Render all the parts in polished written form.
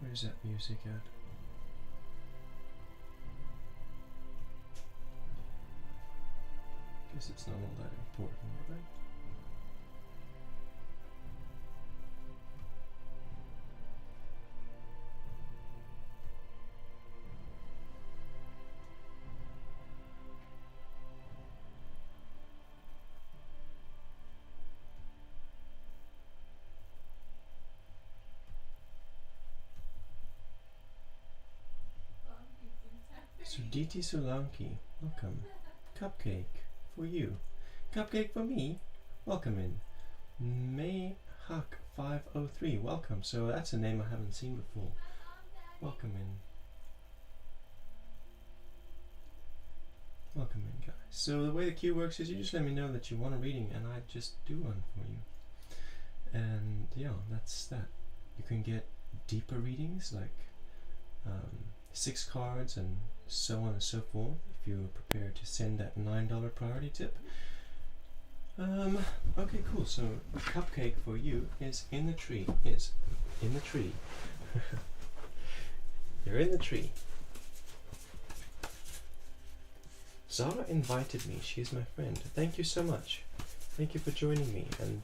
Where's that music at? Guess it's not all that important, right? So DT Solanki, welcome. Cupcake for you. Cupcake for me. Welcome in. Mayhawk503, welcome. So that's a name I haven't seen before. Welcome in. Welcome in, guys. So the way the queue works is you just let me know that you want a reading and I just do one for you. And yeah, that's that. You can get deeper readings like 6 cards and so on and so forth if you're prepared to send that $9 priority tip. Okay, cool. So Cupcake for you is in the tree. Is in the tree. You're in the tree. Zara invited me. She's my friend. Thank you so much. Thank you for joining me. And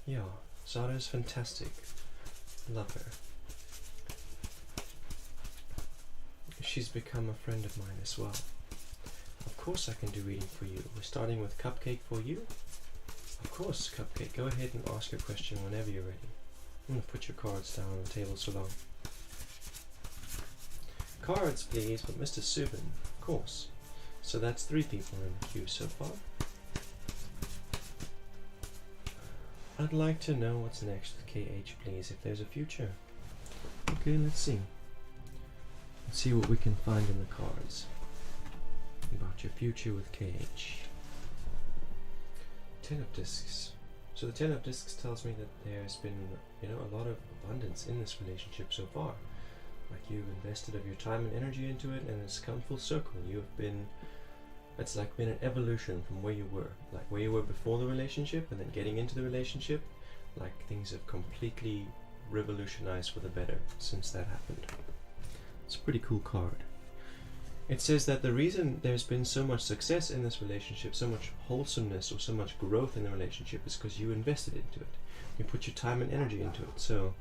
yeah, Zara is fantastic. Love her. She's become a friend of mine as well. Of course I can do reading for you. We're starting with Cupcake for you. Of course, Cupcake. Go ahead and ask your question whenever you're ready. I'm going to put your cards down on the table so long. Cards, please, but Mr. Subin. Of course. So that's 3 people in the queue so far. I'd like to know what's next with KH, please, if there's a future. Okay, let's see. Let's see what we can find in the cards about your future with KH. 10 of Discs. So the 10 of Discs tells me that there's been, a lot of abundance in this relationship so far. Like you've invested of your time and energy into it, and it's come full circle. It's like been an evolution from where you were, like where you were before the relationship, and then getting into the relationship. Like things have completely revolutionized for the better since that happened. It's a pretty cool card. It says that the reason there's been so much success in this relationship, so much wholesomeness or so much growth in the relationship is because you invested into it. You put your time and energy into it. So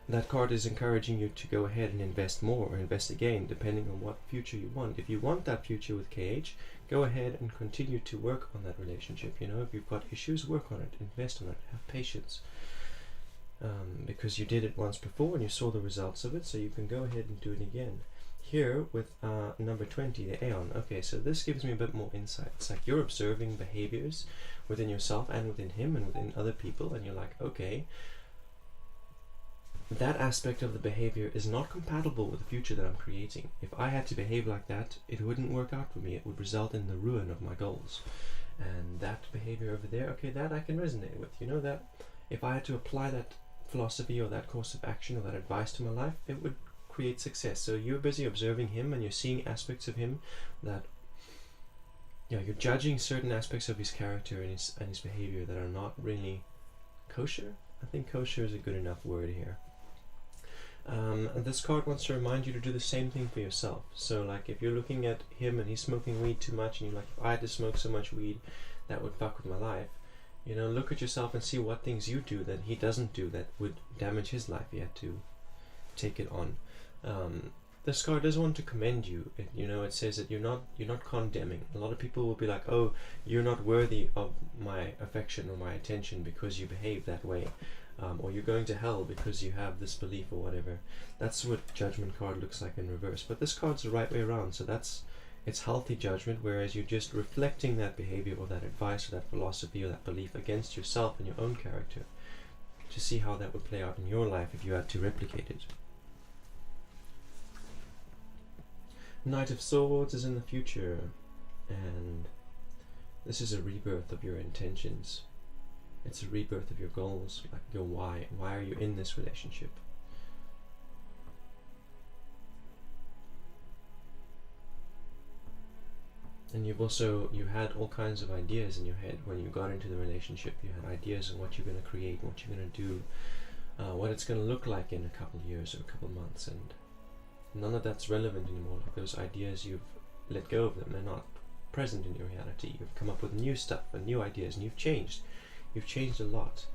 that card is encouraging you to go ahead and invest more or invest again, depending on what future you want. If you want that future with KH, go ahead and continue to work on that relationship. If you've got issues, work on it, invest on it, have patience. Because you did it once before and you saw the results of it, so you can go ahead and do it again. Here with number 20, the Aeon. Okay, so this gives me a bit more insight. It's like you're observing behaviors within yourself and within him and within other people, and you're like, okay, that aspect of the behavior is not compatible with the future that I'm creating. If I had to behave like that, it wouldn't work out for me. It would result in the ruin of my goals. And that behavior over there, okay, that I can resonate with. That if I had to apply that philosophy or that course of action or that advice to my life, it would create success. So you're busy observing him and you're seeing aspects of him that you're judging certain aspects of his character and his behavior that are not really kosher. I think kosher is a good enough word here. And this card wants to remind you to do the same thing for yourself. So like if you're looking at him and he's smoking weed too much and you're like, if I had to smoke so much weed, that would fuck with my life. Look at yourself and see what things you do that he doesn't do that would damage his life. You had to take it on. This card does want to commend you. It says that you're not condemning. A lot of people will be like, oh, you're not worthy of my affection or my attention because you behave that way. Or you're going to hell because you have this belief or whatever. That's what Judgment card looks like in reverse. But this card's the right way around. So it's healthy judgment, whereas you're just reflecting that behavior or that advice or that philosophy or that belief against yourself and your own character to see how that would play out in your life if you had to replicate it. Knight of Swords is in the future, and this is a rebirth of your intentions. It's a rebirth of your goals, like your why. Why are you in this relationship? And you had all kinds of ideas in your head when you got into the relationship. You had ideas on what you're going to create, what you're going to do, what it's going to look like in a couple years or a couple months, and none of that's relevant anymore. Like those ideas, you've let go of them. They're not present in your reality. You've come up with new stuff and new ideas, and you've changed. You've changed a lot.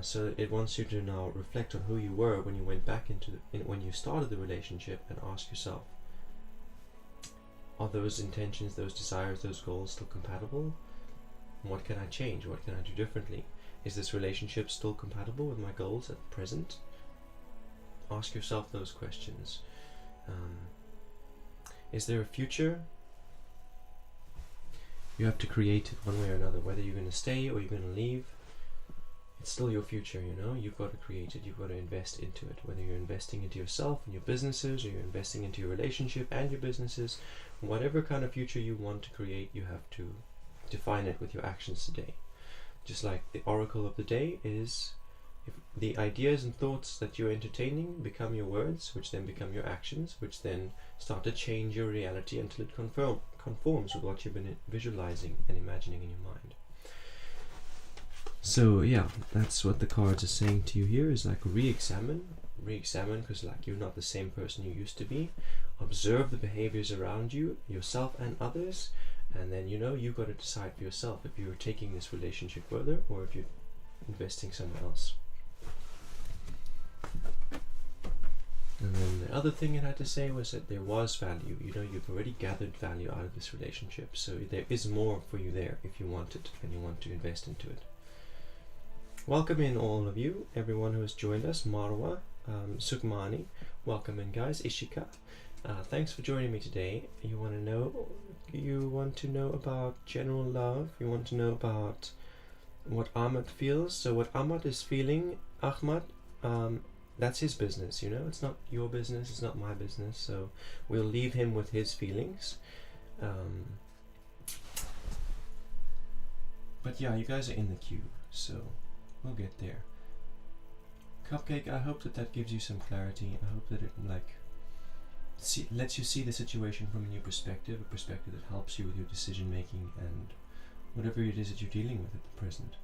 So it wants you to now reflect on who you were when you went back into when you started the relationship, and ask yourself, are those intentions, those desires, those goals still compatible? What can I change? What can I do differently? Is this relationship still compatible with my goals at present? Ask yourself those questions. Is there a future? You have to create it one way or another, whether you're going to stay or you're going to leave. It's still your future, you know. You've got to create it. You've got to invest into it. Whether you're investing into yourself and your businesses, or you're investing into your relationship and your businesses, whatever kind of future you want to create, you have to define it with your actions today. Just like the oracle of the day is, if the ideas and thoughts that you're entertaining become your words, which then become your actions, which then start to change your reality until it conforms with what you've been visualizing and imagining in your mind. So yeah, that's what the cards are saying to you here, is like re-examine, because like you're not the same person you used to be. Observe the behaviors around you, yourself and others, and then you've got to decide for yourself if you're taking this relationship further or if you're investing somewhere else. And then the other thing it had to say was that there was value. You've already gathered value out of this relationship, so there is more for you there if you want it and you want to invest into it. Welcome in all of you, everyone who has joined us. Marwa, Sukmani, welcome in guys. Ishika, thanks for joining me today. You want to know about general love. You want to know about what Ahmad feels. So what Ahmad is feeling, Ahmad, that's his business, it's not your business, it's not my business, so we'll leave him with his feelings. But yeah, you guys are in the queue, so we'll get there. Cupcake, I hope that gives you some clarity. I hope that it lets you see the situation from a new perspective, a perspective that helps you with your decision making and whatever it is that you're dealing with at the present.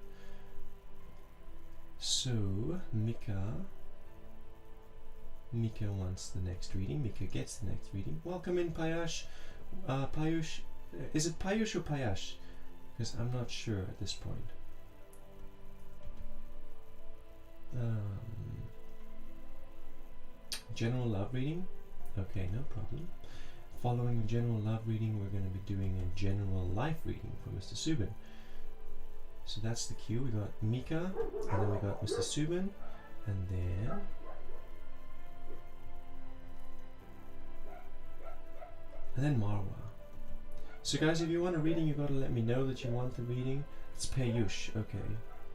So Mika wants the next reading. Mika gets the next reading. Welcome in, Payush. Payush, is it Payush or Payash? Because I'm not sure at this point. General love reading? Okay, no problem. Following the general love reading, we're going to be doing a general life reading for Mr. Subin. So that's the cue. We got Mika, and then we got Mr. Subin, and then Marwa. So guys, if you want a reading, you've got to let me know that you want the reading. It's Payush, okay.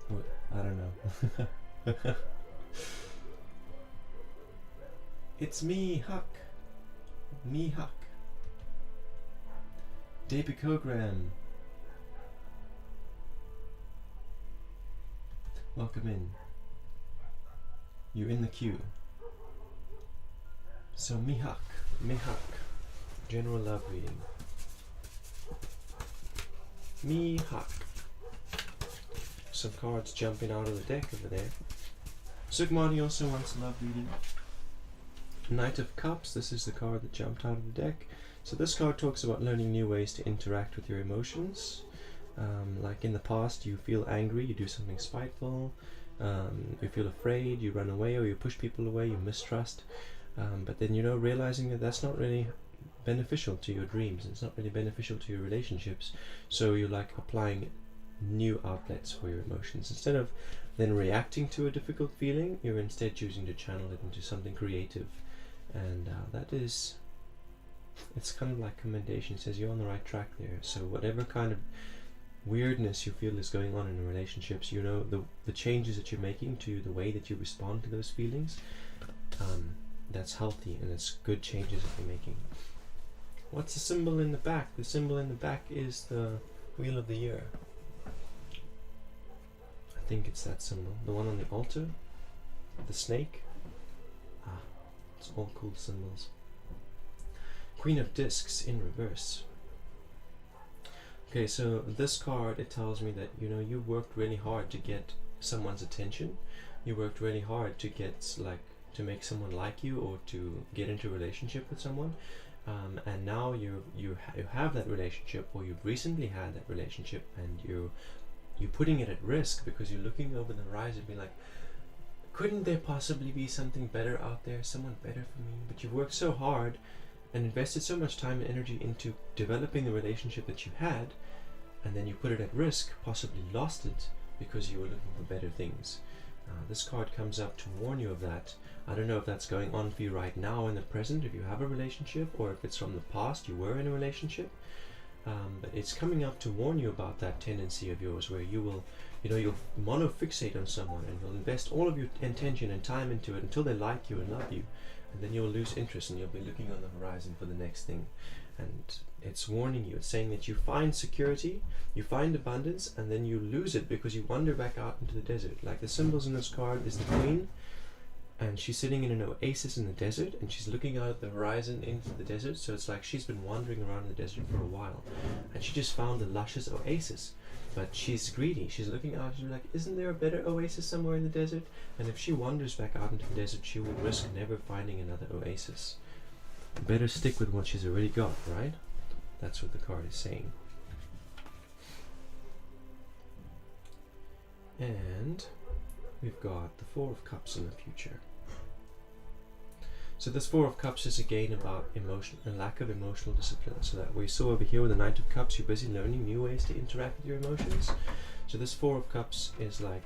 What? I don't know. It's me, Huck. Me, Huck. Deepikogram. Welcome in. You're in the queue. So Mihak. General love reading. Mihak. Some cards jumping out of the deck over there. Sukmani also wants a love reading. Knight of Cups, this is the card that jumped out of the deck. So this card talks about learning new ways to interact with your emotions. Like in the past, you feel angry, you do something spiteful, you feel afraid, you run away, or you push people away, you mistrust. But then, realizing that that's not really beneficial to your dreams, it's not really beneficial to your relationships. So you're like applying new outlets for your emotions. Instead of then reacting to a difficult feeling, you're instead choosing to channel it into something creative. And it's kind of like commendation. It says you're on the right track there. So whatever kind of weirdness you feel is going on in relationships, the changes that you're making to the way that you respond to those feelings, that's healthy and it's good changes that you're making. What's the symbol in the back? The symbol in the back is the Wheel of the Year. I think it's that symbol. The one on the altar, the snake. It's all cool symbols. Queen of Discs in reverse. Okay, so this card, it tells me that you worked really hard to get someone's attention, you worked really hard to get to make someone like you or to get into a relationship with someone, and now you have that relationship, or you've recently had that relationship, and you're putting it at risk because you're looking over the horizon and being like, couldn't there possibly be something better out there, someone better for me? But you've worked so hard and invested so much time and energy into developing the relationship that you had, and then you put it at risk, possibly lost it because you were looking for better things. This card comes up to warn you of that. I don't know if that's going on for you right now in the present, if you have a relationship, or if it's from the past, you were in a relationship. But it's coming up to warn you about that tendency of yours where you will, you'll monofixate on someone and you'll invest all of your intention and time into it until they like you and love you. And then you'll lose interest and you'll be looking on the horizon for the next thing. And it's warning you. It's saying that you find security, you find abundance, and then you lose it because you wander back out into the desert. Like the symbols in this card is the Queen, and she's sitting in an oasis in the desert, and she's looking out at the horizon into the desert. So it's like she's been wandering around the desert for a while, and she just found the luscious oasis. But she's greedy. She's looking out, she's like, isn't there a better oasis somewhere in the desert? And if she wanders back out into the desert, she will risk never finding another oasis. Better stick with what she's already got, right? That's what the card is saying. And we've got the Four of Cups in the future. So this Four of Cups is again about a lack of emotional discipline. So that we saw over here with the Knight of Cups, you're busy learning new ways to interact with your emotions. So this Four of Cups is like...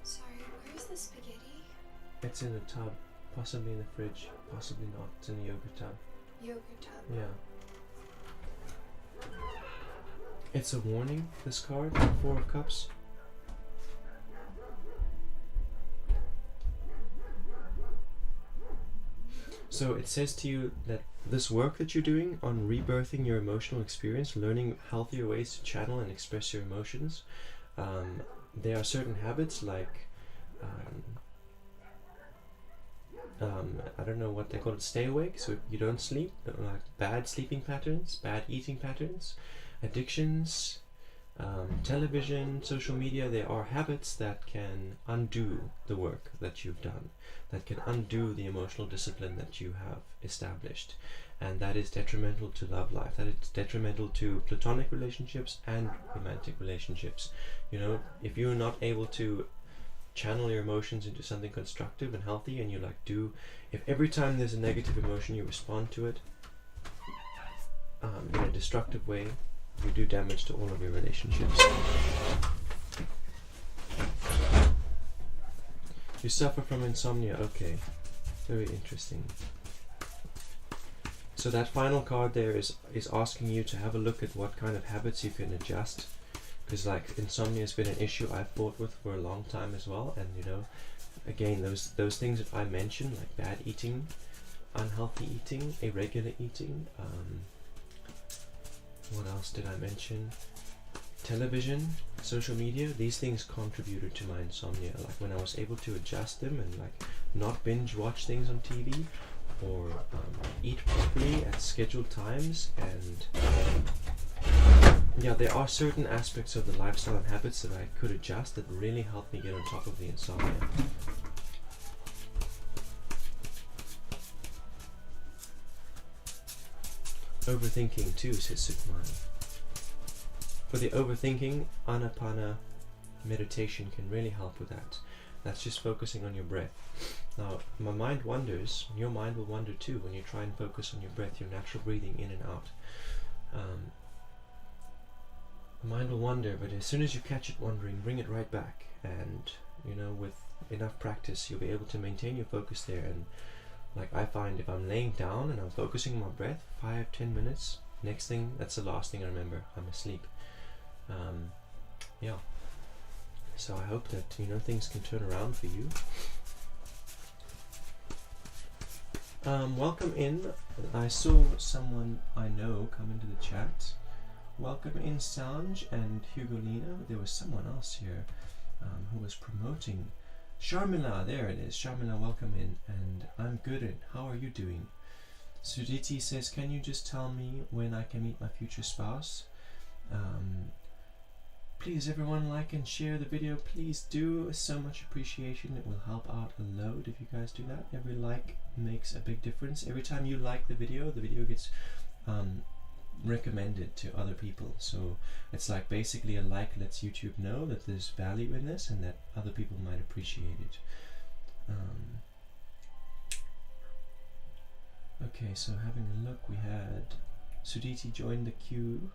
Sorry, where's the spaghetti? It's in a tub, possibly in the fridge, possibly not. It's in a yogurt tub. Yogurt tub? Yeah. It's a warning, this card, Four of Cups. So it says to you that this work that you're doing on rebirthing your emotional experience, learning healthier ways to channel and express your emotions, there are certain habits like, I don't know what they call it, stay awake, so you don't sleep, like bad sleeping patterns, bad eating patterns, addictions, television, social media. There are habits that can undo the work that you've done, that can undo the emotional discipline that you have established, and that is detrimental to love life, that is detrimental to platonic relationships and romantic relationships. If you're not able to channel your emotions into something constructive and healthy, and if every time there's a negative emotion you respond to it in a destructive way, you do damage to all of your relationships. You suffer from insomnia. Okay, very interesting. So that final card there is asking you to have a look at what kind of habits you can adjust, because insomnia has been an issue I've fought with for a long time as well. And again, those things that I mentioned, like bad eating, unhealthy eating, irregular eating, what else did I mention? Television, social media, these things contributed to my insomnia. Like when I was able to adjust them and not binge watch things on TV, or eat properly at scheduled times, and there are certain aspects of the lifestyle and habits that I could adjust that really helped me get on top of the insomnia. Overthinking too, says Sukhmani. For the overthinking, Anapana meditation can really help with that. That's just focusing on your breath. Now, my mind wanders, your mind will wander too when you try and focus on your breath, your natural breathing in and out. The mind will wander, but as soon as you catch it wandering, bring it right back. And, with enough practice, you'll be able to maintain your focus there. And I find if I'm laying down and I'm focusing on my breath, 5-10 minutes, next thing, that's the last thing I remember, I'm asleep. So I hope that, things can turn around for you. Welcome in. I saw someone I know come into the chat. Welcome in, Sanj and Hugolina. There was someone else here who was promoting. Sharmila, there it is. Sharmila, welcome in. And I'm good. And how are you doing? Suditi says, can you just tell me when I can meet my future spouse? Please everyone like and share the video. Please do. So much appreciation. It will help out a load if you guys do that. Every like makes a big difference. Every time you like the video gets recommended to other people. So it's like basically a like lets YouTube know that there's value in this and that other people might appreciate it. Okay, so having a look, we had Suditi join the queue,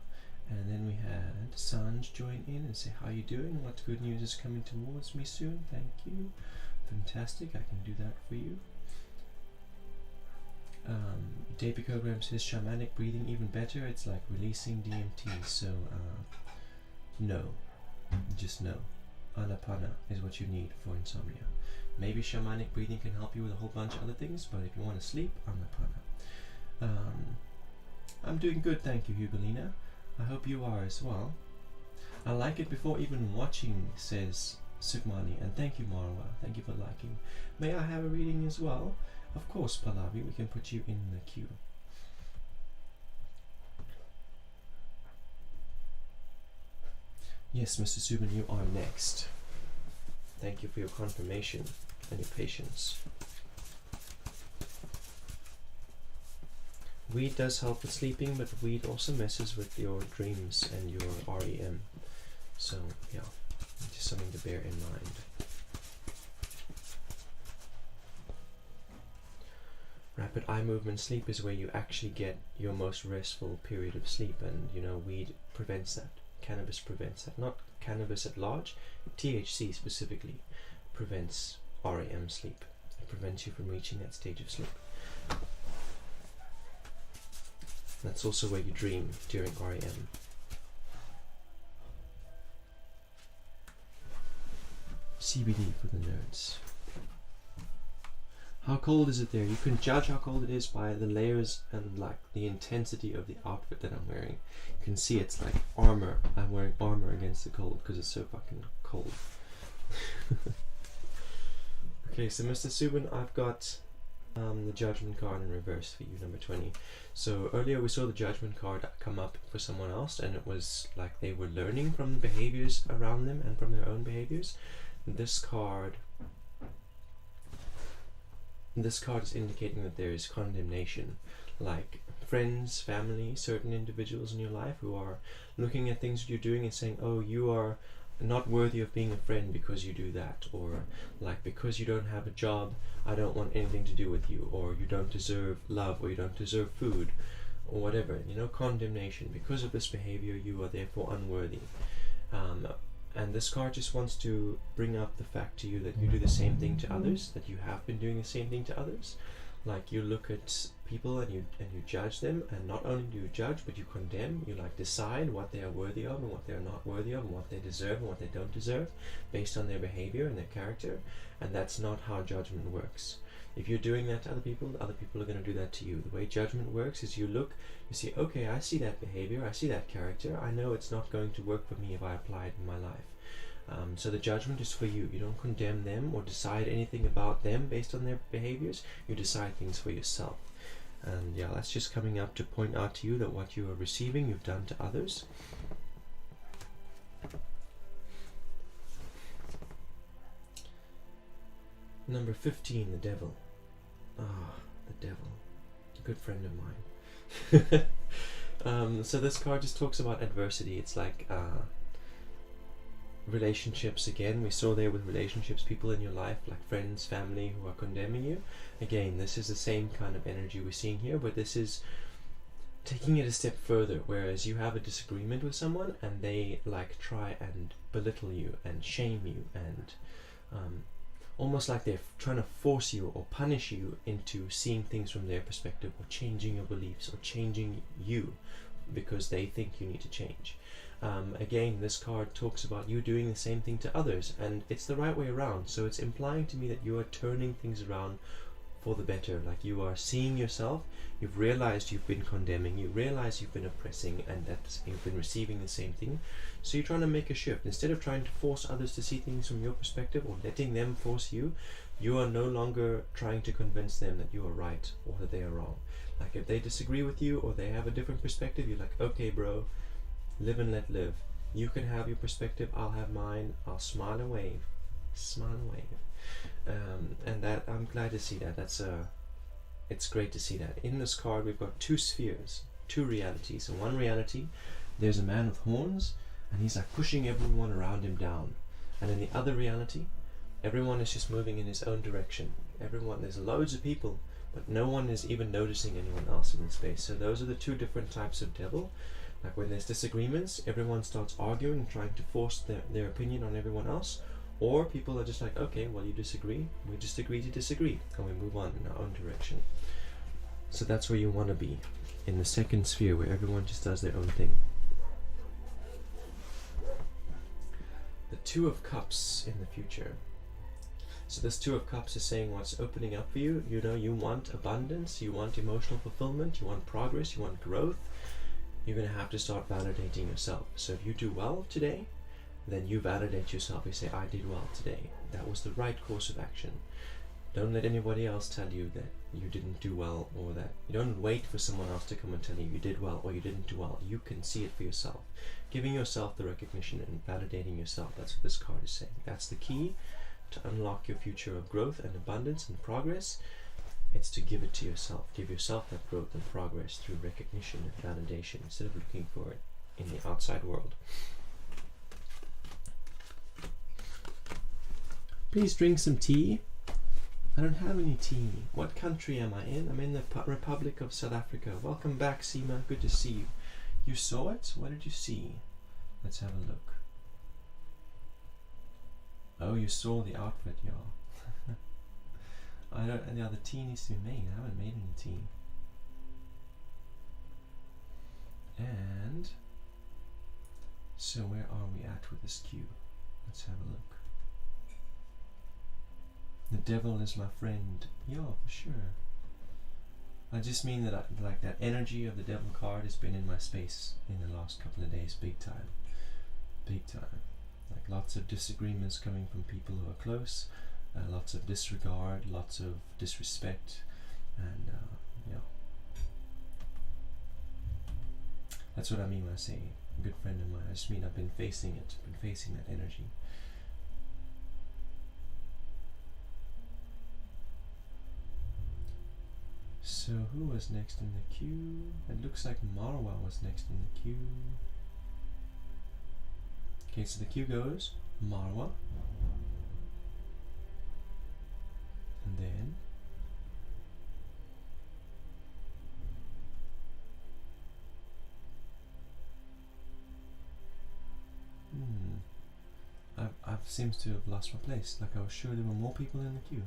and then we had Sanj join in and say, how you doing? What good news is coming towards me soon? Thank you. Fantastic, I can do that for you. Depicogram says shamanic breathing even better. It's like releasing DMT. So no, just no. Anapana is what you need for insomnia. Maybe shamanic breathing can help you with a whole bunch of other things, but if you want to sleep, Anapana. I'm doing good, thank you, Hugolina. I hope you are as well. I like it before even watching, says Sukmani, and thank you, Marwa. Thank you for liking. May I have a reading as well? Of course, Pallavi, we can put you in the queue. Yes, Mr. Subin, you are next. Thank you for your confirmation and your patience. Weed does help with sleeping, but weed also messes with your dreams and your REM. So, yeah, just something to bear in mind. Rapid eye movement sleep is where you actually get your most restful period of sleep, and you know, weed prevents that. Cannabis prevents that. Not cannabis at large, THC specifically prevents REM sleep. It prevents you from reaching that stage of sleep. That's also where you dream during REM. CBD for the nerds. How cold is it there? You can judge how cold it is by the layers and like the intensity of the outfit that I'm wearing. You can see it's like armor. I'm wearing armor against the cold because it's so fucking cold. Okay, so Mr. Subin, I've got the judgment card in reverse for you, number 20. So earlier we saw the judgment card come up for someone else, and it was like they were learning from the behaviors around them and from their own behaviors. This card is indicating that there is condemnation, like friends, family, certain individuals in your life who are looking at things you're doing and saying, oh, you are not worthy of being a friend because you do that, or like because you don't have a job, I don't want anything to do with you, or you don't deserve love, or you don't deserve food, or whatever, you know, condemnation. Because of this behavior, you are therefore unworthy. And this card just wants to bring up the fact to you that you do the same thing to others, that you have been doing the same thing to others. Like you look at people and you judge them, and not only do you judge, but you condemn. You like decide what they are worthy of and what they are not worthy of, and what they deserve and what they don't deserve, based on their behavior and their character. And that's not how judgment works. If you're doing that to other people are going to do that to you. The way judgment works is you look, you see, okay, I see that behavior, I see that character, I know it's not going to work for me if I apply it in my life. So the judgment is for you. You don't condemn them or decide anything about them based on their behaviors. You decide things for yourself. And yeah, that's just coming up to point out to you that what you are receiving, you've done to others. Number 15, the devil. Ah, the devil. A good friend of mine. So this card just talks about adversity. It's like relationships again. We saw there with relationships, people in your life, like friends, family, who are condemning you. Again, this is the same kind of energy we're seeing here, but this is taking it a step further, whereas you have a disagreement with someone and they like try and belittle you and shame you and almost like they're trying to force you or punish you into seeing things from their perspective, or changing your beliefs, or changing you because they think you need to change. Again, this card talks about you doing the same thing to others, and it's the right way around. So it's implying to me that you are turning things around for the better. Like you are seeing yourself, you've realized you've been condemning, you realize you've been oppressing, and that you've been receiving the same thing. So you're trying to make a shift. Instead of trying to force others to see things from your perspective, or letting them force you, you are no longer trying to convince them that you are right or that they are wrong. Like if they disagree with you or they have a different perspective, you're like, okay bro, live and let live. You can have your perspective, I'll have mine. I'll smile and wave. Smile and wave. And that, I'm glad to see that. It's great to see that. In this card, we've got two spheres, two realities. In one reality, there's a man with horns, and he's like pushing everyone around him down. And in the other reality, everyone is just moving in his own direction. There's loads of people, but no one is even noticing anyone else in the space. So those are the two different types of devil. Like when there's disagreements, everyone starts arguing and trying to force their opinion on everyone else. Or people are just like, okay, well, you disagree, we just agree to disagree, and we move on in our own direction. So that's where you want to be, in the second sphere, where everyone just does their own thing. The Two of Cups in the future. So this Two of Cups is saying what's opening up for you. You know, you want abundance, you want emotional fulfillment, you want progress, you want growth. You're going to have to start validating yourself. So if you do well today, then you validate yourself. You say, I did well today. That was the right course of action. Don't let anybody else tell you that you didn't do well, or that you don't wait for someone else to come and tell you you did well or you didn't do well. You can see it for yourself. Giving yourself the recognition and validating yourself. That's what this card is saying. That's the key to unlock your future of growth and abundance and progress. It's to give it to yourself. Give yourself that growth and progress through recognition and validation instead of looking for it in the outside world. Please drink some tea. I don't have any tea. What country am I in? I'm in the Republic of South Africa. Welcome back, Seema. Good to see you. You saw it? What did you see? Let's have a look. Oh, you saw the outfit, y'all. I don't. Yeah, the tea needs to be made. I haven't made any tea. And so where are we at with this cue? Let's have a look. The devil is my friend. Yeah, for sure. I just mean that like that energy of the devil card has been in my space in the last couple of days, big time. Big time. Like lots of disagreements coming from people who are close, lots of disregard, lots of disrespect, and yeah. That's what I mean when I say a good friend of mine. I just mean I've been facing it, been facing that energy. So who was next in the queue? It looks like Marwa was next in the queue. Okay, so the queue goes Marwa, and then I've seems to have lost my place. Like I was sure there were more people in the queue.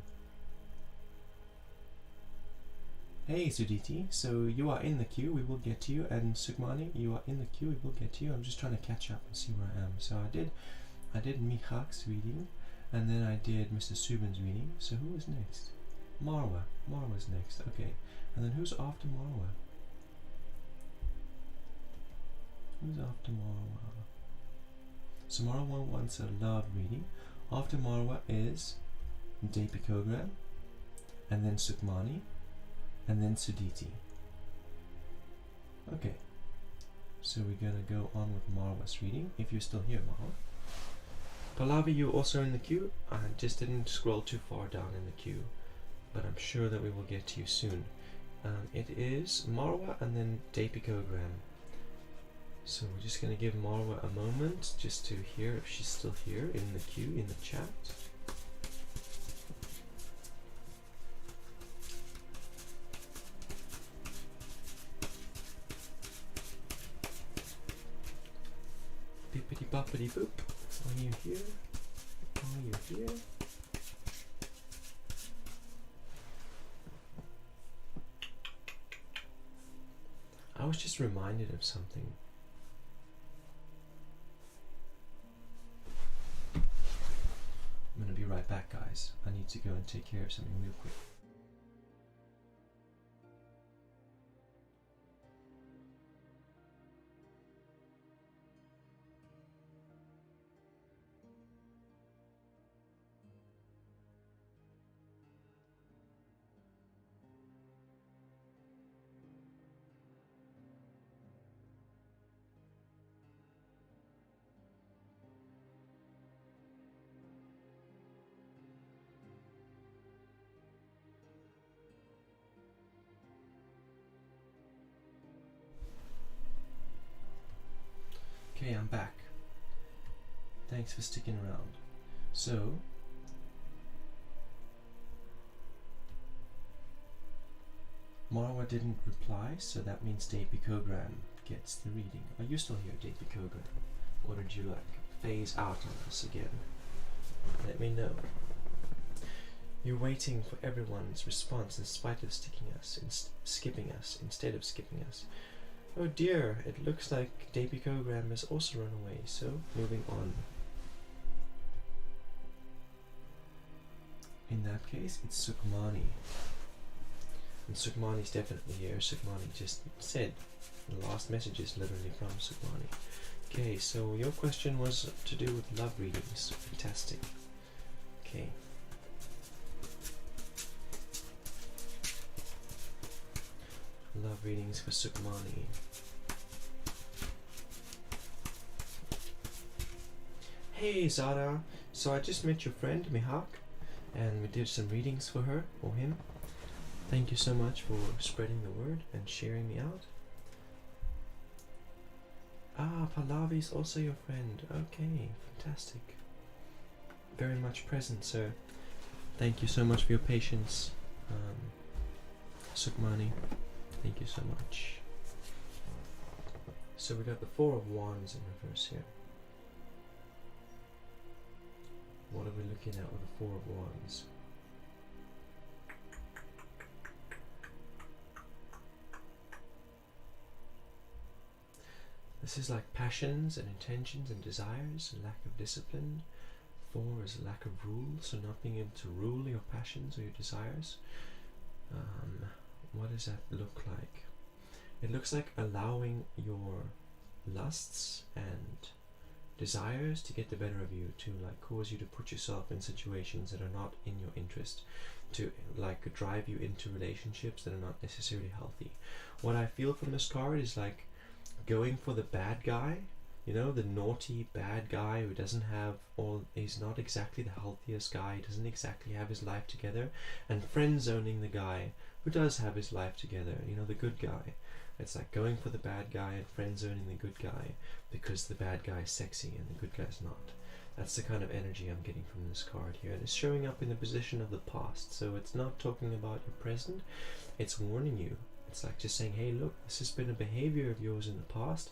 Hey Suditi, so you are in the queue, we will get to you, and Sukmani, you are in the queue, we will get to you. I'm just trying to catch up and see where I am. So I did Michak's reading, and then I did Mr. Subin's reading. So who is next? Marwa. Marwa's next, okay. And then who's after Marwa? Who's after Marwa? So Marwa wants a love reading. After Marwa is Deepikogram, and then Sukmani, and then Suditi. Okay, so we're gonna go on with Marwa's reading, if you're still here, Marwa. Pallavi, you also in the queue? I just didn't scroll too far down in the queue, but I'm sure that we will get to you soon. It is Marwa and then Deepikogram. So we're just gonna give Marwa a moment just to hear if she's still here in the queue, in the chat. Bippity boppity boop. Are you here? Are you here? I was just reminded of something. I'm gonna be right back, guys. I need to go and take care of something real quick. Okay, I'm back. Thanks for sticking around. So, Marwa didn't reply, so that means Davy Kogram gets the reading. Are you still here, Davy Kogram? Or did you phase out on us again? Let me know. You're waiting for everyone's response in spite of skipping us instead of skipping us. Oh dear, it looks like Davy Kogram has also run away, so moving on. In that case, it's Sukhmani. And Sukhmani's definitely here. Sukhmani just said the last message is literally from Sukhmani. Okay, so your question was to do with love readings. Fantastic. Okay. Love readings for Sukhmani. Hey Zara, so I just met your friend Mihak and we did some readings for her or him. Thank you so much for spreading the word and sharing me out. Ah, Pallavi's also your friend. Okay, fantastic. Very much present, sir. Thank you so much for your patience, Sukhmani. Thank you so much. So we got the Four of Wands in reverse here. What are we looking at with the Four of Wands? This is like passions and intentions and desires, a lack of discipline. 4 is a lack of rule, so not being able to rule your passions or your desires. What does that look like? It looks like allowing your lusts and desires to get the better of you, to cause you to put yourself in situations that are not in your interest, to drive you into relationships that are not necessarily healthy. What I feel from this card is going for the bad guy, the naughty bad guy who doesn't have he's not exactly the healthiest guy, he doesn't exactly have his life together, and friend zoning the guy who does have his life together, the good guy. It's like going for the bad guy and friend zoning the good guy because the bad guy is sexy and the good guy's not. That's the kind of energy I'm getting from this card here. And it's showing up in the position of the past, so it's not talking about your present, it's warning you. It's just saying, hey look, this has been a behavior of yours in the past.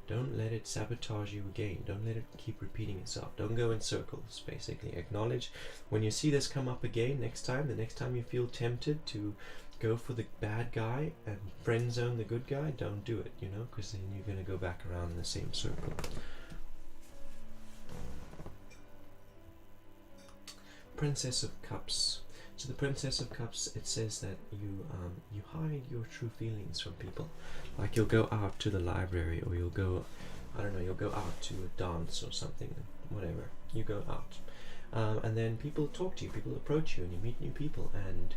Don't let it sabotage you again. Don't let it keep repeating itself. Don't go in circles, basically. Acknowledge when you see this come up again the next time you feel tempted to go for the bad guy and friend zone the good guy, don't do it, because then you're going to go back around in the same circle. Princess of Cups. So the Princess of Cups, it says that you hide your true feelings from people. You'll go out to the library, or you'll go out to a dance or something, whatever. You go out, and then people talk to you, people approach you, and you meet new people, and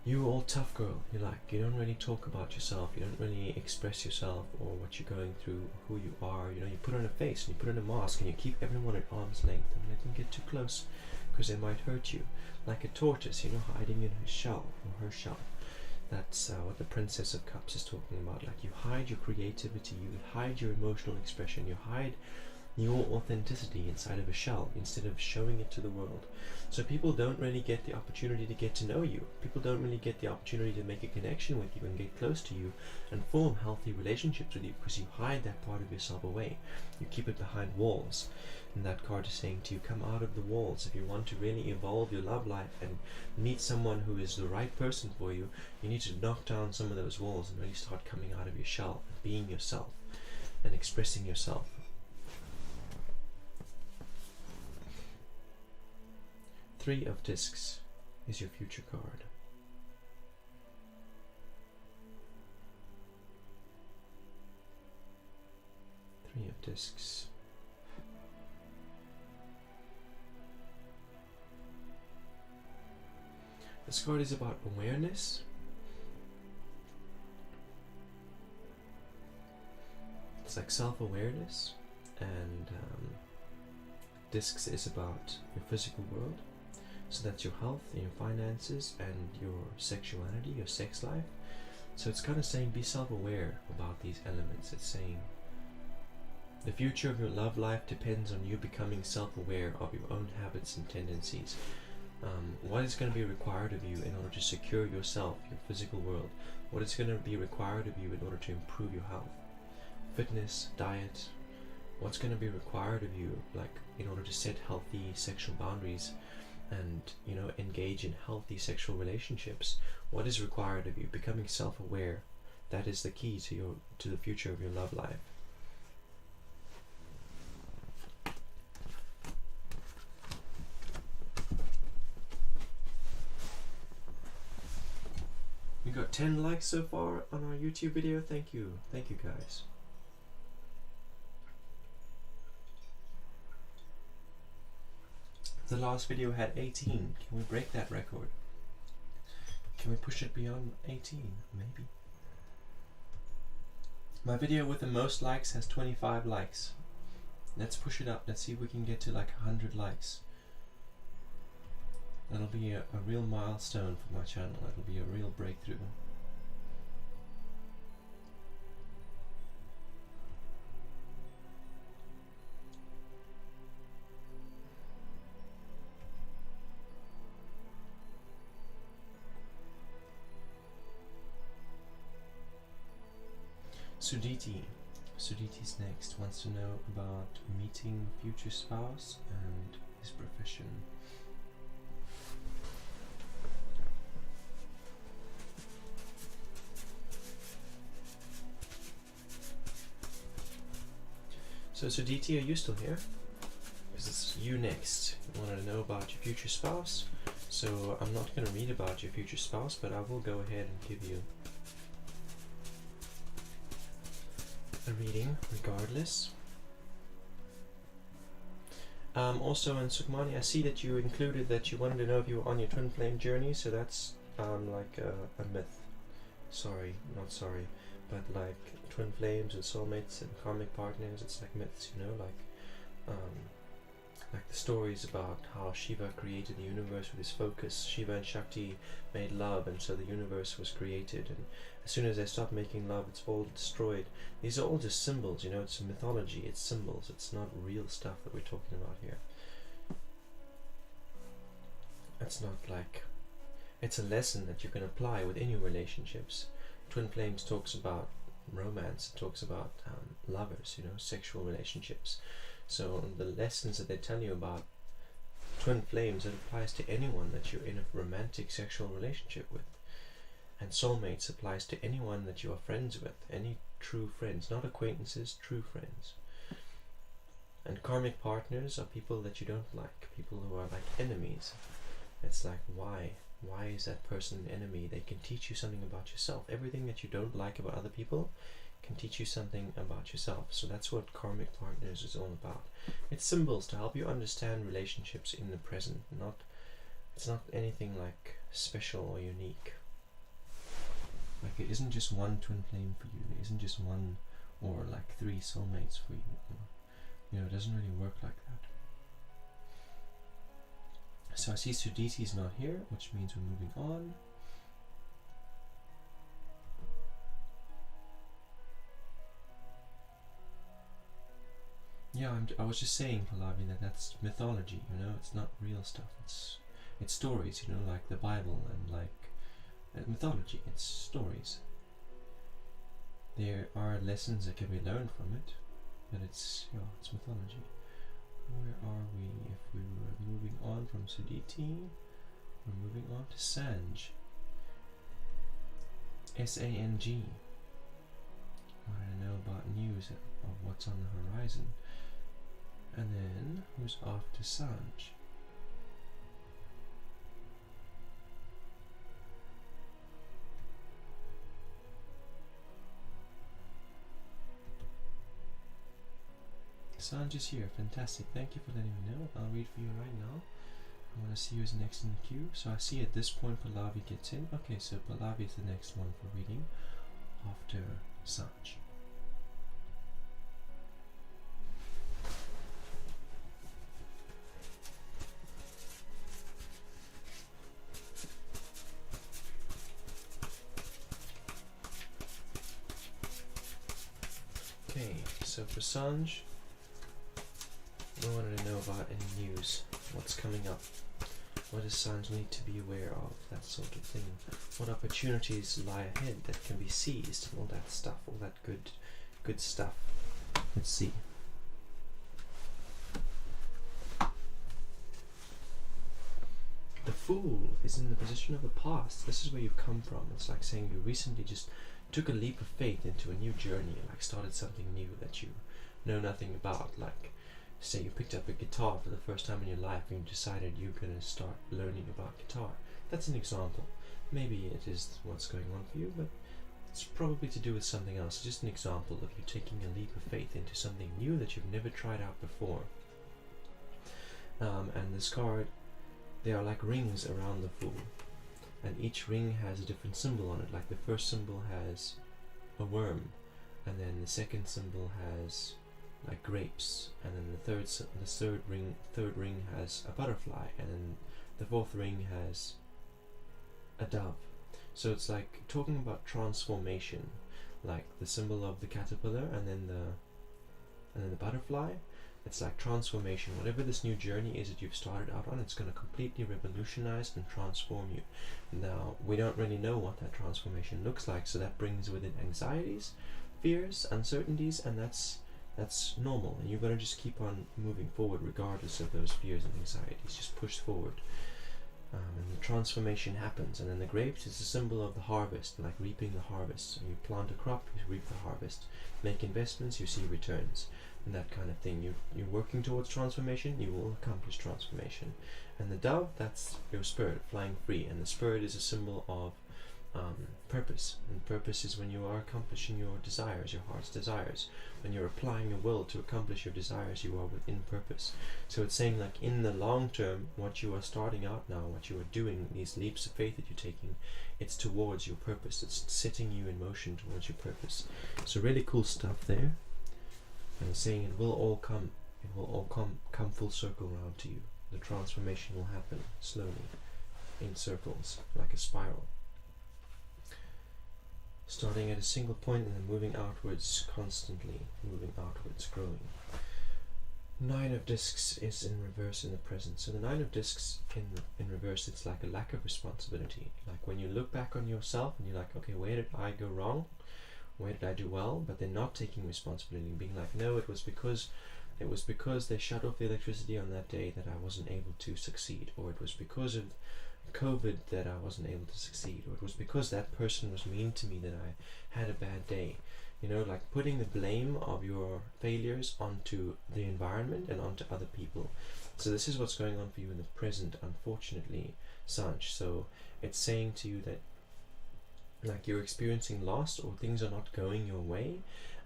you're all tough girl. You don't really talk about yourself, you don't really express yourself or what you're going through, who you are. You put on a face and you put on a mask, and you keep everyone at arm's length and let them get too close because they might hurt you. Like a tortoise, hiding in his shell or her shell. That's what the Princess of Cups is talking about. You hide your creativity, you hide your emotional expression, you hide your authenticity inside of a shell instead of showing it to the world. So people don't really get the opportunity to get to know you. People don't really get the opportunity to make a connection with you and get close to you and form healthy relationships with you because you hide that part of yourself away. You keep it behind walls. And that card is saying to you, come out of the walls. If you want to really evolve your love life and meet someone who is the right person for you, you need to knock down some of those walls and really start coming out of your shell, being yourself and expressing yourself. Three of Discs is your future card. Three of Discs. This card is about awareness. It's like self-awareness, and Discs is about your physical world. So that's your health and your finances and your sexuality, your sex life. So it's kind of saying be self-aware about these elements. It's saying The future of your love life depends on you becoming self-aware of your own habits and tendencies. What is going to be required of you in order to secure yourself, your physical world? What is going to be required of you in order to improve your health? Fitness, diet. What's going to be required of you, like, in order to set healthy sexual boundaries and, you know, engage in healthy sexual relationships? What is required of you? Becoming self-aware. That is the key to the future of your love life. We got 10 likes so far on our YouTube video. Thank you guys. The last video had 18. Can we break that record? Can we push it beyond 18? Maybe. My video with the most likes has 25 likes. Let's push it up. Let's see if we can get to like 100 likes. That'll be a real milestone for my channel. It'll be a real breakthrough. Suditi's next. Wants to know about meeting future spouse and his profession. So Suditi, are you still here? Because it's you next. You wanted to know about your future spouse. So I'm not going to read about your future spouse, but I will go ahead and give you a reading regardless. Also in Sukmani, I see that you included that you wanted to know if you were on your twin flame journey, so that's like a myth. Sorry, not sorry, but like twin flames and soulmates and karmic partners, it's like myths, you know, like the stories about how Shiva created the universe with his focus. Shiva and Shakti made love, and so the universe was created, and as soon as they stopped making love, it's all destroyed. These are all just symbols, you know, it's mythology, it's symbols, it's not real stuff that we're talking about here. It's not like, it's a lesson that you can apply with any relationships. Twin Flames talks about romance, it talks about lovers, you know, sexual relationships. So the lessons that they tell you about twin flames, it applies to anyone that you're in a romantic sexual relationship with. And soulmates applies to anyone that you are friends with, any true friends, not acquaintances, true friends. And karmic partners are people that you don't like, people who are like enemies. It's like, why? Why is that person an enemy? They can teach you something about yourself. Everything that you don't like about other people can teach you something about yourself. So that's what karmic partners is all about. It's symbols to help you understand relationships in the present. It's not anything like special or unique. Like it isn't just one twin flame for you. It isn't just one or like 3 soulmates for you. You know, it doesn't really work like that. So I see Suditi's not here, which means we're moving on. Yeah, I was just saying, Pallavi, that's mythology, you know, it's not real stuff, it's stories, you know, like the Bible, and like mythology, it's stories. There are lessons that can be learned from it, but it's mythology. Where are we? If we were moving on from Suditi, we're moving on to Sanj. S-A-N-G. Want to know about news of what's on the horizon. And then, who's off to Sanj? Sanj is here, fantastic, thank you for letting me know. I'll read for you right now. I want to see who's next in the queue. So I see at this point Pallavi gets in. Okay, so Pallavi is the next one for reading after Sanj. Okay, so for Sanj, I wanted to know about any news, what's coming up, what does Sanj need to be aware of, that sort of thing, what opportunities lie ahead that can be seized, all that stuff, all that good stuff. Let's see. The Fool is in the position of the past. This is where you've come from. It's like saying you recently just took a leap of faith into a new journey, like started something new that you know nothing about. Like, say you picked up a guitar for the first time in your life and you decided you're going to start learning about guitar. That's an example. Maybe it is what's going on for you, but it's probably to do with something else. It's just an example of you taking a leap of faith into something new that you've never tried out before. And this card, they are like rings around the Fool, and each ring has a different symbol on it. Like the first symbol has a worm, and then the second symbol has like grapes, and then the third ring has a butterfly, and then the fourth ring has a dove. So it's like talking about transformation, like the symbol of the caterpillar, and then the butterfly. It's like transformation. Whatever this new journey is that you've started out on, it's going to completely revolutionize and transform you. Now, we don't really know what that transformation looks like, so that brings with it anxieties, fears, uncertainties, and that's normal. And you're going to just keep on moving forward regardless of those fears and anxieties. Just push forward. And the transformation happens. And then the grapes is a symbol of the harvest, like reaping the harvest. So you plant a crop, you reap the harvest. Make investments, you see returns. And that kind of thing. You're working towards transformation, you will accomplish transformation. And the dove, that's your spirit flying free, and the spirit is a symbol of purpose. And purpose is when you are accomplishing your desires, your heart's desires. When you're applying your will to accomplish your desires, you are within purpose. So it's saying, like, in the long term, what you are starting out now, what you are doing, these leaps of faith that you're taking, it's towards your purpose. It's setting you in motion towards your purpose. So really cool stuff there. And saying it will all come full circle round to you. The transformation will happen slowly, in circles, like a spiral. Starting at a single point and then moving outwards, constantly moving outwards, growing. Nine of Discs is in reverse in the present. So the Nine of Discs in reverse, it's like a lack of responsibility. Like when you look back on yourself and you're like, okay, where did I go wrong? Where did I do well? But they're not taking responsibility and being like, no, it was because they shut off the electricity on that day that I wasn't able to succeed, or it was because of COVID that I wasn't able to succeed, or it was because that person was mean to me that I had a bad day. You know, like putting the blame of your failures onto the environment and onto other people. So this is what's going on for you in the present, unfortunately, Sanj. So it's saying to you that like you're experiencing loss, or things are not going your way,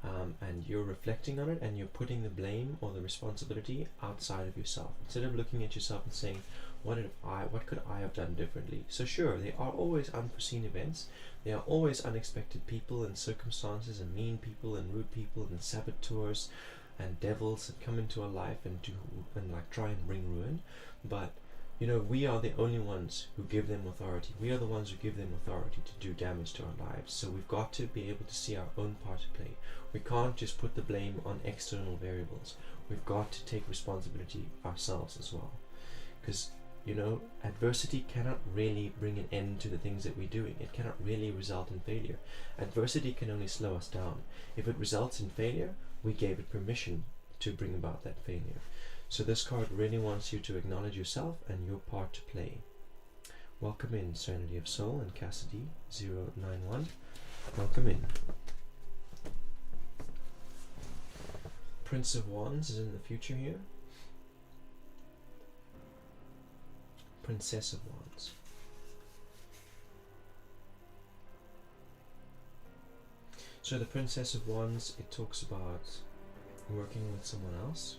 and you're reflecting on it and you're putting the blame or the responsibility outside of yourself, instead of looking at yourself and saying, what could I have done differently? So sure, there are always unforeseen events, there are always unexpected people and circumstances and mean people and rude people and saboteurs and devils that come into our life and like try and bring ruin, but you know, we are the only ones who give them authority. We are the ones who give them authority to do damage to our lives. So we've got to be able to see our own part to play. We can't just put the blame on external variables. We've got to take responsibility ourselves as well. Because, you know, adversity cannot really bring an end to the things that we're doing. It cannot really result in failure. Adversity can only slow us down. If it results in failure, we gave it permission to bring about that failure. So this card really wants you to acknowledge yourself and your part to play. Welcome in, Serenity of Soul and Cassidy 091. Welcome in. Prince of Wands is in the future here. Princess of Wands. So the Princess of Wands, it talks about working with someone else.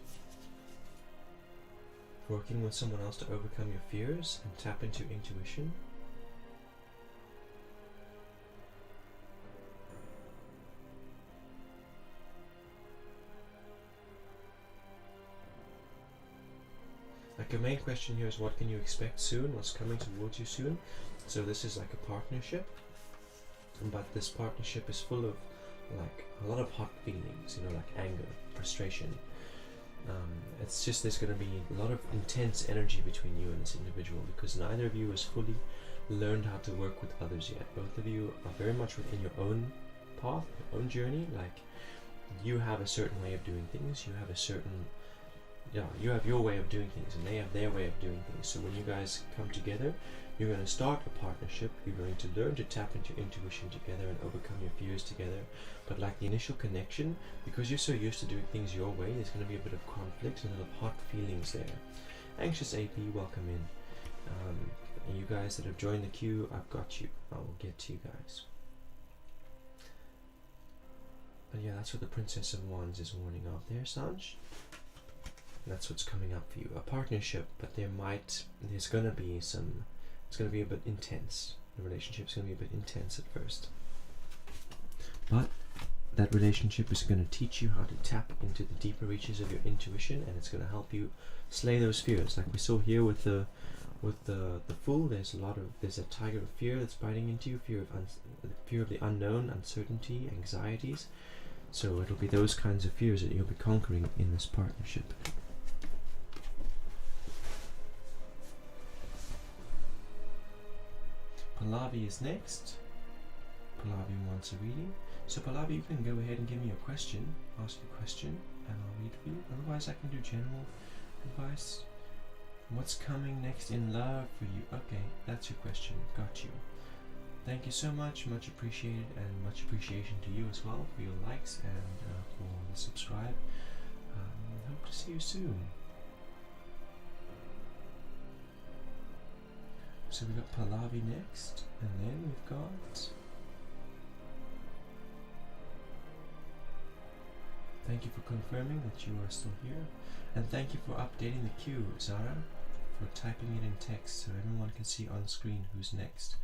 Working with someone else to overcome your fears and tap into intuition. Like a main question here is, what can you expect soon? What's coming towards you soon? So this is like a partnership, but this partnership is full of like a lot of hot feelings, you know, like anger, frustration. It's just there's going to be a lot of intense energy between you and this individual, because neither of you has fully learned how to work with others yet. Both of you are very much within your own path, your own journey. Like, you have a certain way of doing things, you have a certain, you have your way of doing things, and they have their way of doing things. So when you guys come together, you're going to start a partnership. You're going to learn to tap into your intuition together and overcome your fears together. But like the initial connection, because you're so used to doing things your way, there's going to be a bit of conflict and a lot of hot feelings there. Anxious AP, welcome in. And you guys that have joined the queue, I've got you. I will get to you guys. But yeah, that's what the Princess of Wands is warning of there, Sanj. And that's what's coming up for you. A partnership, but there's going to be some, it's going to be a bit intense. The relationship's going to be a bit intense at first. But that relationship is going to teach you how to tap into the deeper reaches of your intuition, and it's going to help you slay those fears. Like we saw here with the Fool, there's a tiger of fear that's biting into you, fear of the unknown, uncertainty, anxieties. So it'll be those kinds of fears that you'll be conquering in this partnership. Pallavi is next. Pallavi wants a reading. So Pallavi, you can go ahead and give me a question, ask a question, and I'll read for you. Otherwise I can do general advice. What's coming next in love for you? Okay, that's your question. Got you. Thank you so much appreciated, and much appreciation to you as well for your likes and for the subscribe. Hope to see you soon. So we got Pallavi next, and then we've got... Thank you for confirming that you are still here, and thank you for updating the queue, Zara, for typing it in text so everyone can see on screen who's next.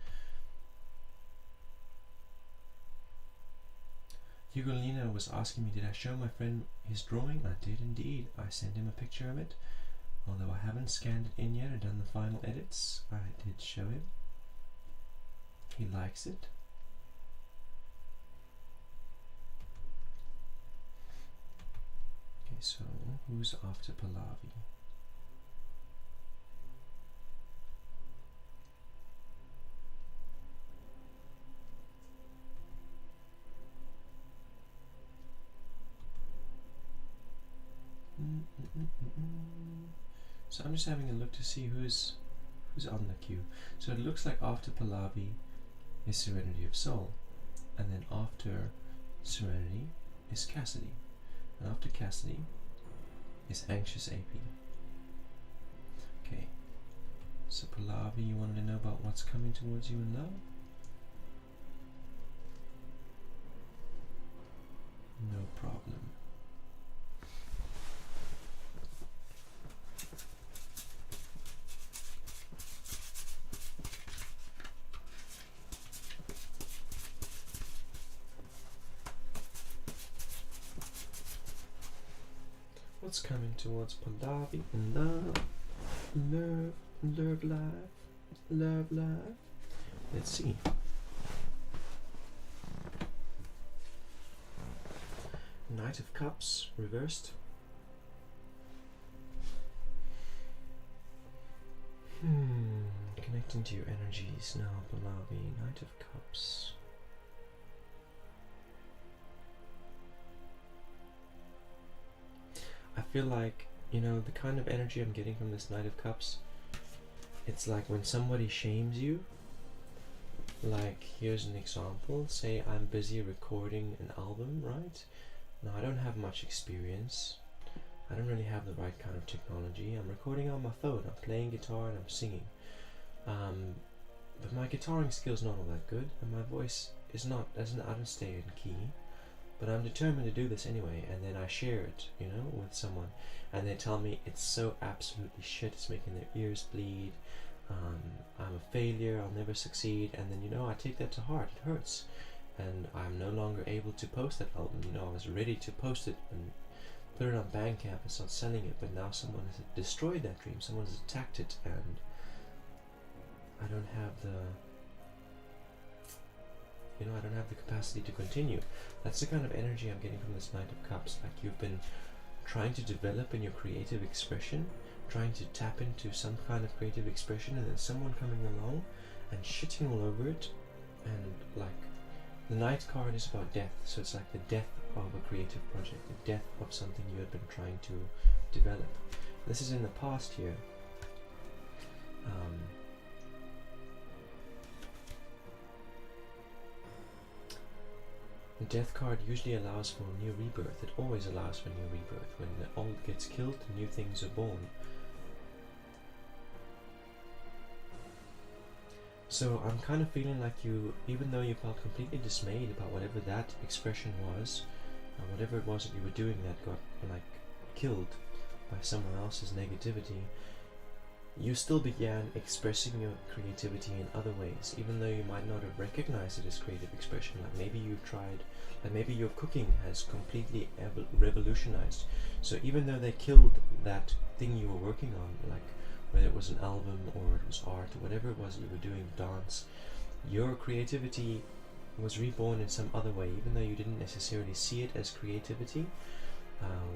Hugolina was asking me, did I show my friend his drawing? I did indeed. I sent him a picture of it. Although I haven't scanned it in yet or done the final edits, I did show him. He likes it. Okay, so who's after Pallavi? So I'm just having a look to see who's on the queue. So it looks like after Pallavi is Serenity of Soul, and then after Serenity is Cassidy, and after Cassidy is Anxious AP. Okay, so Pallavi, you wanted to know about what's coming towards you in love? No problem. What's coming towards Pallavi in love, love life. Let's see. Knight of Cups reversed. Connecting to your energies now, Pallavi. Knight of Cups. I feel like, you know, the kind of energy I'm getting from this Knight of Cups, it's like when somebody shames you. Like, here's an example. Say I'm busy recording an album, right? Now, I don't have much experience. I don't really have the right kind of technology. I'm recording on my phone. I'm playing guitar and I'm singing. But my guitaring skill's not all that good, and my voice is not, I don't stay in key. But I'm determined to do this anyway, and then I share it, you know, with someone, and they tell me it's so absolutely shit, it's making their ears bleed, I'm a failure, I'll never succeed, and then, you know, I take that to heart, it hurts, and I'm no longer able to post that album. You know, I was ready to post it and put it on Bandcamp and start selling it, but now someone has destroyed that dream, someone has attacked it, and I don't have You know, I don't have the capacity to continue. That's the kind of energy I'm getting from this Knight of Cups. Like you've been trying to develop in your creative expression, trying to tap into some kind of creative expression, and then someone coming along and shitting all over it. And like the Knight card is about death, so it's like the death of a creative project, the death of something you had been trying to develop. This is in the past here. The death card usually allows for new rebirth. It always allows for new rebirth. When the old gets killed, new things are born. So I'm kind of feeling like you, even though you felt completely dismayed about whatever that expression was, whatever it was that you were doing that got like killed by someone else's negativity, you still began expressing your creativity in other ways, even though you might not have recognized it as creative expression. Like maybe you've tried, like maybe your cooking has completely revolutionized. So even though they killed that thing you were working on, like whether it was an album or it was art or whatever it was you were doing, dance, your creativity was reborn in some other way, even though you didn't necessarily see it as creativity.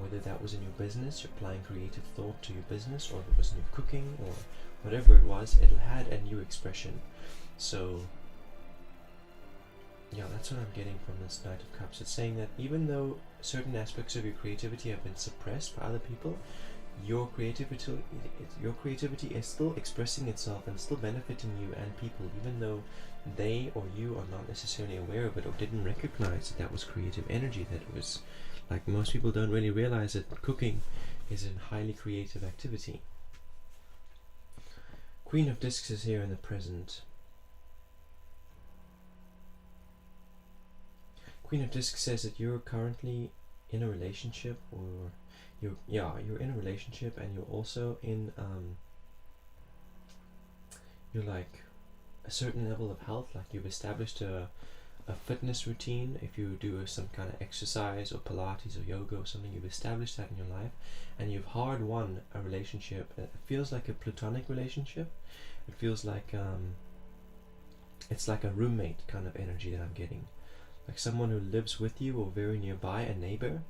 Whether that was in your business, you're applying creative thought to your business, or if it was in your cooking, or whatever it was, it had a new expression. So, yeah, that's what I'm getting from this Knight of Cups. It's saying that even though certain aspects of your creativity have been suppressed by other people, your creativity is still expressing itself and still benefiting you and people, even though they or you are not necessarily aware of it or didn't recognize that that was creative energy, that it was. Like most people don't really realize that cooking is a highly creative activity. Queen of Discs is here in the present. Queen of Discs says that you're currently in a relationship, or you're in a relationship, and you're also in you're like a certain level of health. Like you've established a fitness routine. If you do some kind of exercise or Pilates or yoga or something, you've established that in your life, and you've hard won a relationship. It feels like a platonic relationship. It feels like it's like a roommate kind of energy that I'm getting, like someone who lives with you or very nearby, a neighbor.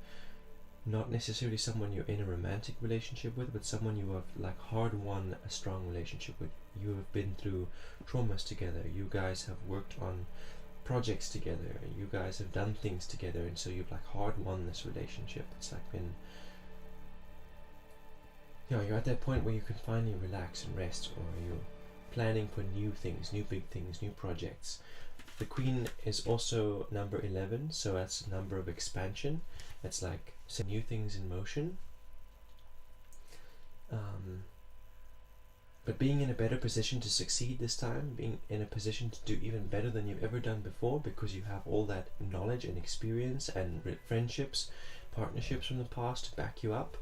Not necessarily someone you're in a romantic relationship with, but someone you have like hard won a strong relationship with. You have been through traumas together. You guys have worked on projects together, you guys have done things together, and so you've like hard won this relationship. It's like been, you're at that point where you can finally relax and rest, or you're planning for new things, new big things, new projects. The Queen is also number 11, so that's a number of expansion. It's like some new things in motion. But being in a better position to succeed this time, being in a position to do even better than you've ever done before, because you have all that knowledge and experience and friendships, partnerships from the past to back you up.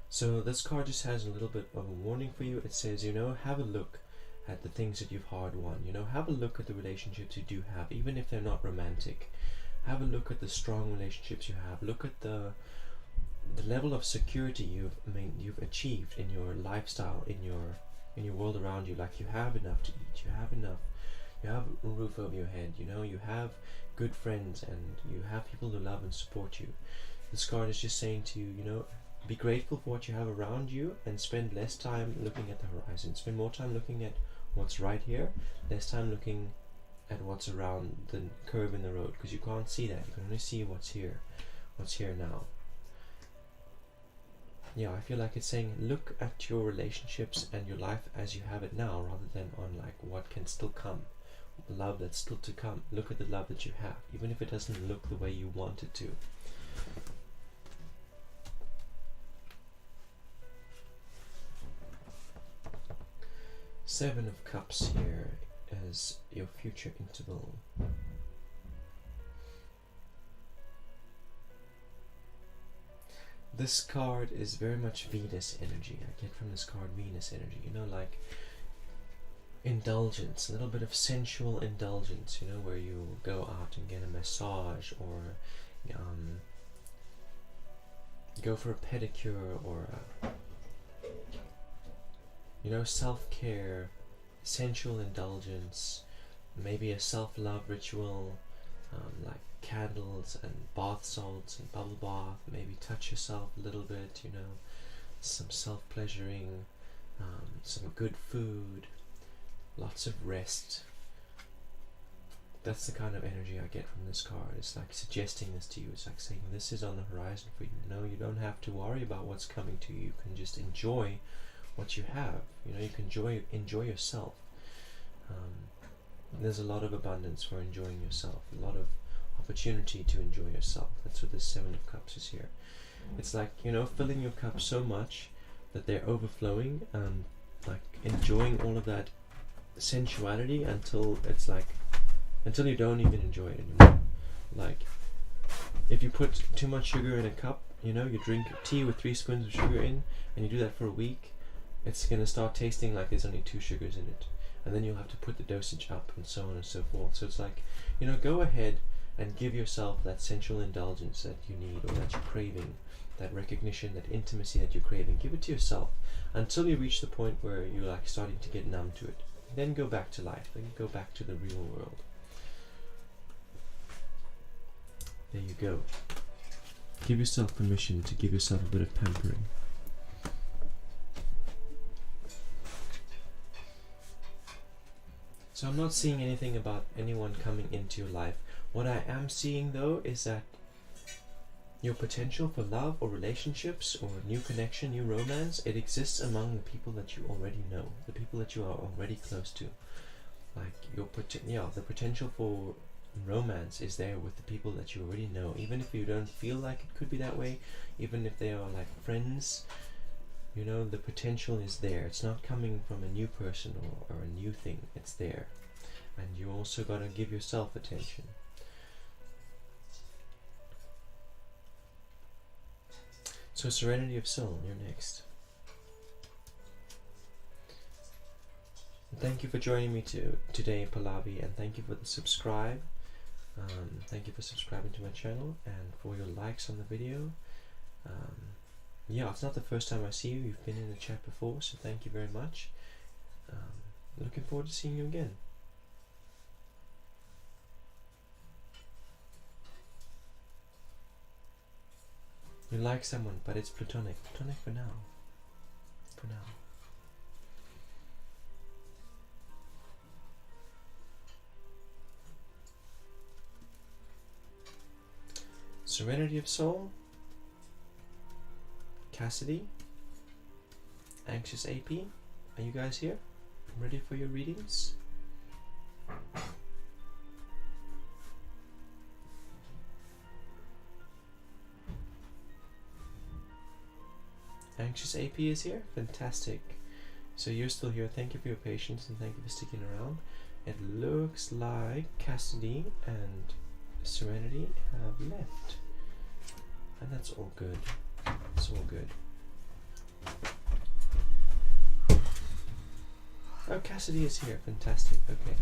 So this card just has a little bit of a warning for you. It says, have a look at the things that you've hard won. Have a look at the relationships you do have, even if they're not romantic. Have a look at the strong relationships you have. Look at the level of security you've achieved in your lifestyle, in your world around you. Like you have enough to eat, you have a roof over your head, you have good friends, and you have people who love and support you. This card is just saying to you, be grateful for what you have around you, and spend less time looking at the horizon. Spend more time looking at what's right here, less time looking at what's around the curve in the road, because you can't see that. You can only see what's here now. I feel like it's saying look at your relationships and your life as you have it now, rather than on like what can still come, the love that's still to come. Look at the love that you have, even if it doesn't look the way you want it to. Seven of Cups here as your future interval. This card is very much Venus energy. I get from this card Venus energy, like indulgence, a little bit of sensual indulgence, where you go out and get a massage, or go for a pedicure or self-care, sensual indulgence, maybe a self-love ritual, like candles and bath salts and bubble bath, maybe touch yourself a little bit, some self-pleasuring, some good food, lots of rest. That's the kind of energy I get from this card. It's like suggesting this to you. It's like saying this is on the horizon for you. No, you don't have to worry about what's coming to you. You can just enjoy what you have. You can enjoy yourself. There's a lot of abundance for enjoying yourself. A lot of opportunity to enjoy yourself. That's what the Seven of Cups is here. It's like, filling your cup so much that they're overflowing, like enjoying all of that sensuality until you don't even enjoy it anymore. Like, if you put too much sugar in a cup, you drink tea with 3 spoons of sugar in, and you do that for a week, it's going to start tasting like there's only 2 sugars in it. And then you'll have to put the dosage up and so on and so forth. So it's like, go ahead and give yourself that sensual indulgence that you need, or that you're craving, that recognition, that intimacy that you're craving. Give it to yourself until you reach the point where you're like starting to get numb to it. Then go back to life. Then go back to the real world. There you go. Give yourself permission to give yourself a bit of pampering. So I'm not seeing anything about anyone coming into your life. What I am seeing though is that your potential for love or relationships or new connection, new romance, it exists among the people that you already know, the people that you are already close to. Like the potential for romance is there with the people that you already know, even if you don't feel like it could be that way, even if they are like friends, the potential is there. It's not coming from a new person or a new thing. It's there. And you also got to give yourself attention. So Serenity of Soul, you're next. Thank you for joining me today, Pallavi, and thank you for the subscribe. Thank you for subscribing to my channel and for your likes on the video. Yeah, it's not the first time I see you. You've been in the chat before, so thank you very much. Looking forward to seeing you again. You like someone, but it's platonic. Platonic for now. For now. Serenity of Soul, Cassidy, Anxious AP, are you guys here? Ready for your readings? Anxious AP is here? Fantastic. So you're still here. Thank you for your patience and thank you for sticking around. It looks like Cassidy and Serenity have left. And that's all good. It's all good. Oh, Cassidy is here. Fantastic. Okay.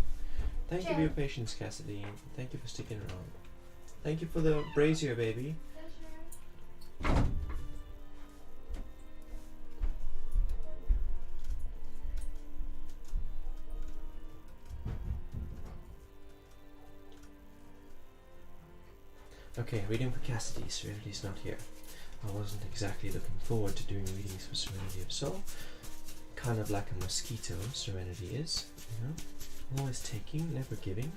Thank you for your patience, Cassidy. Thank you for sticking around. Thank you for the brazier, baby. Okay, reading for Cassidy. Serenity's not here. I wasn't exactly looking forward to doing readings for Serenity of Soul. Kind of like a mosquito, Serenity is, always taking, never giving.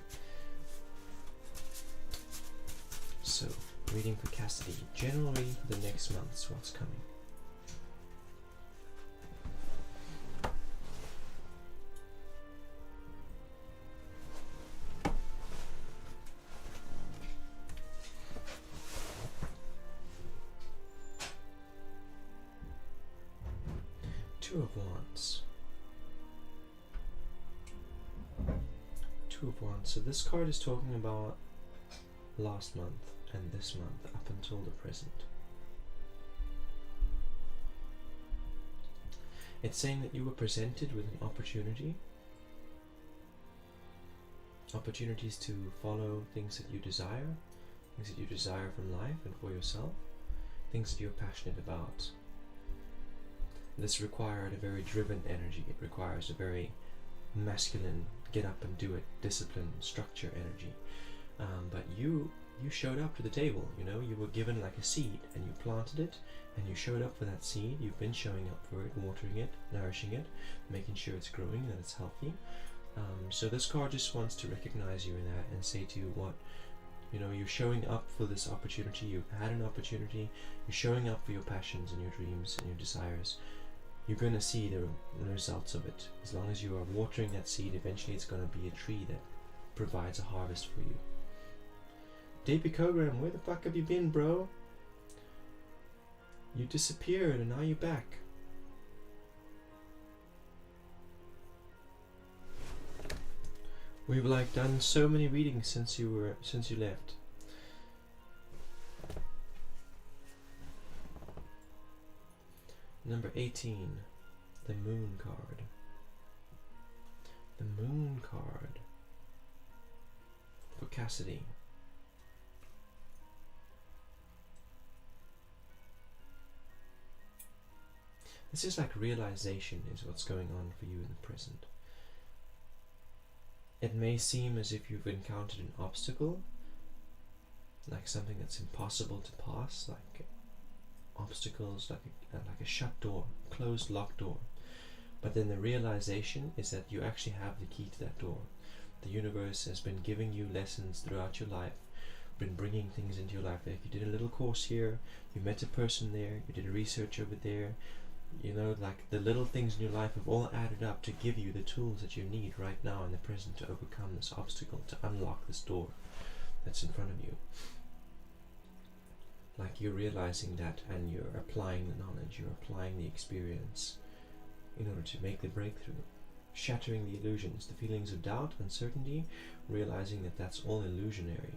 So, reading for Cassidy. Generally, for the next month's what's coming. Two of Wands. Two of Wands. So this card is talking about last month and this month up until the present. It's saying that you were presented with an opportunity. Opportunities to follow things that you desire from life and for yourself. things that you're passionate about. This required a very driven energy. It requires a very masculine, get up and do it, discipline, structure energy. But you showed up to the table, you know, you were given like a seed and you planted it and you showed up for that seed. You've been showing up for it, watering it, nourishing it, making sure it's growing, that it's healthy. So this card just wants to recognize you in that and say to you what, you know, you're showing up for this opportunity, you've had an opportunity, you're showing up for your passions and your dreams and your desires. You're going to see the results of it. As long as you are watering that seed, eventually it's going to be a tree that provides a harvest for you. Davey Kogram, where the fuck have you been, bro? You disappeared and now you're back. We've like done so many readings since you left. Number 18, the Moon card. The Moon card for Cassidy. This is like realization is what's going on for you in the present. It may seem as if you've encountered an obstacle, like something that's impossible to pass, like obstacles, like a shut door, closed, locked door. But then the realization is that you actually have the key to that door. The universe has been giving you lessons throughout your life, been bringing things into your life. Like you did a little course here, you met a person there, you did research over there. You know, like the little things in your life have all added up to give you the tools that you need right now in the present to overcome this obstacle, to unlock this door that's in front of you. Like you're realizing that and you're applying the knowledge, you're applying the experience in order to make the breakthrough, shattering the illusions, the feelings of doubt, uncertainty, realizing that that's all illusionary.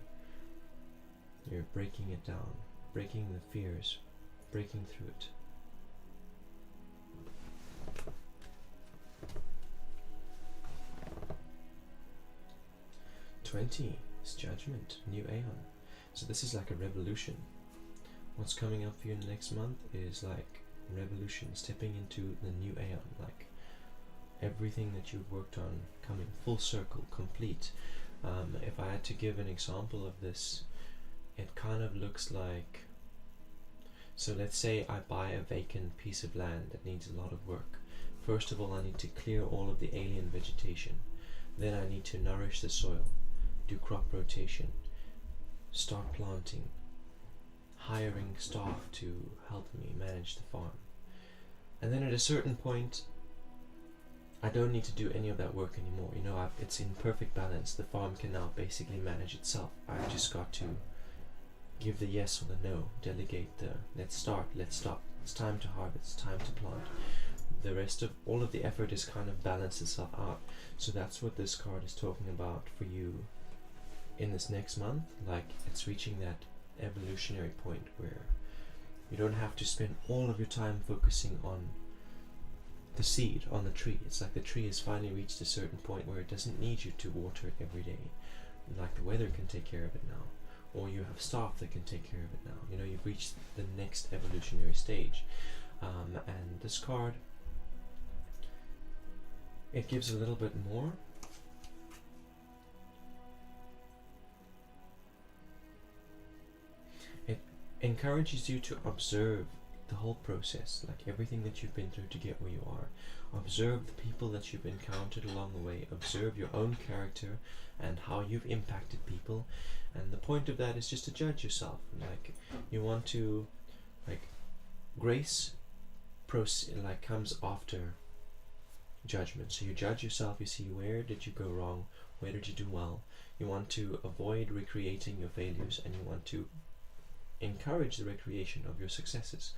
You're breaking it down, breaking the fears, breaking through it. Is Judgment, New Aeon. So this is like a revolution. What's coming up for you in the next month is like revolution, stepping into the new Aeon, like everything that you've worked on coming full circle, complete. If I had to give an example of this, it kind of looks like, so let's say I buy a vacant piece of land that needs a lot of work. First of all, I need to clear all of the alien vegetation. Then I need to nourish the soil, do crop rotation, start planting, hiring staff to help me manage the farm. And then at a certain point, I don't need to do any of that work anymore. You know, it's in perfect balance. The farm can now basically manage itself. I've just got to give the yes or the no, delegate the let's start, let's stop, it's time to harvest, it's time to plant. The rest of all of the effort is kind of balanced itself out. So that's what this card is talking about for you in this next month. Like it's reaching that evolutionary point where you don't have to spend all of your time focusing on the seed, on the tree. It's like the tree has finally reached a certain point where it doesn't need you to water it every day. Like the weather can take care of it now, or you have staff that can take care of it now. You know, you've reached the next evolutionary stage. And this card, it gives a little bit more. It encourages you to observe the whole process, like everything that you've been through to get where you are. Observe the people that you've encountered along the way. Observe your own character and how you've impacted people. And the point of that is just to judge yourself. Like you want to, like, grace comes after judgment. So you judge yourself, you see where did you go wrong, where did you do well. You want to avoid recreating your failures, and you want to encourage the recreation of your successes.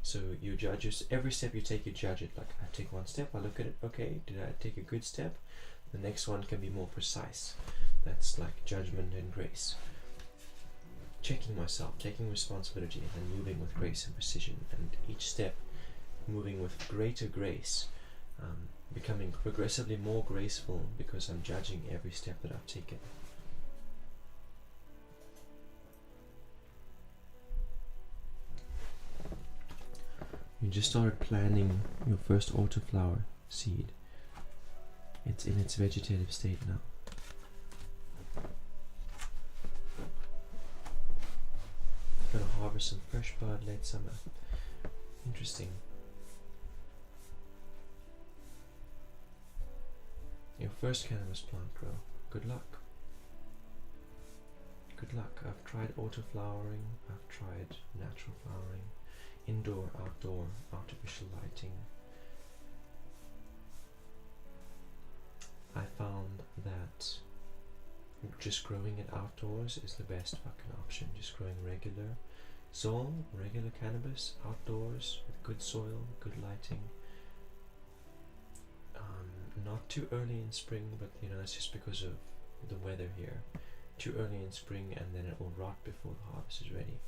So you judge every step you take, you judge it. Like I take one step, I look at it, okay, did I take a good step? The next one can be more precise. That's like judgment and grace. Checking myself, taking responsibility, and then moving with grace and precision, and each step moving with greater grace, becoming progressively more graceful because I'm judging every step that I've taken. you just started planting your first autoflower seed. It's in its vegetative state now. Gonna harvest some fresh bud late summer. Interesting. Your first cannabis plant grow. Good luck. Good luck. I've tried autoflowering, I've tried natural flowering, indoor, outdoor, artificial lighting. I found that just growing it outdoors is the best fucking option. Just growing regular Zoll, regular cannabis, outdoors, with good soil, good lighting. Not too early in spring, but you know, that's just because of the weather here. Too early in spring and then it will rot before the harvest is ready.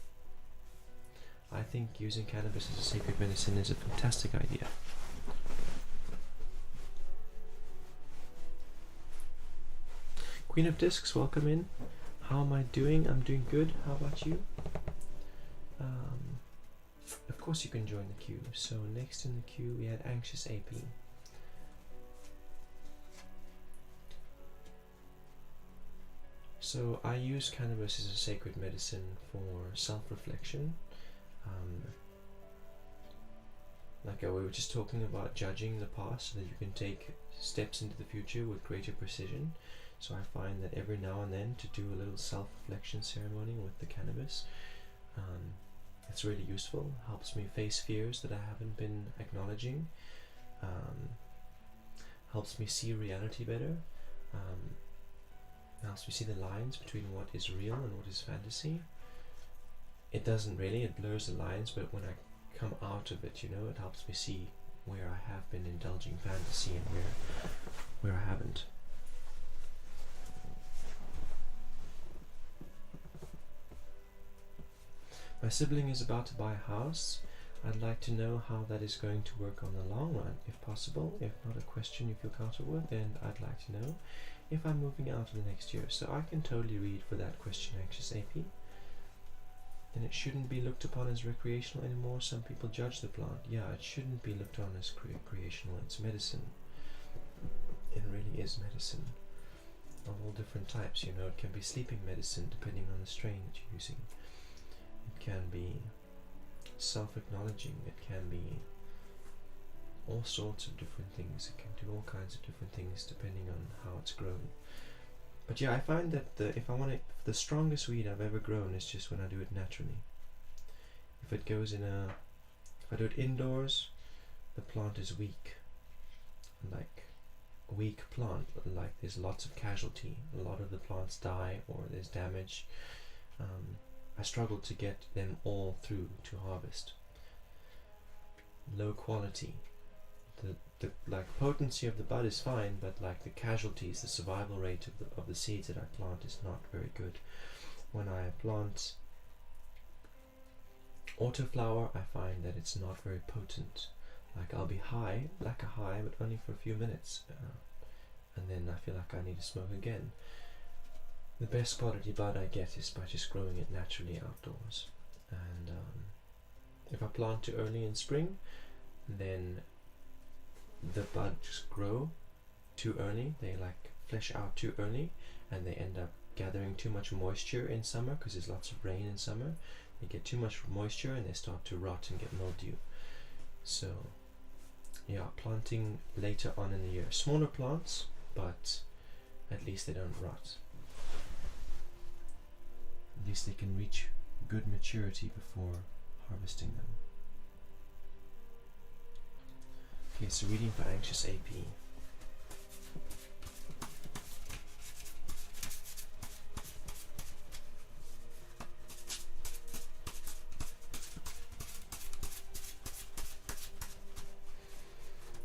I think using cannabis as a sacred medicine is a fantastic idea. Queen of Discs, welcome in. How am I doing? I'm doing good. How about you? Of course you can join the queue. So next in the queue we had Anxious AP. So I use cannabis as a sacred medicine for self-reflection. Like we were just talking about judging the past so that you can take steps into the future with greater precision. So I find that every now and then to do a little self-reflection ceremony with the cannabis, it's really useful. Helps me face fears that I haven't been acknowledging. Helps me see reality better. Helps me see the lines between what is real and what is fantasy. It doesn't really, it blurs the lines, but when I come out of it, you know, it helps me see where I have been indulging fantasy and where I haven't. My sibling is about to buy a house. I'd like to know how that is going to work on the long run, if possible. If not a question you feel comfortable with, then I'd like to know if I'm moving out in the next year. So I can totally read for that question, Anxious AP. Then it shouldn't be looked upon as recreational anymore. Some people judge the plant. Yeah, it shouldn't be looked on as recreational. It's medicine. It really is medicine of all different types. You know, it can be sleeping medicine depending on the strain that you're using. It can be self-acknowledging. It can be all sorts of different things. It can do all kinds of different things depending on how it's grown. But yeah, I find that the strongest weed I've ever grown is just when I do it naturally. If I do it indoors, the plant is weak. Like a weak plant, like there's lots of casualty. A lot of the plants die or there's damage. I struggle to get them all through to harvest. Low quality. The like potency of the bud is fine, but like the casualties, the survival rate of the seeds that I plant is not very good. When I plant autoflower, I find that it's not very potent. Like I'll be high, like a high, but only for a few minutes, and then I feel like I need to smoke again. The best quality bud I get is by just growing it naturally outdoors. And if I plant too early in spring, then the buds just grow too early. They like flesh out too early, and they end up gathering too much moisture in summer because there's lots of rain in summer. They get too much moisture and they start to rot and get mildew. So yeah, planting later on in the year. Smaller plants, but at least they don't rot. At least they can reach good maturity before harvesting them. Okay, so reading for Anxious AP.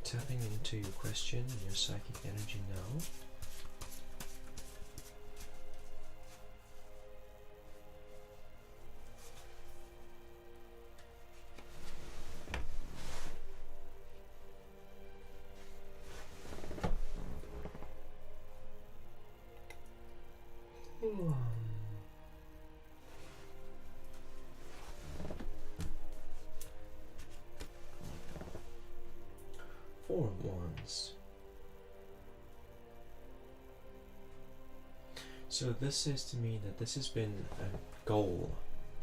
Tapping into your question and your psychic energy now. Four of Wands. So this says to me that this has been a goal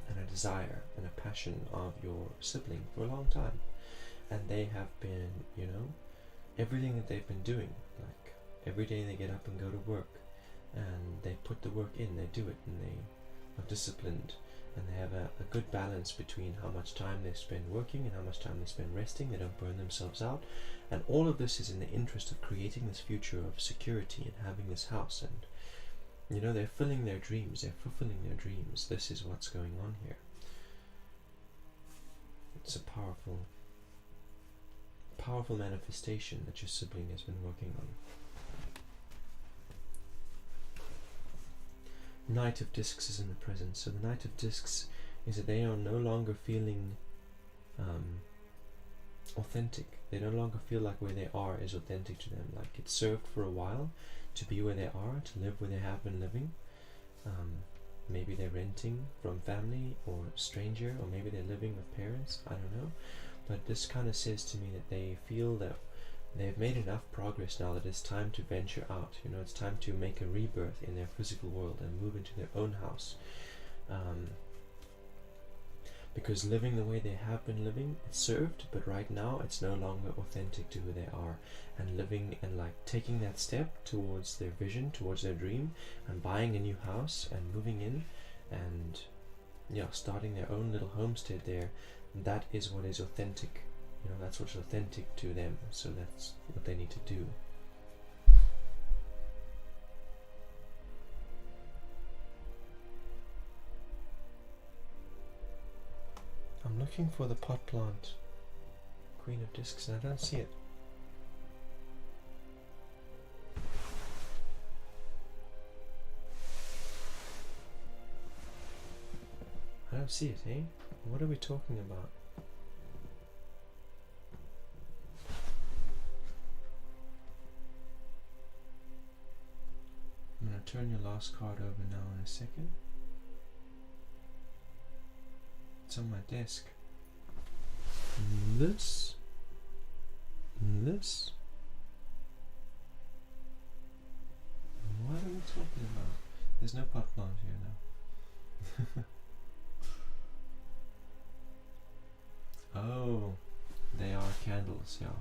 and a desire and a passion of your sibling for a long time, and they have been, you know, everything that they've been doing, like every day they get up and go to work, and they put the work in, they do it, and they are disciplined, and they have a good balance between how much time they spend working and how much time they spend resting. They don't burn themselves out, and all of this is in the interest of creating this future of security and having this house. And you know, they're filling their dreams, they're fulfilling their dreams. This is what's going on here. It's a powerful manifestation that your sibling has been working on. Knight of Discs is in the present. So the Knight of Discs is that they are no longer feeling authentic. They no longer feel like where they are is authentic to them. Like it served for a while to be where they are, to live where they have been living. Maybe they're renting from family or stranger, or maybe they're living with parents, I don't know. But this kind of says to me that they feel that they've made enough progress now that it's time to venture out. You know, it's time to make a rebirth in their physical world and move into their own house. Because living the way they have been living, it served, but right now it's no longer authentic to who they are. And living and like taking that step towards their vision, towards their dream, and buying a new house and moving in and, you know, starting their own little homestead there, that is what is authentic. You know, that's what's authentic to them, so that's what they need to do. I'm looking for the pot plant, Queen of Discs, and I don't see it. I don't see it, eh? What are we talking about? I'm going to turn your last card over now in a second. It's on my desk. This. What are we talking about? There's no pot plant here now. Oh, they are candles, yeah.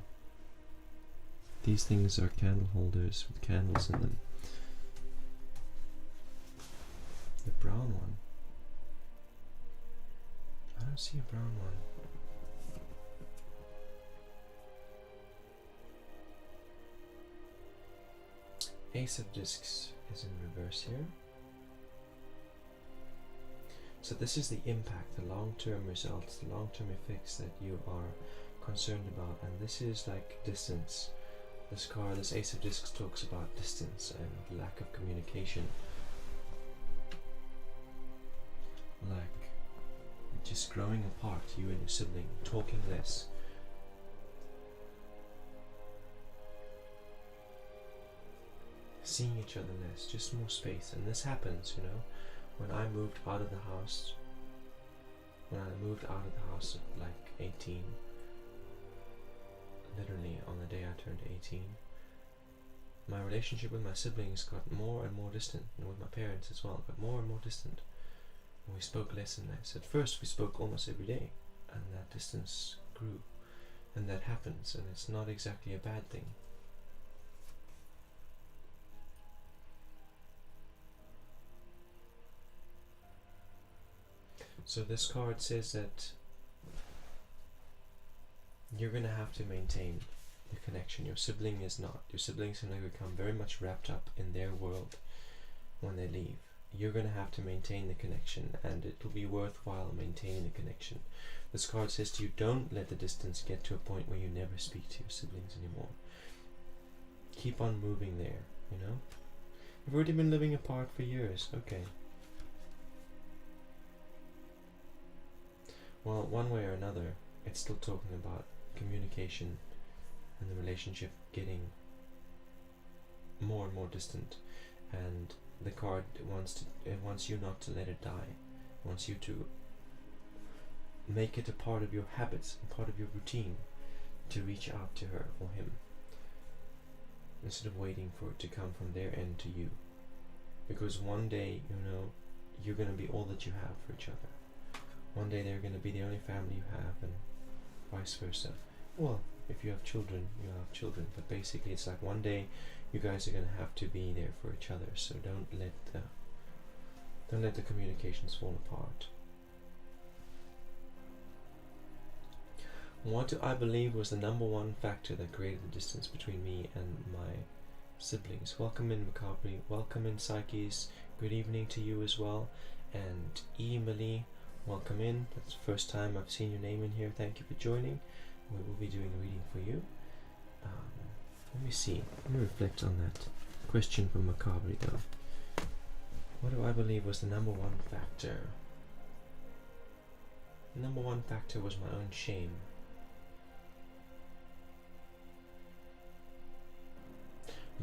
These things are candle holders with candles in them. The brown one. I don't see a brown one. Ace of Discs is in reverse here. So this is the impact, the long-term results, the long-term effects that you are concerned about, and this is like distance. This card, this Ace of Discs, talks about distance and lack of communication. Like just growing apart, you and your sibling, talking less. Seeing each other less, just more space. And this happens, you know, when I moved out of the house, at like 18, literally on the day I turned 18, my relationship with my siblings got more and more distant, and with my parents as well, got more and more distant. And we spoke less and less. At first we spoke almost every day, and that distance grew. And that happens, and it's not exactly a bad thing. So this card says that you're going to have to maintain the connection. Your sibling is not. Your siblings are going to become very much wrapped up in their world when they leave. You're going to have to maintain the connection, and it will be worthwhile maintaining the connection. This card says to you, don't let the distance get to a point where you never speak to your siblings anymore. Keep on moving there, you know? You've already been living apart for years, okay. Well, one way or another, it's still talking about communication and the relationship getting more and more distant, and the card wants you not to let it die. It wants you to make it a part of your habits, a part of your routine, to reach out to her or him, instead of waiting for it to come from their end to you. Because one day, you're going to be all that you have for each other. One day they're going to be the only family you have, and vice versa. Well, if you have children, you have children, but basically it's like one day you guys are going to have to be there for each other, so don't let the communications fall apart. What do I believe was the number one factor that created the distance between me and my siblings? Welcome in, Macabre. Welcome in, Psyches. Good evening to you as well. And Emily, welcome in. That's the first time I've seen your name in here. Thank you for joining. We will be doing a reading for you. Let me see. Let me reflect on that question from Macabre though. What do I believe was the number one factor? The number one factor was my own shame.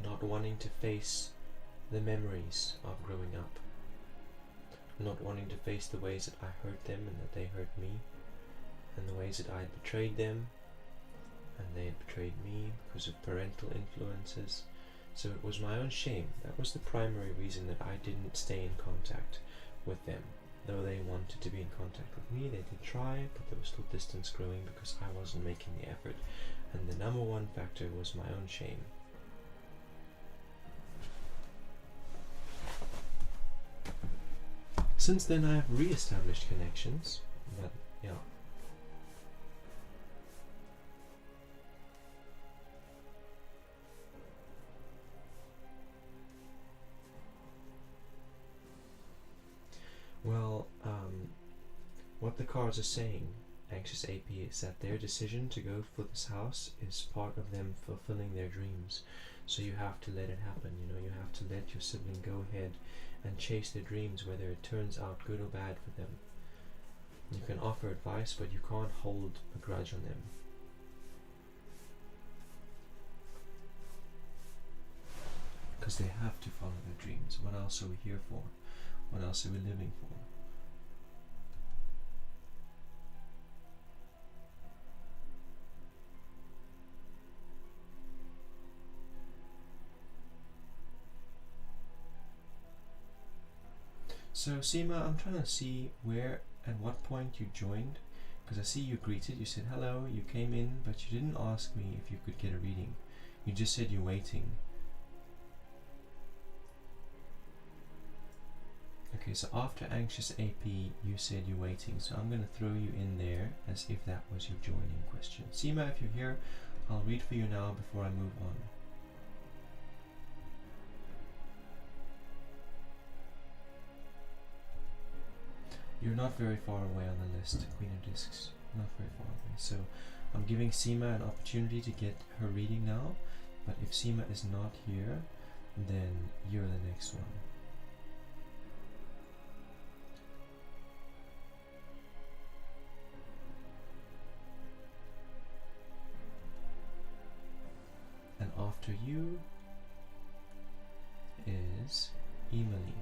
Not wanting to face the memories of growing up. Not wanting to face the ways that I hurt them and that they hurt me. And the ways that I had betrayed them and they had betrayed me because of parental influences. So it was my own shame. That was the primary reason that I didn't stay in contact with them. Though they wanted to be in contact with me, they did try, but there was still distance growing because I wasn't making the effort. And the number one factor was my own shame. Since then I have re-established connections, but yeah. Well, what the cards are saying, Anxious AP, is that their decision to go for this house is part of them fulfilling their dreams. So you have to let it happen, you have to let your sibling go ahead and chase their dreams, whether it turns out good or bad for them. You can offer advice, but you can't hold a grudge on them. Because they have to follow their dreams. What else are we here for? What else are we living for? So Seema, I'm trying to see where at what point you joined, because I see you greeted, you said hello, you came in, but you didn't ask me if you could get a reading. You just said you're waiting. Okay, so after Anxious AP, you said you're waiting, so I'm going to throw you in there as if that was your joining question. Seema, if you're here, I'll read for you now before I move on. You're not very far away on the list, Queen of Discs. Not very far away. So I'm giving Seema an opportunity to get her reading now, but if Seema is not here, then you're the next one. And after you is Emily.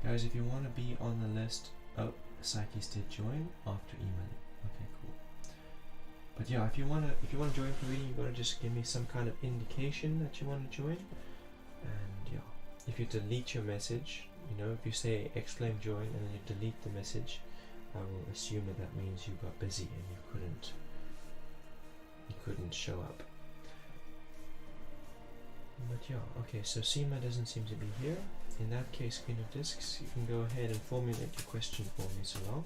Guys, if you want to be on the list, oh, Psyches did join after Emily. Okay, cool. But yeah, if you wanna join for reading, you gotta just give me some kind of indication that you want to join. And yeah, if you delete your message, if you say exclaim join and then you delete the message, I will assume that means you got busy and you couldn't show up. But yeah, okay, so Seema doesn't seem to be here. In that case, Queen of Discs, you can go ahead and formulate your question for me as well.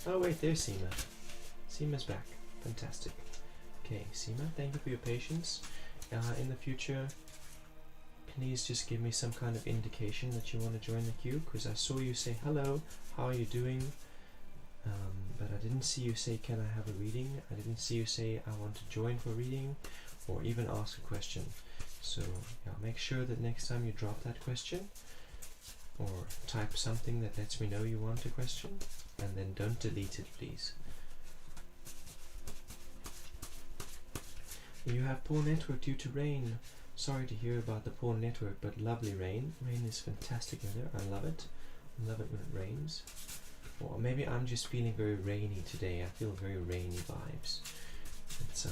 Oh wait, there's Seema. Seema's back. Fantastic. Okay, Seema, thank you for your patience. In the future, please just give me some kind of indication that you want to join the queue, because I saw you say hello, how are you doing? But I didn't see you say can I have a reading. I didn't see you say I want to join for reading, or even ask a question. So yeah, make sure that next time you drop that question or type something that lets me know you want a question, and then don't delete it, please. You have poor network due to rain. Sorry to hear about the poor network, but lovely rain. Rain is fantastic weather. I love it. I love it when it rains. Or maybe I'm just feeling very rainy today. I feel very rainy vibes. It's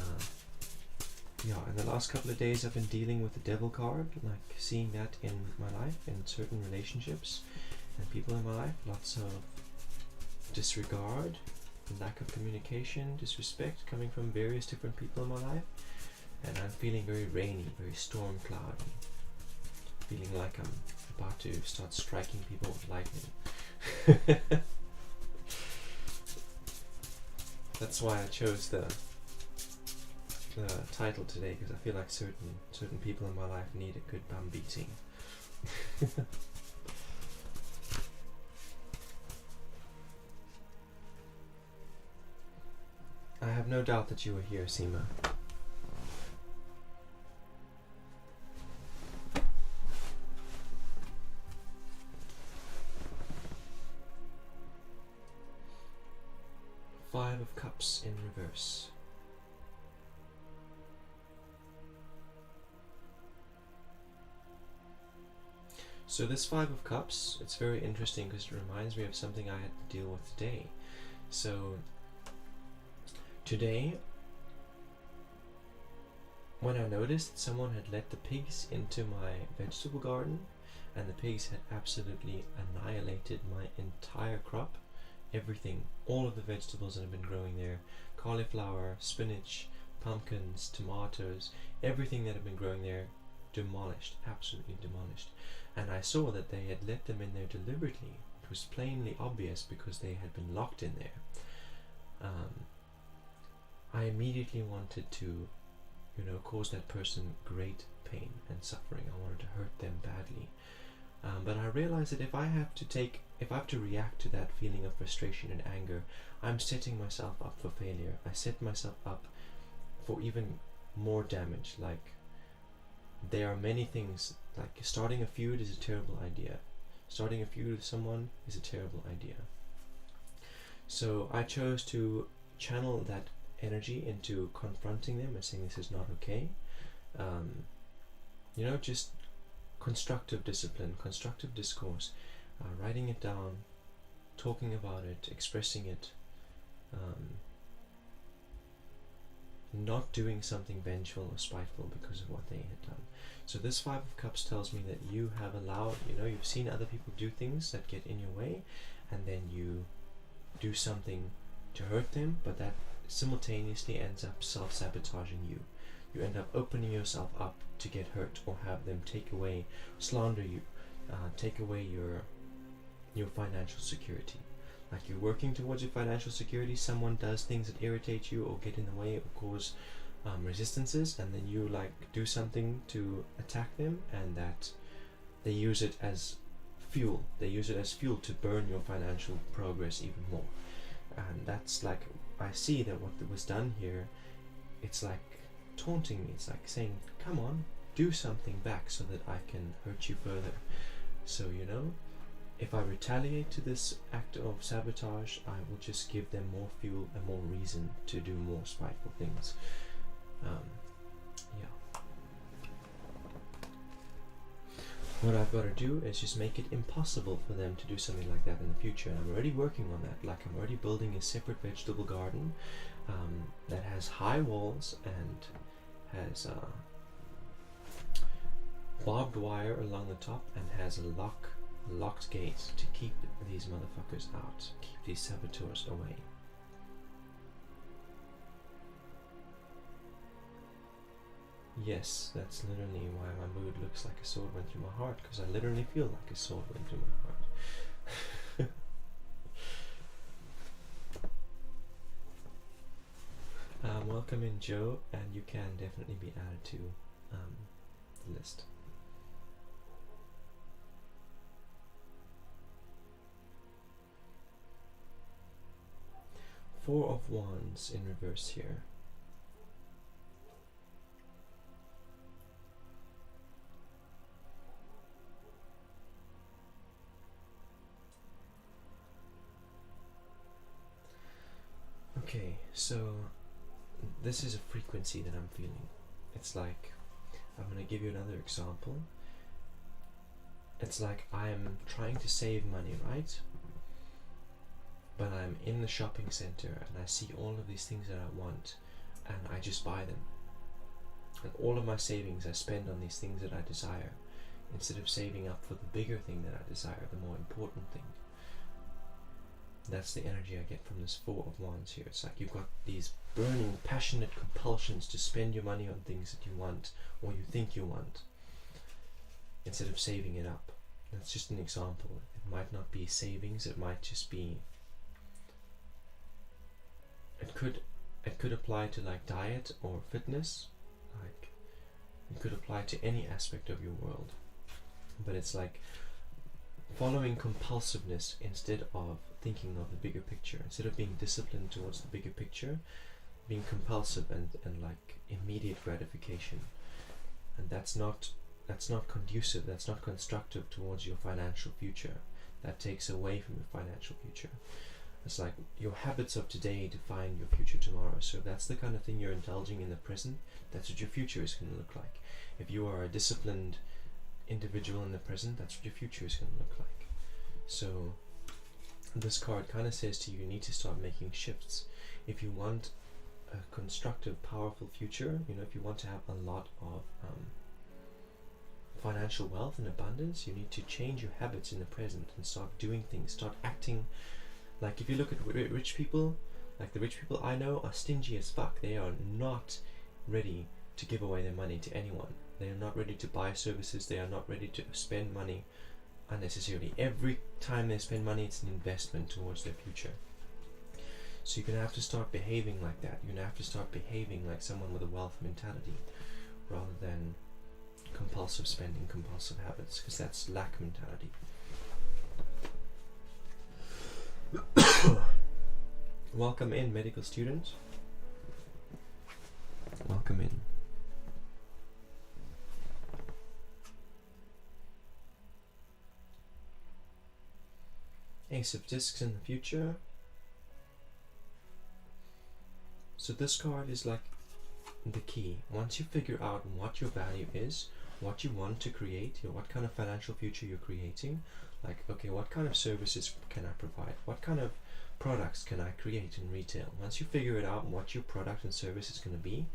yeah, in the last couple of days I've been dealing with the devil card, like seeing that in my life, in certain relationships and people in my life. Lots of disregard, lack of communication, disrespect coming from various different people in my life. And I'm feeling very rainy, very storm cloudy. Feeling like I'm about to start striking people with lightning. That's why I chose the title today, because I feel like certain people in my life need a good bum beating. I have no doubt that you were here, Seema. Five of Cups in reverse. So this Five of Cups, it's very interesting because it reminds me of something I had to deal with today. So today, when I noticed someone had let the pigs into my vegetable garden, and the pigs had absolutely annihilated my entire crop, everything, all of the vegetables that have been growing there, cauliflower, spinach, pumpkins, tomatoes, everything that had been growing there, demolished, absolutely demolished. And I saw that they had let them in there deliberately. It was plainly obvious because they had been locked in there. I immediately wanted to, cause that person great pain and suffering. I wanted to hurt them badly. But I realized that if I have to react to that feeling of frustration and anger, I'm setting myself up for failure. I set myself up for even more damage. Like, there are many things, like starting a feud is a terrible idea. Starting a feud with someone is a terrible idea. So I chose to channel that energy into confronting them and saying this is not okay. Just constructive discipline, constructive discourse, writing it down, talking about it, expressing it, not doing something vengeful or spiteful because of what they had done. So this Five of Cups tells me that you have allowed, you've seen other people do things that get in your way, and then you do something to hurt them, but that simultaneously ends up self-sabotaging you. You end up opening yourself up to get hurt, or have them slander you, take away your financial security. Like, you're working towards your financial security, someone does things that irritate you or get in the way or cause resistances, and then you do something to attack them, and that they use it as fuel. They use it as fuel to burn your financial progress even more. And that's like, I see that what was done here, it's like taunting me. It's like saying, come on, do something back so that I can hurt you further. So, if I retaliate to this act of sabotage, I will just give them more fuel and more reason to do more spiteful things. What I've got to do is just make it impossible for them to do something like that in the future, and I'm already working on that. Like, I'm already building a separate vegetable garden that has high walls and has barbed wire along the top, and has a locked gate to keep these motherfuckers out, keep these saboteurs away. Yes, that's literally why my mood looks like a sword went through my heart, because I literally feel like a sword went through my heart. Welcome in, Joe, and you can definitely be added to the list. Four of Wands in reverse here. Okay, so this is a frequency that I'm feeling. It's like, I'm going to give you another example. It's like I'm trying to save money, right? But I'm in the shopping center and I see all of these things that I want. and I just buy them. And all of my savings I spend on these things that I desire, instead of saving up for the bigger thing that I desire, the more important thing. That's the energy I get from this Four of Wands here. It's like you've got these burning, passionate compulsions to spend your money on things that you want, or you think you want, instead of saving it up. That's just an example. It might not be savings, it might just be, it could apply to like diet or fitness, like it could apply to any aspect of your world. But it's like following compulsiveness instead of thinking of the bigger picture, instead of being disciplined towards the bigger picture, being compulsive and like immediate gratification. And that's not conducive, that's not constructive towards your financial future. That takes away from your financial future. It's like your habits of today define your future tomorrow. So if that's the kind of thing you're indulging in the present, that's what your future is going to look like. If you are a disciplined individual in the present, that's what your future is going to look like. So this card kind of says to you, you need to start making shifts. If you want a constructive, powerful future, you know, if you want to have a lot of financial wealth and abundance, you need to change your habits in the present and start doing things, start acting. Like if you look at rich people, like the rich people I know are stingy as fuck. They are not ready to give away their money to anyone. They are not ready to buy services. They are not ready to spend money unnecessarily. Every time they spend money, it's an investment towards their future. So you're going to have to start behaving like that. You're going to have to start behaving like someone with a wealth mentality rather than compulsive spending, compulsive habits, because that's lack mentality. Welcome in, medical students. Welcome in. Ace of Discs in the future. So this card is like the key. Once you figure out what your value is, what you want to create, what kind of financial future you're creating, like, okay, what kind of services can I provide? What kind of products can I create in retail? Once you figure it out what your product and service is going to be,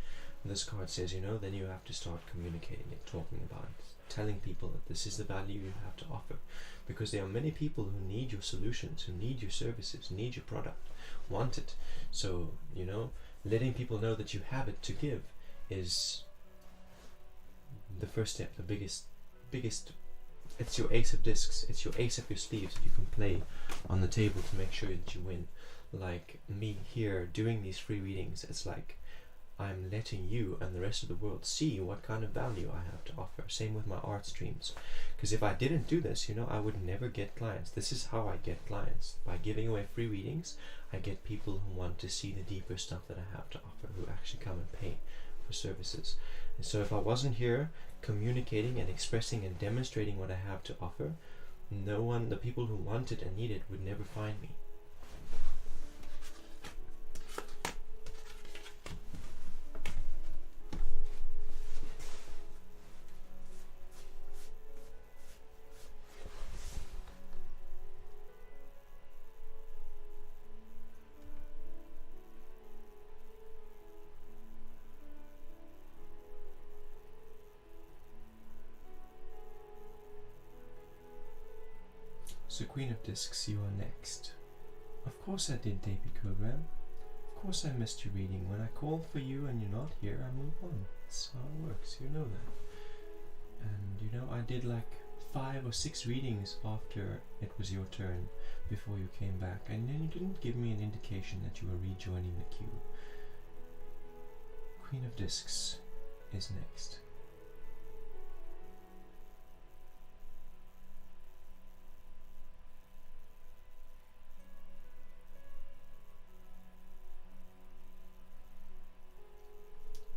this card says, you know, then you have to start communicating it, talking about it, telling people that this is the value you have to offer. Because there are many people who need your solutions, who need your services, need your product, want it. So, you know, letting people know that you have it to give is the first step, the biggest, it's your ace of discs, it's your ace up your sleeves that you can play on the table to make sure that you win. Like me here doing these free readings, it's like I'm letting you and the rest of the world see what kind of value I have to offer. Same with my art streams. Because if I didn't do this, you know, I would never get clients. This is how I get clients. By giving away free readings, I get people who want to see the deeper stuff that I have to offer, who actually come and pay for services. And so if I wasn't here communicating and expressing and demonstrating what I have to offer, no one, the people who want it and need it, would never find me. So Queen of Discs, you are next. Of course I did, David Kogram. Of course I missed your reading. When I call for you and you're not here, I move on. That's how it works, you know that. And you know, I did like 5 or 6 readings after it was your turn before you came back, and then you didn't give me an indication that you were rejoining the queue. Queen of Discs is next.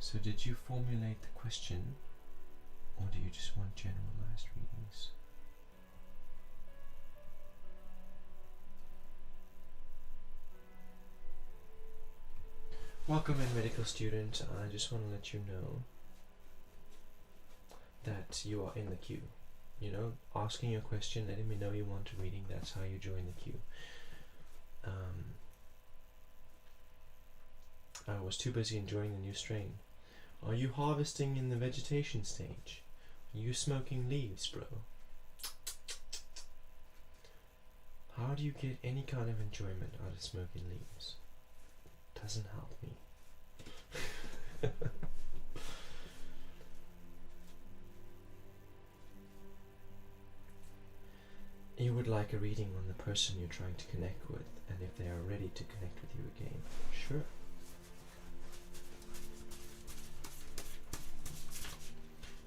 So did you formulate the question, or do you just want generalized readings? Welcome in, medical student. I just want to let you know that you are in the queue. You know, asking your question, letting me know you want a reading, that's how you join the queue. I was too busy enjoying the new strain. Are you harvesting in the vegetation stage? Are you smoking leaves, bro? How do you get any kind of enjoyment out of smoking leaves? Doesn't help me. You would like a reading on the person you're trying to connect with, and if they are ready to connect with you again. Sure.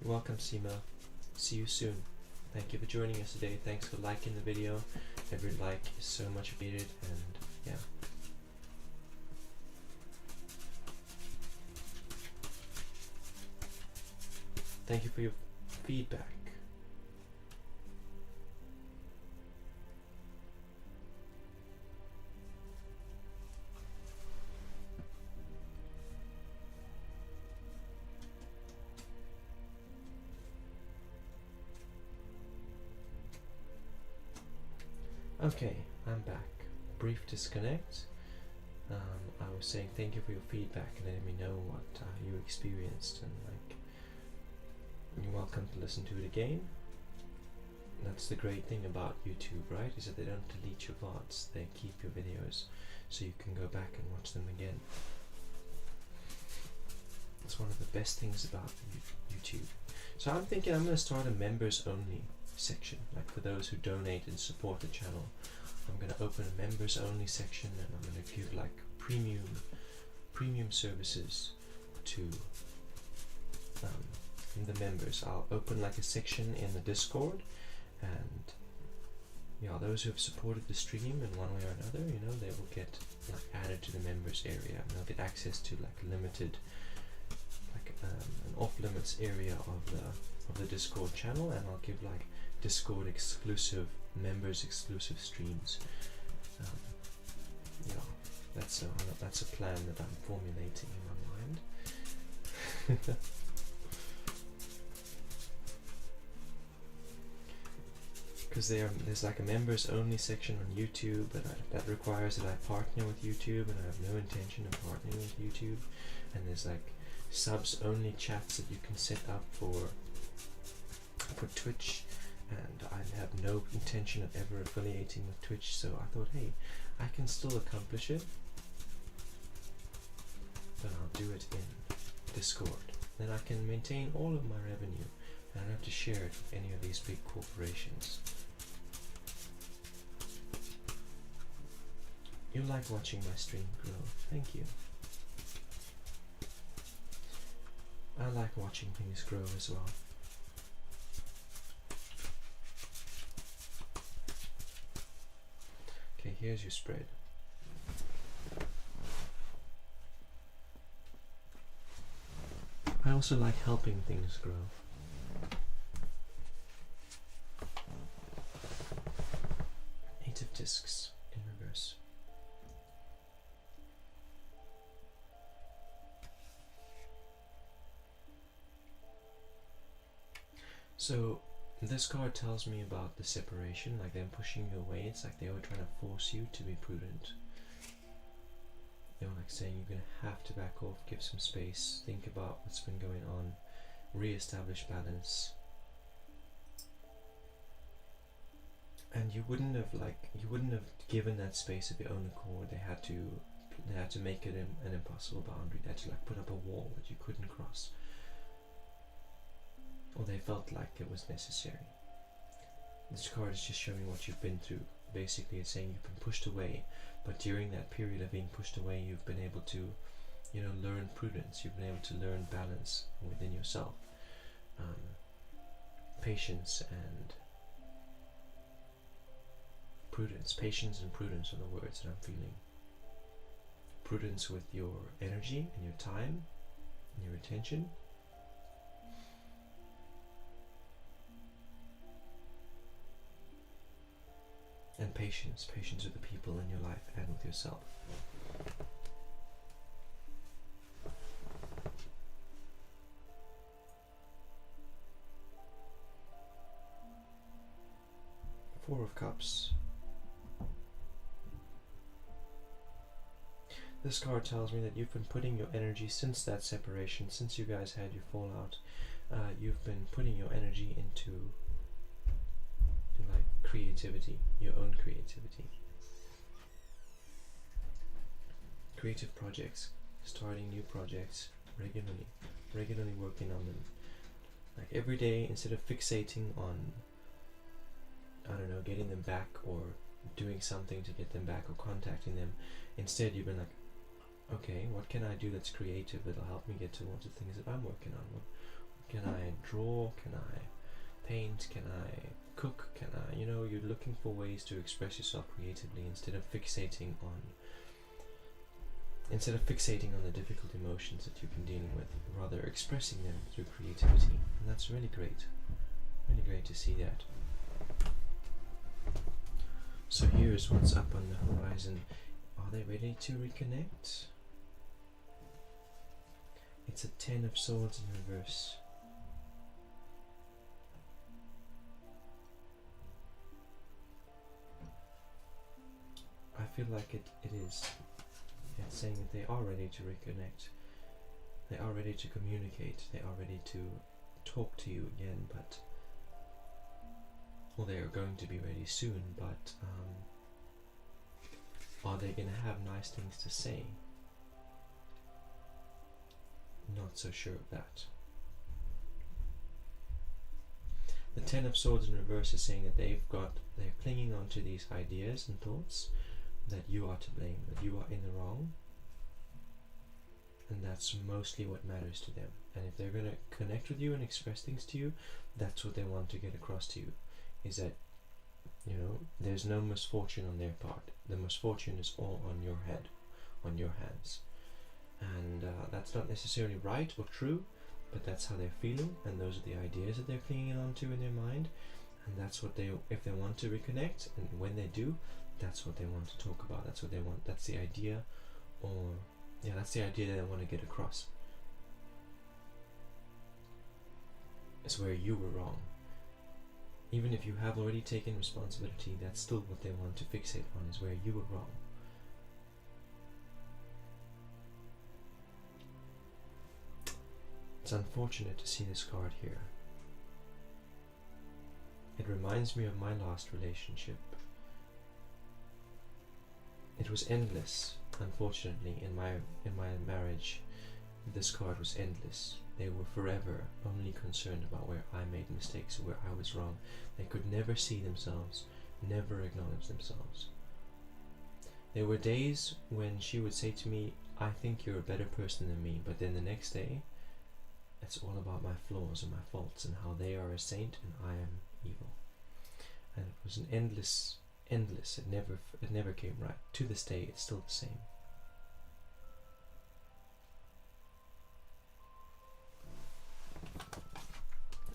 You're welcome, Seema. See you soon. Thank you for joining us today. Thanks for liking the video. Every like is so much appreciated, and yeah. Thank you for your feedback. Okay, I'm back. Brief disconnect. I was saying thank you for your feedback and letting me know what you experienced, and like, you're welcome to listen to it again. That's the great thing about YouTube, right? Is that they don't delete your VODs, they keep your videos so you can go back and watch them again. It's one of the best things about YouTube. So I'm thinking I'm going to start a members only section, like for those who donate and support the channel. I'm going to open a members only section, and I'm going to give like premium services to the members. I'll open like a section in the Discord, and yeah, those who have supported the stream in one way or another, you know, they will get like added to the members area, and they'll get access to like limited, like an off limits area of the Discord channel, and I'll give like Discord exclusive, members exclusive streams. Yeah, that's a plan that I'm formulating in my mind. Because there's like a members only section on YouTube, but that requires that I partner with YouTube, and I have no intention of partnering with YouTube. And there's like subs only chats that you can set up for Twitch, and I have no intention of ever affiliating with Twitch, so I thought, hey, I can still accomplish it, but I'll do it in Discord. Then I can maintain all of my revenue, and I don't have to share it with any of these big corporations. You like watching my stream grow. Thank you. I like watching things grow as well. Okay, here's your spread. I also like helping things grow. Eight of discs in reverse. So this card tells me about the separation, like them pushing you away. It's like they were trying to force you to be prudent. They were like saying you're going to have to back off, give some space, think about what's been going on, re-establish balance. And you wouldn't have given that space of your own accord. They had to make it an impossible boundary. They had to like put up a wall that you couldn't cross. Or they felt like it was necessary. This card is just showing what you've been through. Basically, it's saying you've been pushed away, but during that period of being pushed away, you've been able to, you know, learn prudence. You've been able to learn balance within yourself, patience and prudence. Patience and prudence are the words that I'm feeling. Prudence with your energy and your time and your attention. And patience with the people in your life and with yourself. Four of Cups. This card tells me that you've been putting your energy since that separation, since you guys had your fallout. You've been putting your energy into like creativity, your own creativity. Creative projects, starting new projects regularly working on them. Like every day, instead of fixating on, I don't know, getting them back or doing something to get them back or contacting them, instead you've been like, okay, what can I do that's creative that'll help me get towards the things that I'm working on? What can I draw? Can I paint? Can I cook? Can I, you're looking for ways to express yourself creatively instead of fixating on the difficult emotions that you've been dealing with, rather expressing them through creativity. And that's really great. Really great to see that. So here's what's up on the horizon. Are they ready to reconnect? It's a 10 of Swords in reverse. I feel like it is. It's saying that they are ready to reconnect. They are ready to communicate. They are ready to talk to you again, but they are going to be ready soon, but are they going to have nice things to say? Not so sure of that. The 10 of Swords in reverse is saying that they're clinging on to these ideas and thoughts that you are to blame, that you are in the wrong, and that's mostly what matters to them. And if they're going to connect with you and express things to you, that's what they want to get across to you, is that there's no misfortune on their part. The misfortune is all on your head, on your hands. And that's not necessarily right or true, but that's how they're feeling, and those are the ideas that they're clinging on to in their mind, and that's what if they want to reconnect, and when they do, that's what they want to talk about. That's what they want. That's the idea, that's the idea that they want to get across. It's where you were wrong. Even if you have already taken responsibility, that's still what they want to fixate on, is where you were wrong. It's unfortunate to see this card here. It reminds me of my last relationship. It was endless, unfortunately, in my marriage. This card was endless. They were forever only concerned about where I made mistakes or where I was wrong. They could never see themselves, never acknowledge themselves. There were days when she would say to me, I think you're a better person than me, but then the next day, it's all about my flaws and my faults and how they are a saint and I am evil. And it was an endless. It never came right. To this day, it's still the same.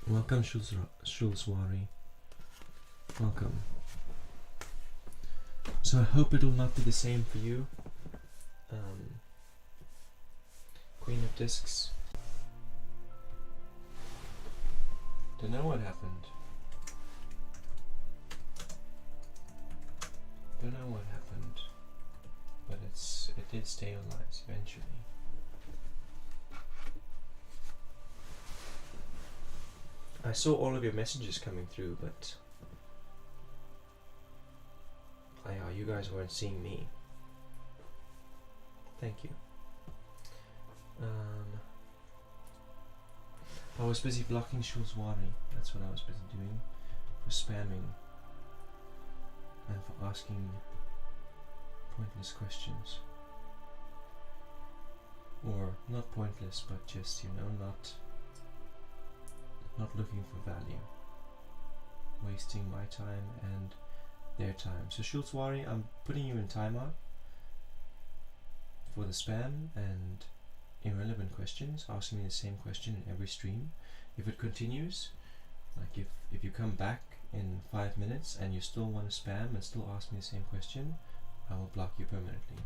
Welcome, Shulswari. Welcome. So I hope it will not be the same for you. Queen of Discs. Don't know what happened. Don't know what happened, but it did stabilize eventually. I saw all of your messages coming through, but you guys weren't seeing me. Thank you. I was busy blocking Shulswari. That's what I was busy doing, for spamming and for asking pointless questions. Or not pointless, but just, not looking for value. Wasting my time and their time. So Shulswari, I'm putting you in timeout for the spam and irrelevant questions, asking me the same question in every stream. If it continues, like if you come back in 5 minutes and you still want to spam and still ask me the same question, I will block you permanently.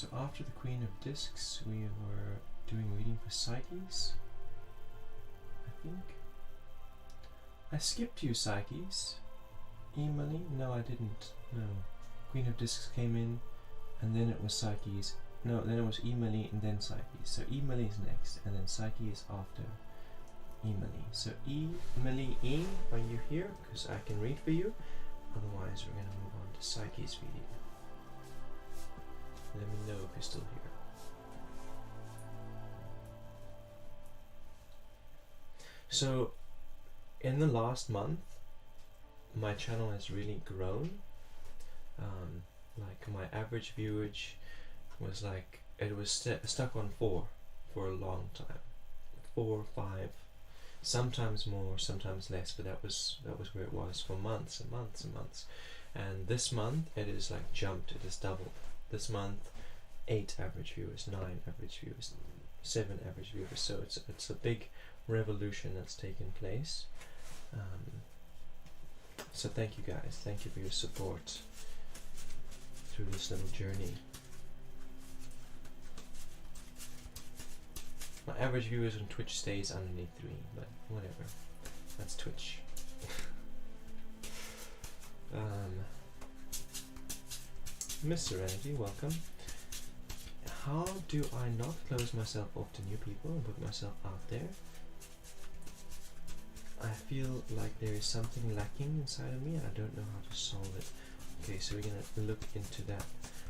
So after the Queen of Discs, we were doing reading for Psyches, I think. I skipped you, Psyches. Emily? No, I didn't. No. Queen of Discs came in, and then it was Psyches. No, then it was Emily and then Psyche. So Emily is next, and then Psyche is after Emily. So Emily, are you here? Because I can read for you. Otherwise, we're going to move on to Psyche's reading. Let me know if you're still here. So, in the last month, my channel has really grown. Like my average viewage was like, it was stuck on 4 for a long time. 4, 5, sometimes more, sometimes less, but that was where it was for months and months and months. And this month it is like jumped, it has doubled. This month 8 average viewers, 9 average viewers, 7 average viewers. So it's a big revolution that's taken place. So thank you guys, thank you for your support through this little journey. My average viewers on Twitch stays underneath 3, but whatever. That's Twitch. Miss Serenity, welcome. How do I not close myself off to new people and put myself out there? I feel like there is something lacking inside of me and I don't know how to solve it. Okay, so we're gonna look into that.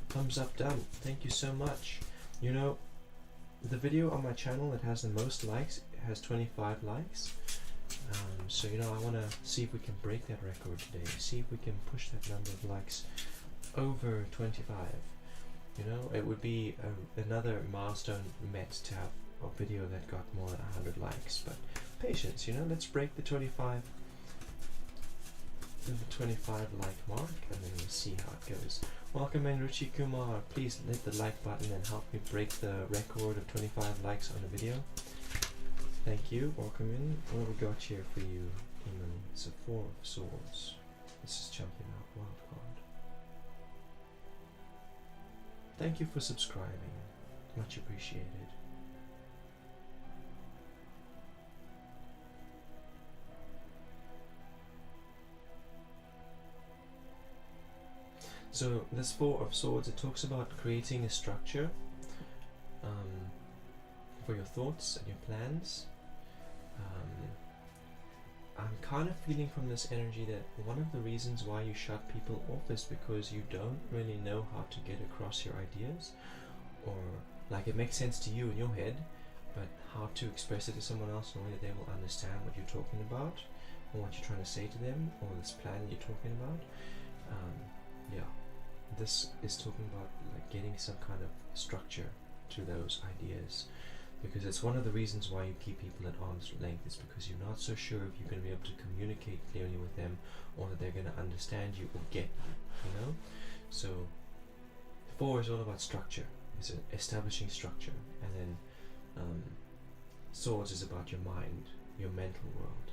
Thumbs up done. Thank you so much. You know, the video on my channel that has the most likes has 25 likes. So you know, I want to see if we can break that record today. See if we can push that number of likes over 25. You know, it would be another milestone met to have a video that got more than 100 likes. But patience, you know, let's break the 25 like mark and then we'll see how it goes. Welcome in Ruchi Kumar. Please hit the like button and help me break the record of 25 likes on a video. Thank you. Welcome in. What we got here for you, Emily? It's a 4 of Swords. This is jumping out. Wild card. Thank you for subscribing. Much appreciated. So this 4 of Swords, it talks about creating a structure for your thoughts and your plans. I'm kind of feeling from this energy that one of the reasons why you shut people off is because you don't really know how to get across your ideas, or like it makes sense to you in your head, but how to express it to someone else in a way that they will understand what you're talking about or what you're trying to say to them, or this plan you're talking about. Yeah, this is talking about like getting some kind of structure to those ideas, because it's one of the reasons why you keep people at arm's length, is because you're not so sure if you're going to be able to communicate clearly with them, or that they're going to understand you or get you know. So 4 is all about structure, it's establishing structure, and then Swords is about your mind, your mental world,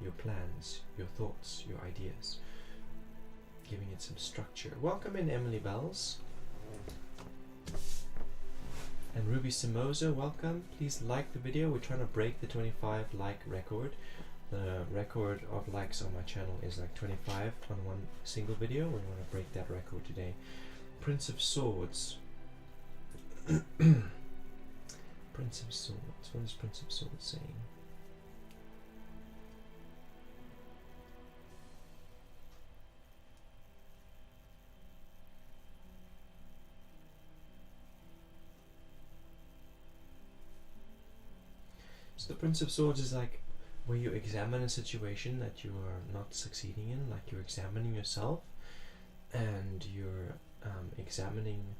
your plans, your thoughts, your ideas, giving it some structure. Welcome in Emily Bells. And Ruby Simoza, welcome. Please like the video. We're trying to break the 25 like record. The record of likes on my channel is like 25 on one single video. We want to break that record today. Prince of Swords. Prince of Swords. What is Prince of Swords saying? So the Prince of Swords is like where you examine a situation that you are not succeeding in, like you're examining yourself and you're examining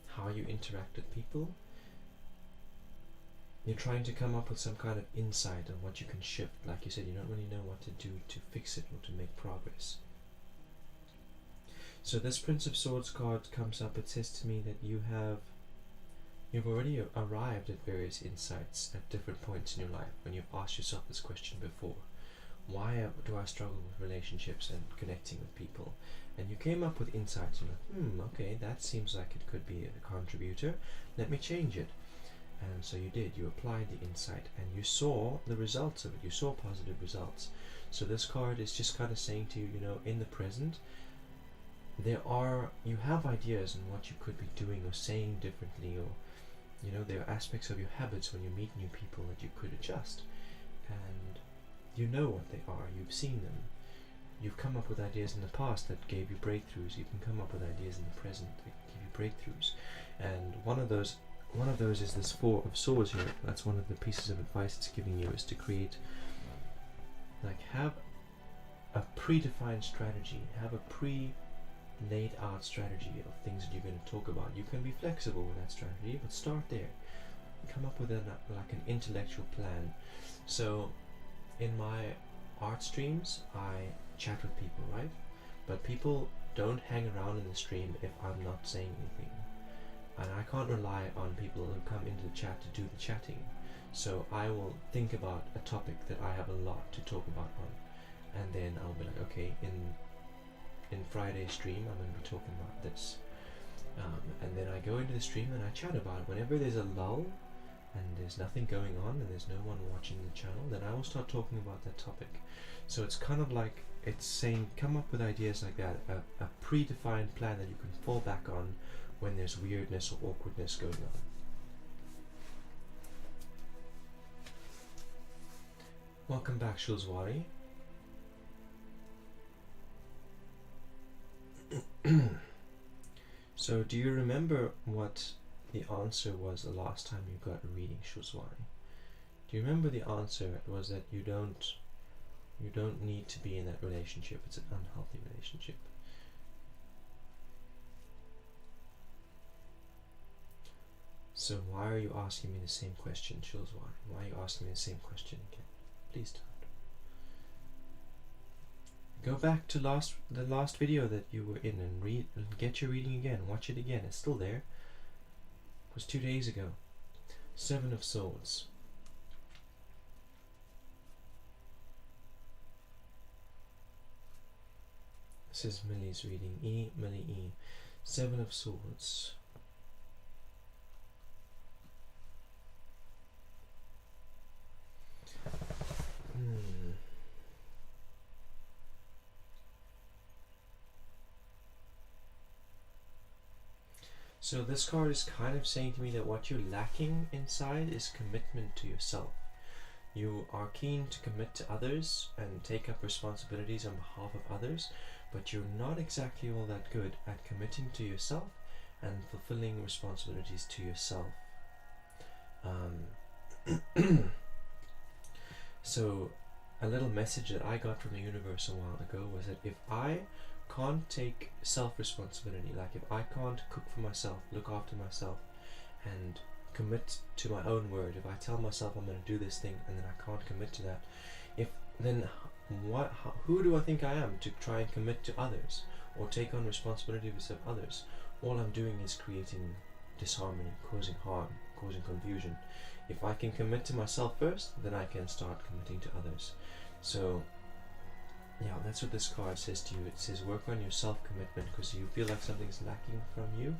how you interact with people. You're trying to come up with some kind of insight on what you can shift. Like you said, you don't really know what to do to fix it or to make progress. So this Prince of Swords card comes up. It says to me that you've already arrived at various insights at different points in your life when you've asked yourself this question before. why do I struggle with relationships and connecting with people? And you came up with insights. You're like, okay, that seems like it could be a contributor. Let me change it. And so you did. You applied the insight, and you saw the results of it. You saw positive results. So this card is just kind of saying to you, in the present, you have ideas on what you could be doing or saying differently, or there are aspects of your habits when you meet new people that you could adjust, and you know what they are. You've seen them. You've come up with ideas in the past that gave you breakthroughs. You can come up with ideas in the present that give you breakthroughs, and one of those is this Four of Swords here. That's one of the pieces of advice it's giving you, is to create, have a predefined strategy, have a laid out strategy of things that you're going to talk about. You can be flexible with that strategy, but start there. Come up with an intellectual plan. So in my art streams, I chat with people, right? But people don't hang around in the stream if I'm not saying anything. And I can't rely on people who come into the chat to do the chatting. So I will think about a topic that I have a lot to talk about on. And then I'll be like, okay, in Friday's stream, I'm going to be talking about this. And then I go into the stream and I chat about it. Whenever there's a lull and there's nothing going on and there's no one watching the channel, then I will start talking about that topic. So it's kind of like, it's saying, come up with ideas like that, a predefined plan that you can fall back on when there's weirdness or awkwardness going on. Welcome back, Shulzwari. So do you remember what the answer was the last time you got a reading, Shulzwari? Do you remember the answer was that you don't need to be in that relationship? It's an unhealthy relationship. So why are you asking me the same question, Shulzwari? Why are you asking me the same question again? Please don't. Go back to the last video that you were in and read and get your reading again. Watch it again. It's still there. It was 2 days ago. Seven of Swords. This is Millie's reading. Millie E. Seven of Swords. So this card is kind of saying to me that what you're lacking inside is commitment to yourself. You are keen to commit to others and take up responsibilities on behalf of others, but you're not exactly all that good at committing to yourself and fulfilling responsibilities to yourself. So a little message that I got from the universe a while ago was that if I can't take self-responsibility, like if I can't cook for myself, look after myself, and commit to my own word, if I tell myself I'm going to do this thing and then I can't commit to that, who do I think I am to try and commit to others or take on responsibilities of others? All I'm doing is creating disharmony, causing harm, causing confusion. If I can commit to myself first, then I can start committing to others. So yeah, that's what this card says to you. It says work on your self-commitment because you feel like something's lacking from you.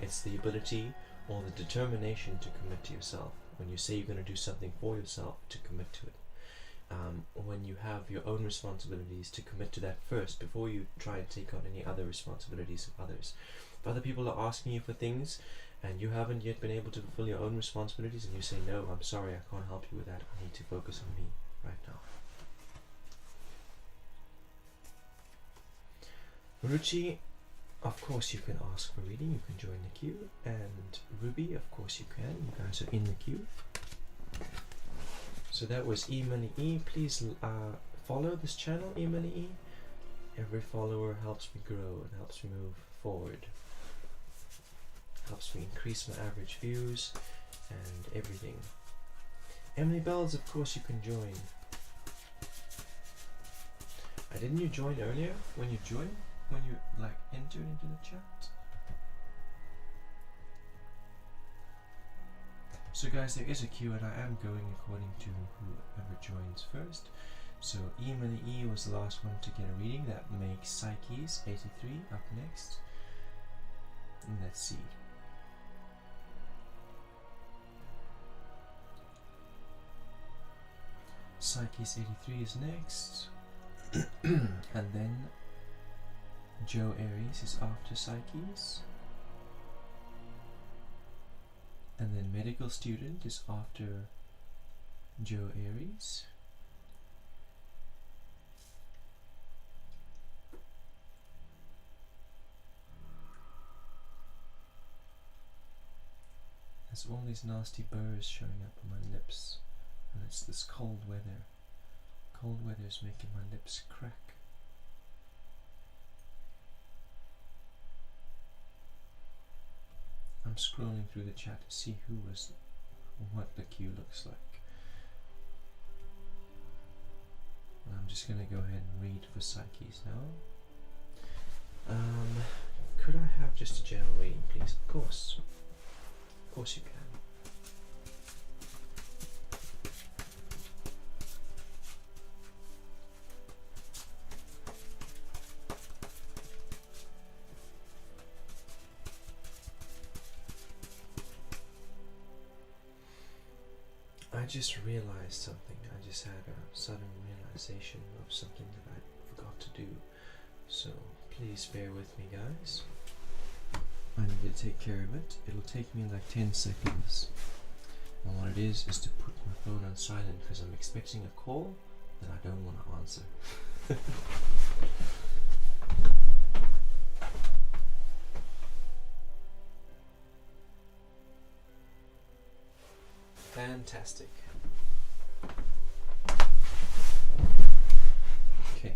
It's the ability or the determination to commit to yourself. When you say you're going to do something for yourself, to commit to it. When you have your own responsibilities, to commit to that first before you try and take on any other responsibilities of others. If other people are asking you for things and you haven't yet been able to fulfill your own responsibilities and you say, no, I'm sorry, I can't help you with that. I need to focus on me right now. Ruchi, of course you can ask for reading, you can join the queue, and Ruby, of course you can, you guys are in the queue. So that was Emily E. Please follow this channel, Emily E. Every follower helps me grow and helps me move forward. Helps me increase my average views and everything. Emily Bells, of course you can join. Didn't you join earlier? When you joined? When you entered into the chat? So guys, there is a queue and I am going according to whoever joins first. So E was the last one to get a reading. That makes Psyche's 83 up next. And let's see. Psyche's 83 is next. And then Joe Aries is after Psyche's. And then Medical Student is after Joe Aries. There's all these nasty burrs showing up on my lips, and it's this cold weather. Cold weather is making my lips crack. I'm scrolling through the chat to see what the queue looks like. I'm just gonna go ahead and read for Psyche's now. Could I have just a general reading, please? Of course. Of course you can. I just realized something. I just had a sudden realization of something that I forgot to do. So please bear with me, guys. I need to take care of it. It'll take me like 10 seconds. And what it is to put my phone on silent because I'm expecting a call that I don't want to answer. Fantastic. Okay.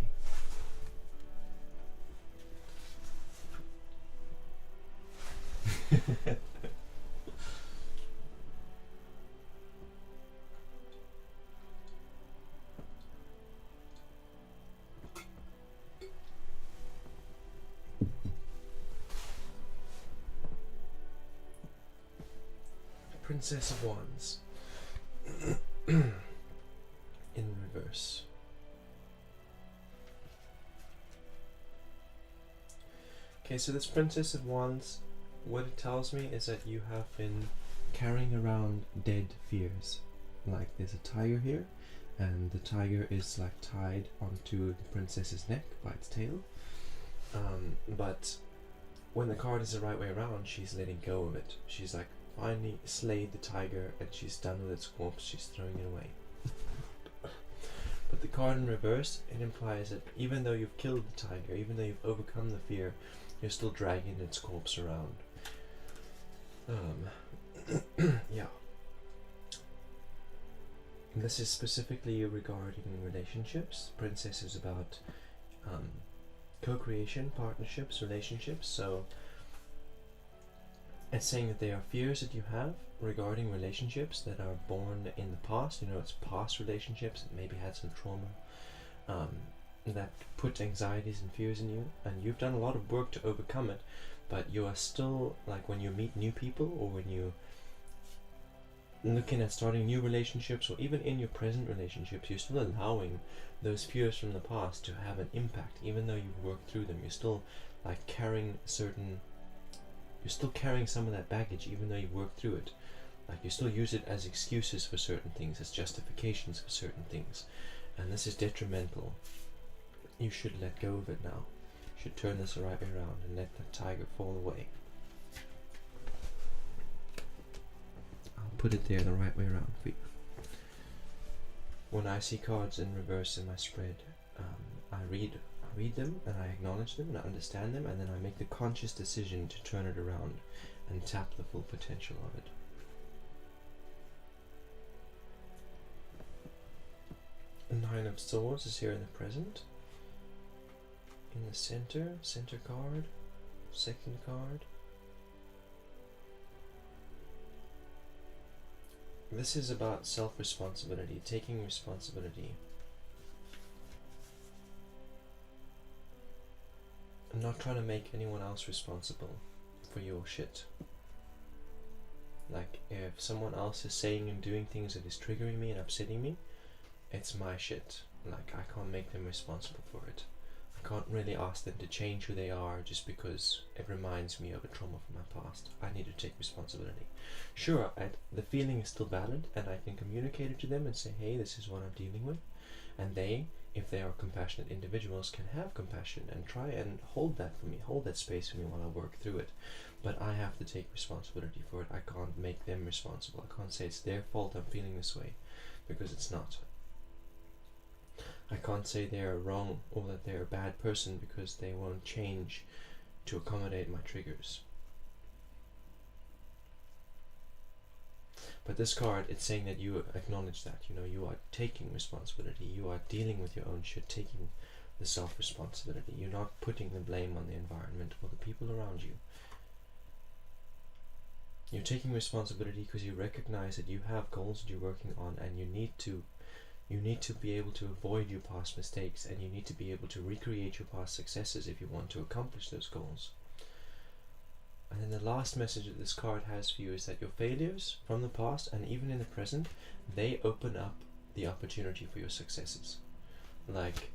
Princess of Wands. In reverse. Okay, so this Princess of Wands, what it tells me is that you have been carrying around dead fears. Like there's a tiger here, and the tiger is like tied onto the princess's neck by its tail. But when the card is the right way around, she's letting go of it. She's like finally slayed the tiger and she's done with its corpse, she's throwing it away. But the card in reverse, it implies that even though you've killed the tiger, even though you've overcome the fear, you're still dragging its corpse around. Yeah. And this is specifically regarding relationships. Princess is about co-creation, partnerships, relationships. So it's saying that there are fears that you have regarding relationships that are born in the past. You know, it's past relationships that maybe had some trauma, that put anxieties and fears in you, and you've done a lot of work to overcome it, but you are still, like when you meet new people or when you looking at starting new relationships or even in your present relationships, you're still allowing those fears from the past to have an impact. Even though you've worked through them, you're still like carrying some of that baggage, even though you've worked through it. Like you still use it as excuses for certain things, as justifications for certain things, and this is detrimental. You should let go of it now. You should turn this the right way around and let the tiger fall away. I'll put it there the right way around for you. When I see cards in reverse in my spread, I read them and I acknowledge them and I understand them, and then I make the conscious decision to turn it around and tap the full potential of it. Nine of Swords is here in the present. In the center card, second card. This is about self-responsibility, taking responsibility. I'm not trying to make anyone else responsible for your shit. Like, if someone else is saying and doing things that is triggering me and upsetting me, it's my shit. like, I can't make them responsible for it. I can't really ask them to change who they are just because it reminds me of a trauma from my past. I need to take responsibility. Sure, the feeling is still valid, and I can communicate it to them and say, hey, this is what I'm dealing with. And they, if they are compassionate individuals, can have compassion and try and hold that for me, hold that space for me while I work through it. But I have to take responsibility for it. I can't make them responsible. I can't say it's their fault I'm feeling this way, because it's not. I can't say they're wrong or that they're a bad person because they won't change to accommodate my triggers. But this card, it's saying that you acknowledge that, you know, you are taking responsibility, you are dealing with your own shit, taking the self-responsibility. You're not putting the blame on the environment or the people around you. You're taking responsibility because you recognize that you have goals that you're working on, and you need to be able to avoid your past mistakes, and you need to be able to recreate your past successes if you want to accomplish those goals. And then the last message that this card has for you is that your failures from the past and even in the present, they open up the opportunity for your successes. Like,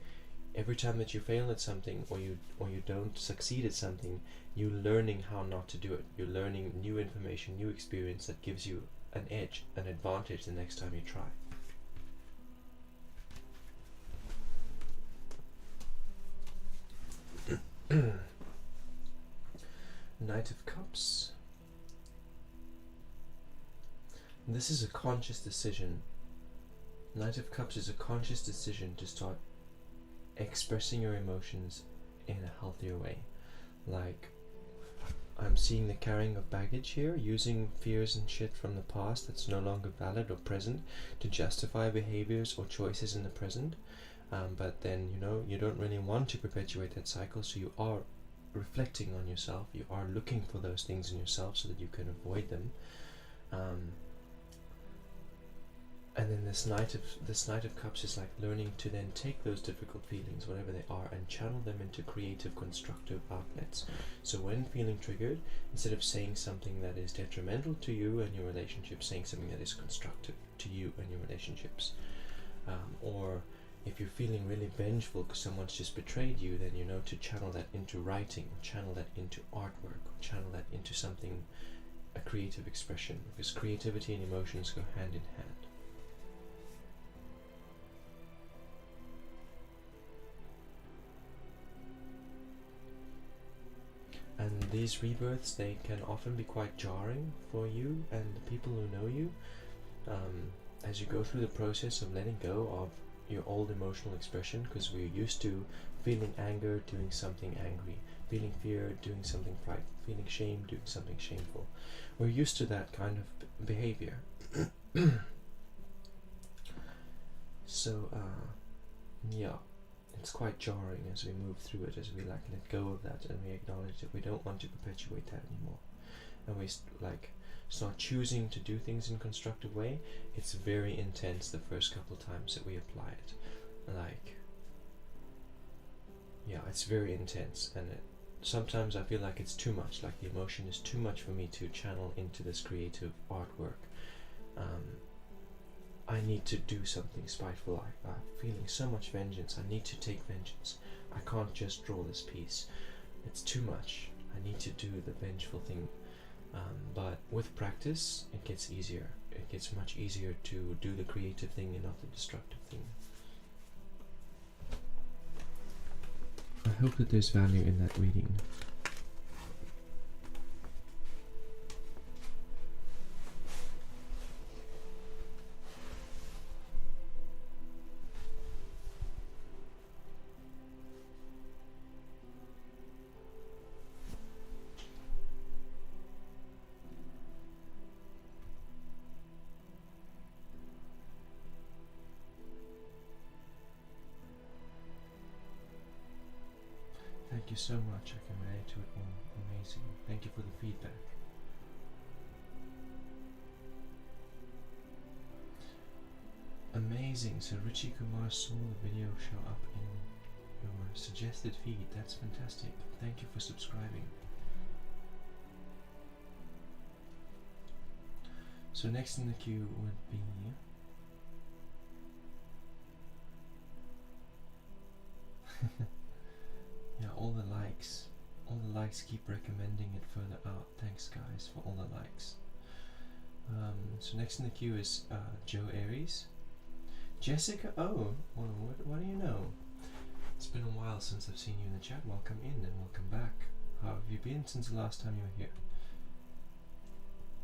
every time that you fail at something, or you don't succeed at something, you're learning how not to do it. You're learning new information, new experience that gives you an edge, an advantage the next time you try. Knight of Cups. This is a conscious decision. Knight of Cups is a conscious decision to start expressing your emotions in a healthier way. Like, I'm seeing the carrying of baggage here, using fears and shit from the past that's no longer valid or present to justify behaviors or choices in the present. But then, you know, you don't really want to perpetuate that cycle, so you are reflecting on yourself, you are looking for those things in yourself so that you can avoid them. And then this Knight of Cups is like learning to then take those difficult feelings, whatever they are, and channel them into creative, constructive outlets. So when feeling triggered, instead of saying something that is detrimental to you and your relationships, saying something that is constructive to you and your relationships. Or if you're feeling really vengeful because someone's just betrayed you, then you know to channel that into writing, or channel that into artwork, or channel that into something, a creative expression, because creativity and emotions go hand in hand. And these rebirths, they can often be quite jarring for you and the people who know you, as you go through the process of letting go of your old emotional expression, because we're used to feeling anger, doing something angry, feeling fear, doing something frightful, feeling shame, doing something shameful. We're used to that kind of behavior. So, yeah, it's quite jarring as we move through it, as we like let go of that and we acknowledge that we don't want to perpetuate that anymore. And we start choosing to do things in a constructive way. It's very intense the first couple times that we apply it. Like, yeah, it's very intense, and sometimes I feel like it's too much, like the emotion is too much for me to channel into this creative artwork. I need to do something spiteful. I'm feeling so much vengeance. I need to take vengeance. I can't just draw this piece. It's too much. I need to do the vengeful thing. But with practice, it gets easier. It gets much easier to do the creative thing and not the destructive thing. I hope that there's value in that reading. Thank you so much. I can relate to it all. Amazing. Thank you for the feedback. Amazing. So Richie Kumar saw the video show up in your suggested feed. That's fantastic. Thank you for subscribing. So next in the queue would be Yeah, all the likes. All the likes keep recommending it further out. Thanks guys for all the likes. So next in the queue is Joe Aries. Jessica O. Well, what do you know? It's been a while since I've seen you in the chat. Welcome in and welcome back. How have you been since the last time you were here?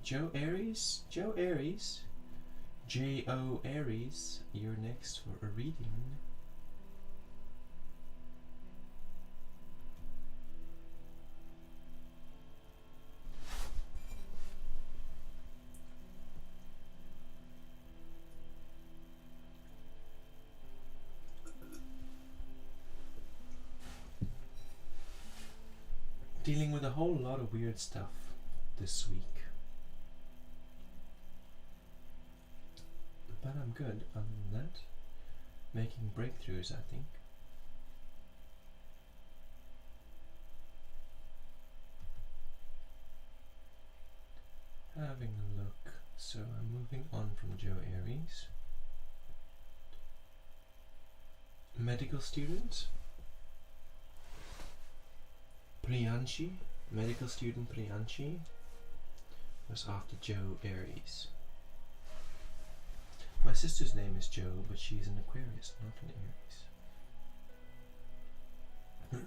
Joe Aries? Joe Aries? J-O Aries, you're next for a reading. Dealing with a whole lot of weird stuff this week. But I'm good other than that. Making breakthroughs, I think. Having a look. So I'm moving on from Joe Aries. Medical student. Priyanshi, medical student Priyanshi, was after Joe Aries. My sister's name is Joe, but she's an Aquarius, not an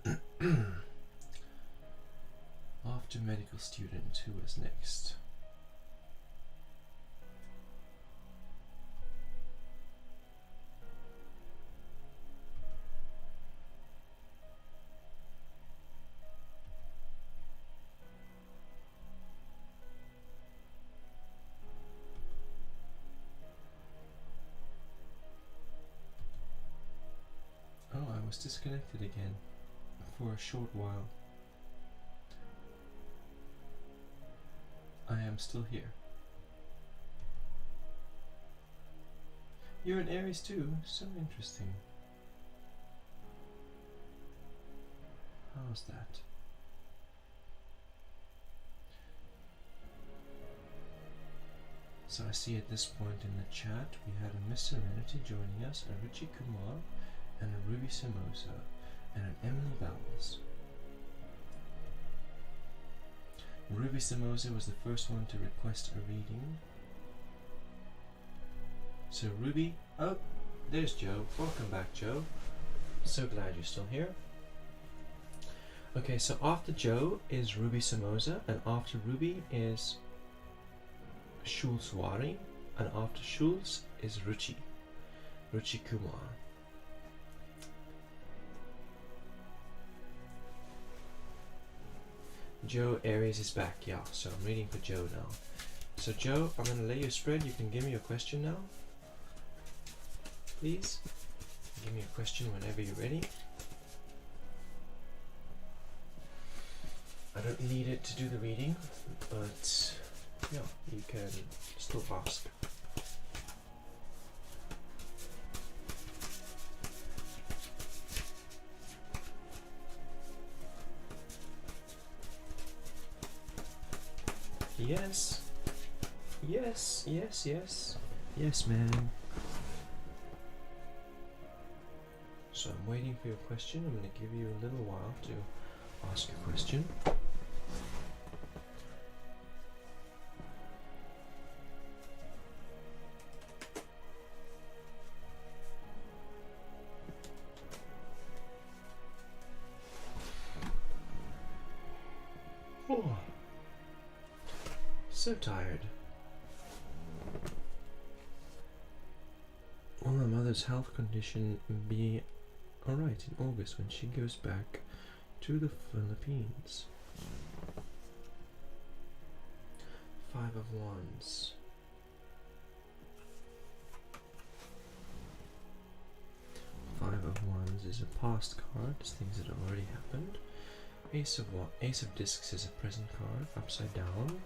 Aries. After medical student, who was next? Disconnected again for a short while. I am still here. You're an Aries too? So interesting. How's that? So I see at this point in the chat we had a Miss Serenity joining us, a Richie Kumar, and a Ruby Samosa, and an Emily Bowles. Ruby Samosa was the first one to request a reading. So Ruby, oh, there's Joe. Welcome back, Joe. So glad you're still here. Okay, so after Joe is Ruby Samosa, and after Ruby is Schulz Wari, and after Schulz is Ruchi Kumar. Joe Aries is back, yeah, so I'm reading for Joe now. So Joe, I'm going to lay you a spread. You can give me your question now. Please. Give me a question whenever you're ready. I don't need it to do the reading, but yeah, you can still ask. Yes. Yes, yes, yes. Yes, man. So I'm waiting for your question. I'm going to give you a little while to ask your question. Oh. So tired. Will my mother's health condition be alright in August when she goes back to the Philippines? Five of Wands. Five of Wands is a past card. It's things that have already happened. Ace of Discs is a present card, upside down.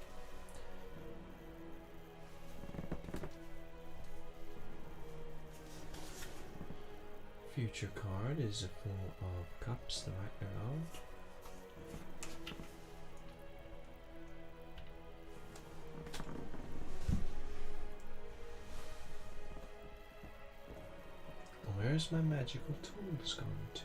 Future card is a Four of Cups, the right way around. Where's my magical tools gone to?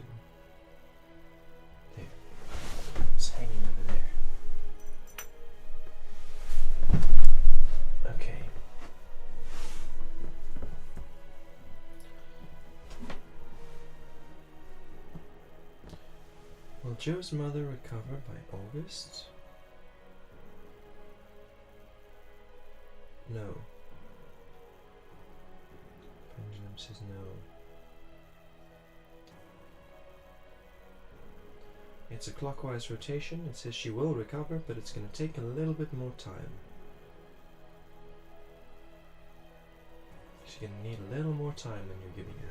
Joe's mother recover by August? No. Pendulum says no. It's a clockwise rotation. It says she will recover, but it's going to take a little bit more time. She's going to need a little more time than you're giving her.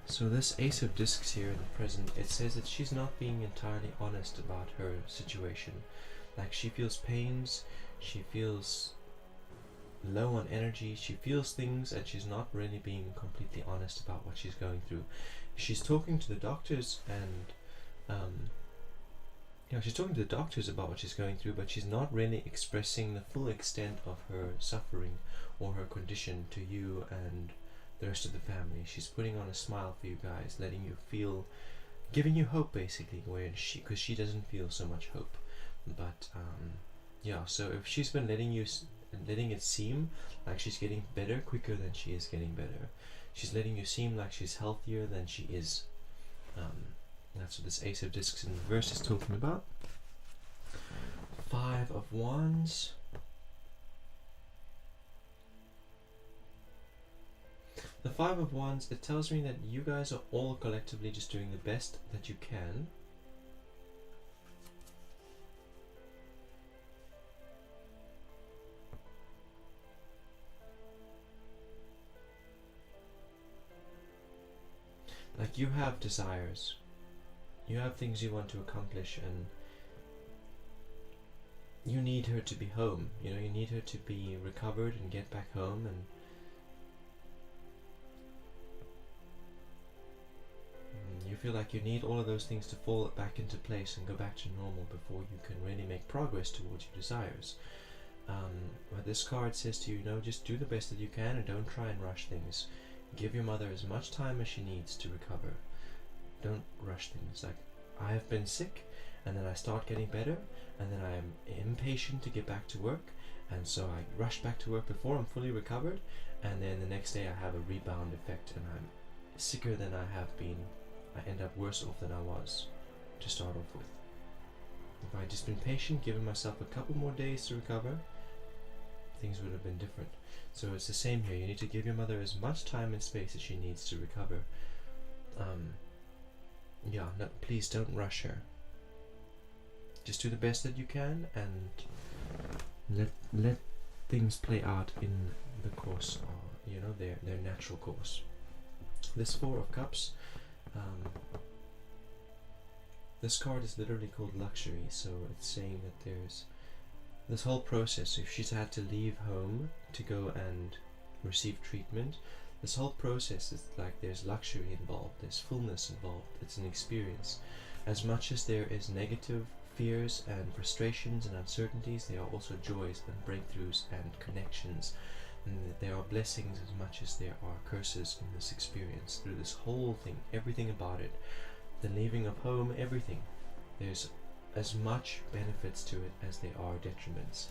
So this Ace of Discs here in the present, it says that she's not being entirely honest about her situation. Like, she feels pains, she feels low on energy, she feels things, and she's not really being completely honest about what she's going through. She's talking to the doctors and she's talking to the doctors about what she's going through, but she's not really expressing the full extent of her suffering or her condition to you and the rest of the family. She's putting on a smile for you guys, letting you feel, giving you hope basically, because she doesn't feel so much hope. But yeah, so if she's been letting it seem like she's getting better quicker than she is getting better, she's letting you seem like she's healthier than she is. That's what this Ace of Discs in reverse is talking about. 5 of Wands. The 5 of Wands, it tells me that you guys are all collectively just doing the best that you can. Like, you have desires. You have things you want to accomplish, and you need her to be home. You know, you need her to be recovered and get back home, and you feel like you need all of those things to fall back into place and go back to normal before you can really make progress towards your desires. But this card says to you, just do the best that you can and don't try and rush things. Give your mother as much time as she needs to recover. Don't rush things. Like, I have been sick, and then I start getting better, and then I'm impatient to get back to work, and so I rush back to work before I'm fully recovered, and then the next day I have a rebound effect and I'm sicker than I have been. I end up worse off than I was to start off with. If I'd just been patient, given myself a couple more days to recover, things would have been different. So it's the same here. You need to give your mother as much time and space as she needs to recover. Yeah, no, please don't rush her. Just do the best that you can and let things play out in the course of, their natural course. This 4 of Cups, this card is literally called luxury, so it's saying that there's this whole process. If she's had to leave home to go and receive treatment, this whole process is like there's luxury involved, there's fullness involved, it's an experience. As much as there is negative fears and frustrations and uncertainties, there are also joys and breakthroughs and connections, and there are blessings as much as there are curses in this experience. Through this whole thing, everything about it, the leaving of home, everything, there's as much benefits to it as there are detriments.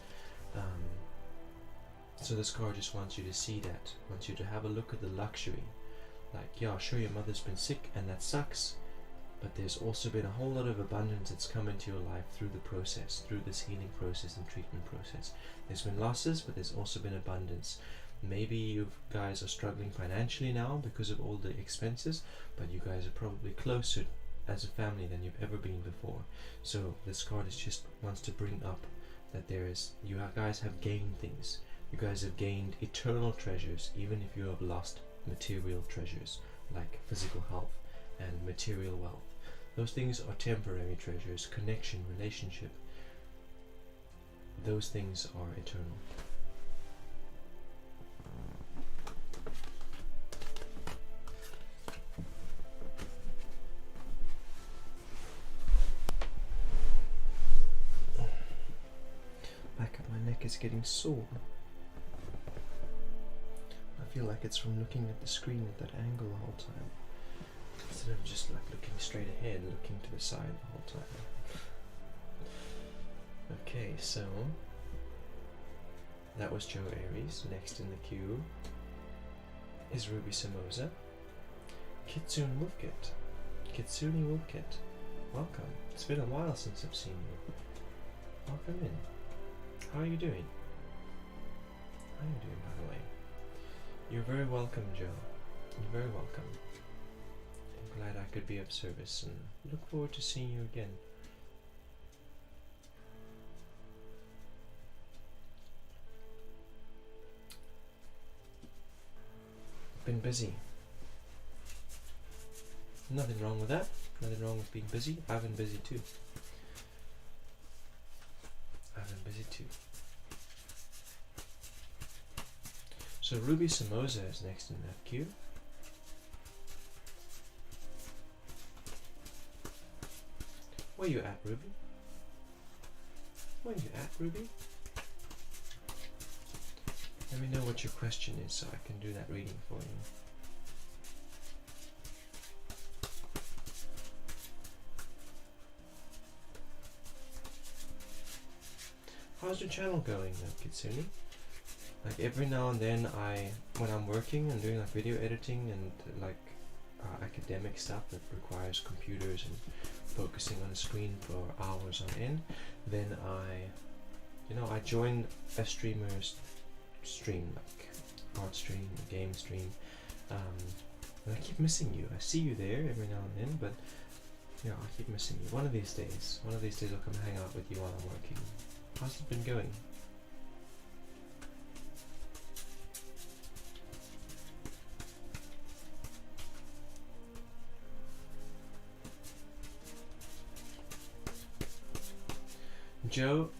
So this card just wants you to see that, wants you to have a look at the luxury. Like, yeah, sure, your mother's been sick and that sucks, but there's also been a whole lot of abundance that's come into your life through the process, through this healing process and treatment process. There's been losses, but there's also been abundance. Maybe you guys are struggling financially now because of all the expenses, but you guys are probably closer as a family than you've ever been before. So this card is just wants to bring up that you guys have gained things. You guys have gained eternal treasures, even if you have lost material treasures like physical health and material wealth. Those things are temporary treasures. Connection, relationship, those things are eternal. Back of my neck is getting sore. I feel like it's from looking at the screen at that angle the whole time, instead of just like looking straight ahead, looking to the side the whole time. Okay, so that was Joe Aries. Next in the queue is Ruby Samosa. Kitsune Wolfkit. Kitsune Wolfkit. Welcome. It's been a while since I've seen you. Welcome in. How are you doing? How are you doing, by the way? You're very welcome, Joe. You're very welcome. I'm glad I could be of service and look forward to seeing you again. Been busy. Nothing wrong with that. Nothing wrong with being busy. I've been busy too. So Ruby Samosa is next in that queue. Where you at, Ruby? Where you at, Ruby? Let me know what your question is so I can do that reading for you. How's your channel going, Kitsune? Like every now and then when I'm working and doing like video editing and like academic stuff that requires computers and focusing on a screen for hours on end, then I join a streamer's stream, like art stream, a game stream, and I keep missing you. I see you there every now and then, but yeah, I keep missing you. One of these days I'll come hang out with you while I'm working. How's it been going? Joe,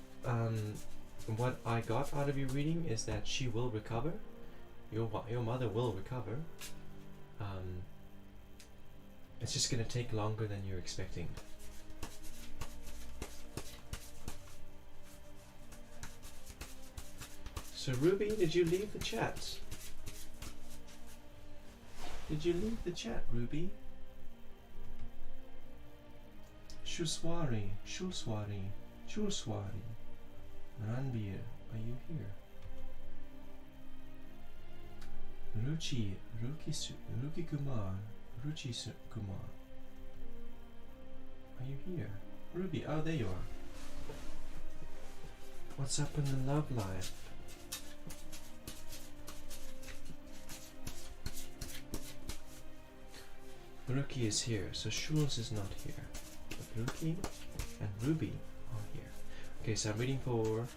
what I got out of your reading is that she will recover. Your mother will recover. It's just gonna take longer than you're expecting. So Ruby, did you leave the chat? Did you leave the chat, Ruby? Shulswari, Ranbir, are you here? Ruchi Kumar, are you here? Ruby, oh there you are. What's up in the love life? Ruki is here, so Schulz is not here. But Ruki and Ruby are here. Okay, so I'm reading for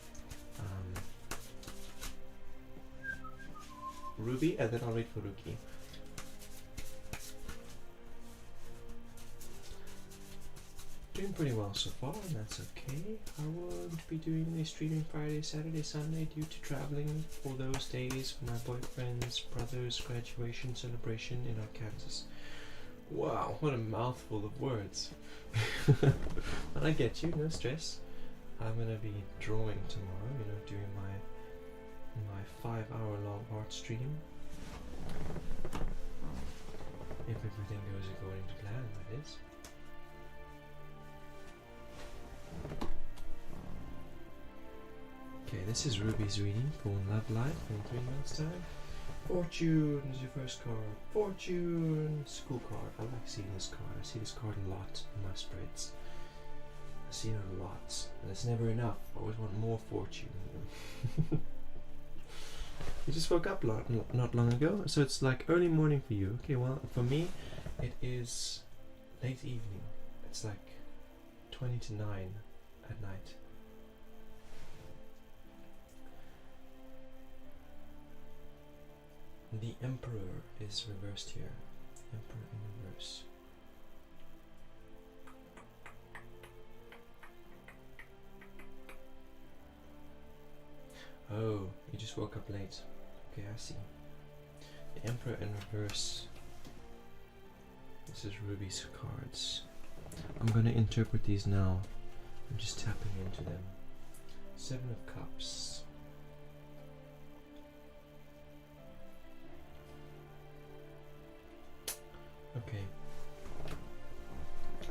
Ruby, and then I'll read for Ruki. Doing pretty well so far, and that's okay. I won't be doing a streaming Friday, Saturday, Sunday due to traveling for those days for my boyfriend's brother's graduation celebration in Arkansas. Wow, what a mouthful of words. But I get you, no stress. I'm gonna be drawing tomorrow, doing my 5-hour-long art stream. If everything goes according to plan, that is. Okay, this is Ruby's reading for Love Life in 3 months' time. Fortune is your first card. Fortune! School card. I like seeing this card. I see this card a lot in my spreads. I see it a lot. And it's never enough. I always want more fortune. You just woke up not long ago, so it's like early morning for you. Okay, well, for me, it is late evening. It's like 20 to 9 at night. The Emperor is reversed here. Emperor in reverse. Oh, you just woke up late. Okay, I see. The Emperor in reverse. This is Ruby's cards. I'm gonna interpret these now. I'm just tapping into them. 7 of Cups. Okay.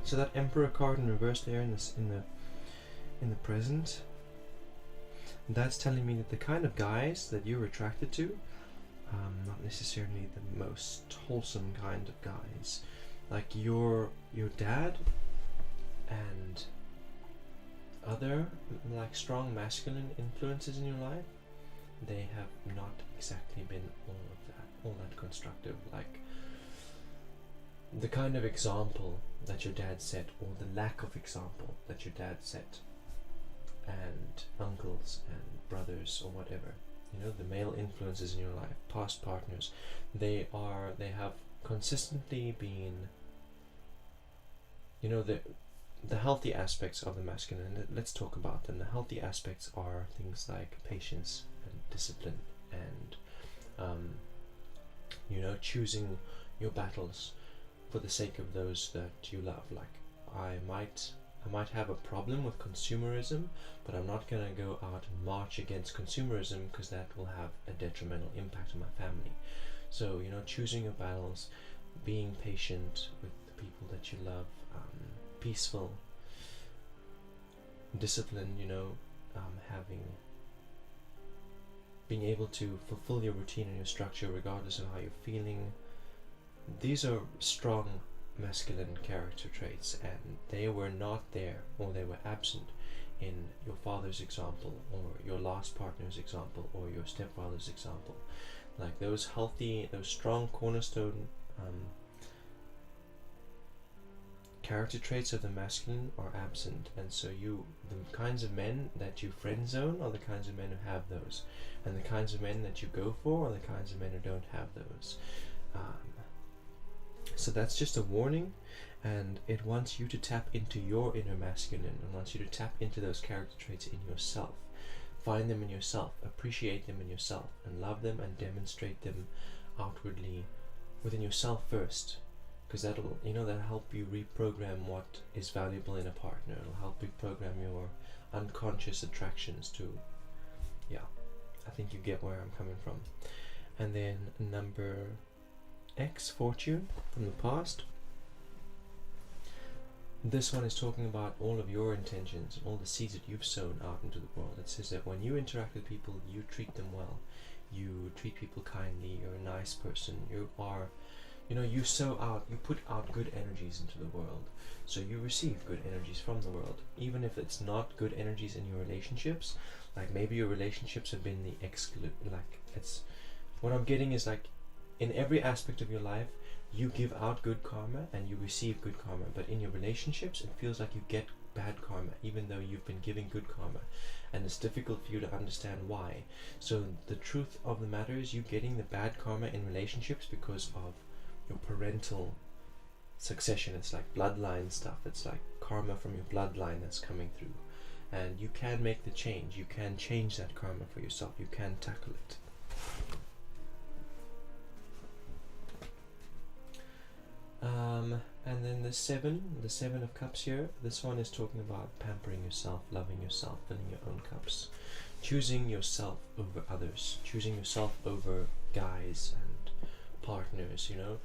So that Emperor card in reverse there in the present, that's telling me that the kind of guys that you're attracted to, not necessarily the most wholesome kind of guys. Like your dad and other like strong masculine influences in your life, they have not exactly been all that constructive. Like the kind of example that your dad set, or the lack of example that your dad set, and uncles and brothers or whatever, you know, the male influences in your life, past partners, they have consistently been, you know, the healthy aspects of the masculine. Let's talk about them. The healthy aspects are things like patience and discipline, and you know, choosing your battles for the sake of those that you love. Like I might have a problem with consumerism, but I'm not gonna go out and march against consumerism, because that will have a detrimental impact on my family. So, you know, choosing your battles, being patient with the people that you love, peaceful, discipline, you know, being able to fulfill your routine and your structure regardless of how you're feeling. These are strong masculine character traits, and they were not there, or they were absent in your father's example, or your last partner's example, or your stepfather's example. Like those healthy, those strong cornerstone character traits of the masculine are absent, and so the kinds of men that you friend zone are the kinds of men who have those, and the kinds of men that you go for are the kinds of men who don't have those. So that's just a warning, and it wants you to tap into your inner masculine, and wants you to tap into those character traits in yourself. Find them in yourself, appreciate them in yourself, and love them and demonstrate them outwardly within yourself first, because that'll help you reprogram what is valuable in a partner. It'll help reprogram your unconscious attractions to, I think you get where I'm coming from. And then number X, fortune from the past. This one is talking about all of your intentions, all the seeds that you've sown out into the world. It says that when you interact with people, you treat them well, you treat people kindly, you're a nice person, you put out good energies into the world, so you receive good energies from the world, even if it's not good energies in your relationships. Like maybe your relationships have been the what I'm getting is like, in every aspect of your life, you give out good karma and you receive good karma, but in your relationships, it feels like you get bad karma, even though you've been giving good karma, and it's difficult for you to understand why. So the truth of the matter is, you getting the bad karma in relationships because of your parental succession. It's like bloodline stuff. It's like karma from your bloodline that's coming through, and you can make the change. You can change that karma for yourself. You can tackle it. And then the seven of cups here, this one is talking about pampering yourself, loving yourself, filling your own cups, choosing yourself over others, choosing yourself over guys and partners. You know,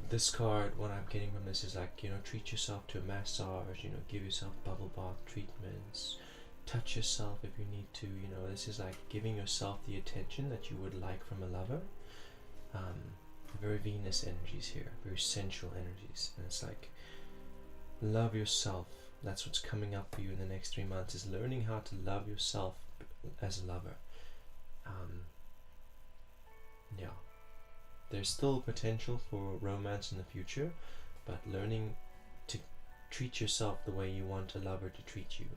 this card, what I'm getting from this is like, you know, treat yourself to a massage, you know, give yourself bubble bath treatments, touch yourself if you need to. You know, this is like giving yourself the attention that you would like from a lover. Very Venus energies here, very sensual energies, and it's like, love yourself. That's what's coming up for you in the next 3 months, is learning how to love yourself as a lover. There's still potential for romance in the future, but learning to treat yourself the way you want a lover to treat you,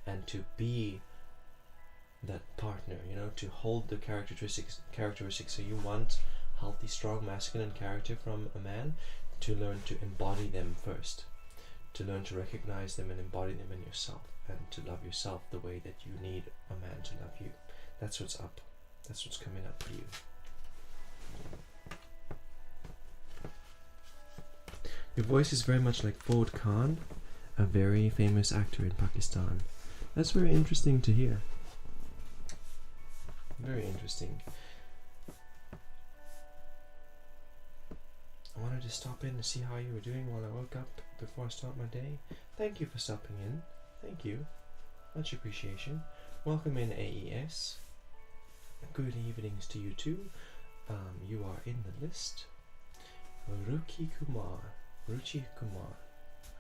and to be that partner, you know, to hold the characteristics. So you want healthy, strong, masculine character from a man, to learn to embody them first, to learn to recognize them and embody them in yourself, and to love yourself the way that you need a man to love you. That's what's up. That's what's coming up for you. Your voice is very much like Ford Khan, a very famous actor in Pakistan. That's very interesting to hear. Very interesting. I wanted to stop in to see how you were doing while I woke up before I start my day. Thank you for stopping in. Thank you. Much appreciation. Welcome in, AES. Good evenings to you too. You are in the list. Ruchi Kumar. Ruchi Kumar.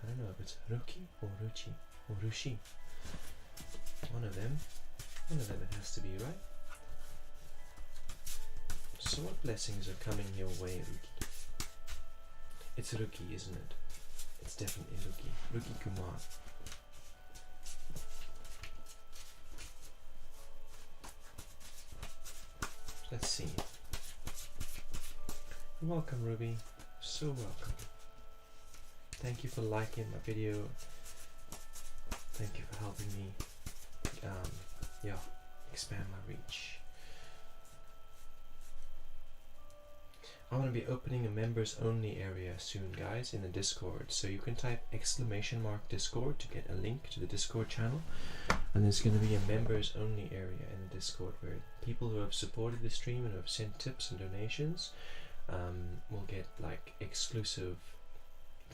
I don't know if it's Ruki or Ruchi or Rushi. One of them. One of them it has to be, right? So what blessings are coming your way, Ruki? It's Ruki, isn't it? It's definitely Ruki. Ruki Kumar. Let's see. Welcome, Ruby. So welcome. Thank you for liking my video. Thank you for helping me expand my reach. I'm going to be opening a members only area soon, guys, in the Discord. So you can type !Discord to get a link to the Discord channel. And there's going to be a members only area in the Discord where people who have supported the stream and who have sent tips and donations will get like exclusive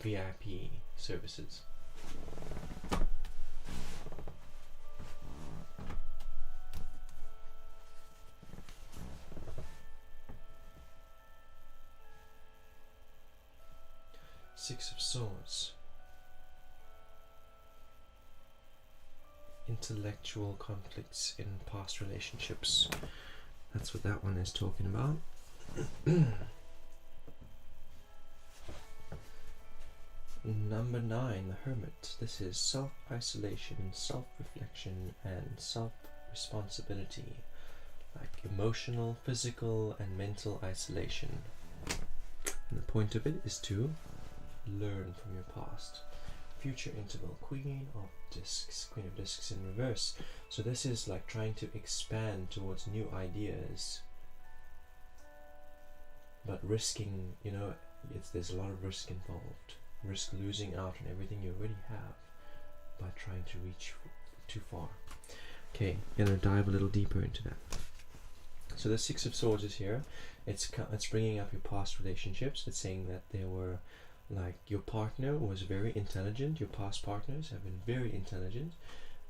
VIP services. Six of Swords. Intellectual conflicts in past relationships. That's what that one is talking about. Number 9, the Hermit. This is self-isolation, self-reflection, and self-responsibility. Like emotional, physical, and mental isolation. And the point of it is to learn from your past. Future interval, Queen of Discs in reverse. So this is like trying to expand towards new ideas, but risking, there's a lot of risk involved. Risk losing out on everything you already have by trying to reach too far. Okay, gonna dive a little deeper into that. So the Six of Swords is here. It's bringing up your past relationships. It's saying that there were, like, your partner was very intelligent. Your past partners have been very intelligent,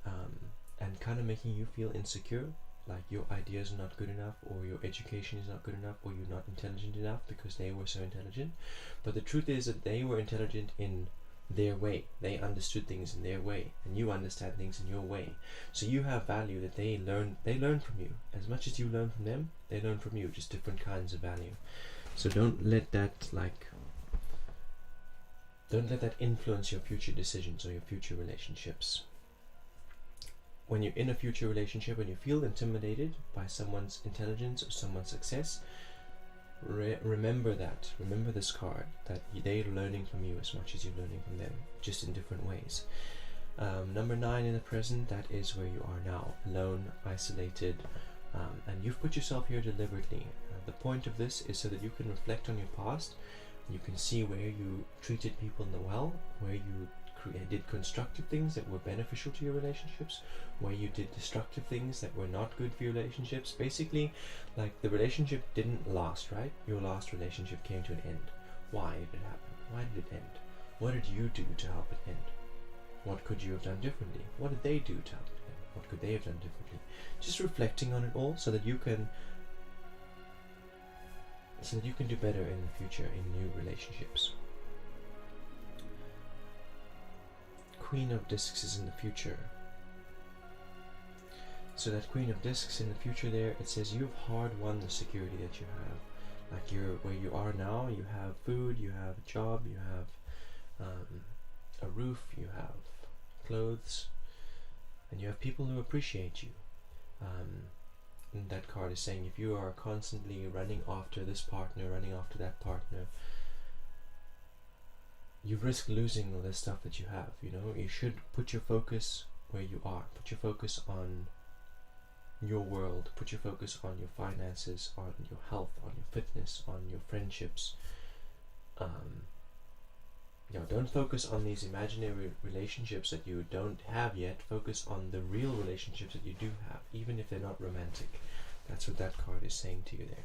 and kind of making you feel insecure, like your ideas are not good enough, or your education is not good enough, or you're not intelligent enough because they were so intelligent. But the truth is that they were intelligent in their way. They understood things in their way, and you understand things in your way. So you have value that they learn from you. As much as you learn from them, they learn from you, just different kinds of value. So don't let that influence your future decisions or your future relationships. When you're in a future relationship and you feel intimidated by someone's intelligence or someone's success, remember that. Remember this card, that they're learning from you as much as you're learning from them, just in different ways. Number 9 in the present, that is where you are now, alone, isolated, and you've put yourself here deliberately. The point of this is so that you can reflect on your past. You can see where you treated people well, where you did constructive things that were beneficial to your relationships, where you did destructive things that were not good for your relationships. Basically, like, the relationship didn't last, right? Your last relationship came to an end. Why did it happen? Why did it end? What did you do to help it end? What could you have done differently? What did they do to help it end? What could they have done differently? Just reflecting on it all so that you can do better in the future in new relationships. Queen of Discs is in the future. So that Queen of Discs in the future there, it says you've hard won the security that you have. Like, you're where you are now, you have food, you have a job, you have a roof, you have clothes, and you have people who appreciate you. And that card is saying if you are constantly running after this partner, running after that partner, you risk losing all the stuff that you have. You should put your focus where you are. Put your focus on your world. Put your focus on your finances, on your health, on your fitness, on your friendships. Don't focus on these imaginary relationships that you don't have yet. Focus on the real relationships that you do have, even if they're not romantic. That's what that card is saying to you there.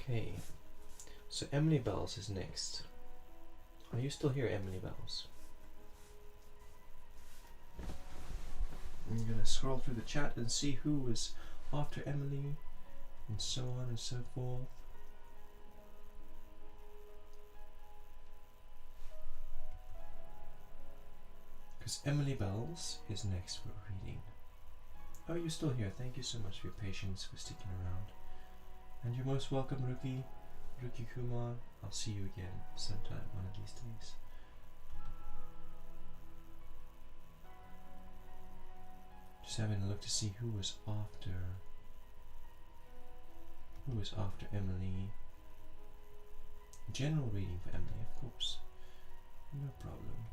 Okay, so Emily Bells is next. Are you still here, Emily Bells? I'm gonna scroll through the chat and see who was after Emily, and so on and so forth. Because Emily Bells is next for reading. Oh, you're still here. Thank you so much for your patience, for sticking around. And you're most welcome, Ruki Kumar. I'll see you again sometime, one of these days. Just having a look to see who was after Emily. General reading for Emily, of course. No problem.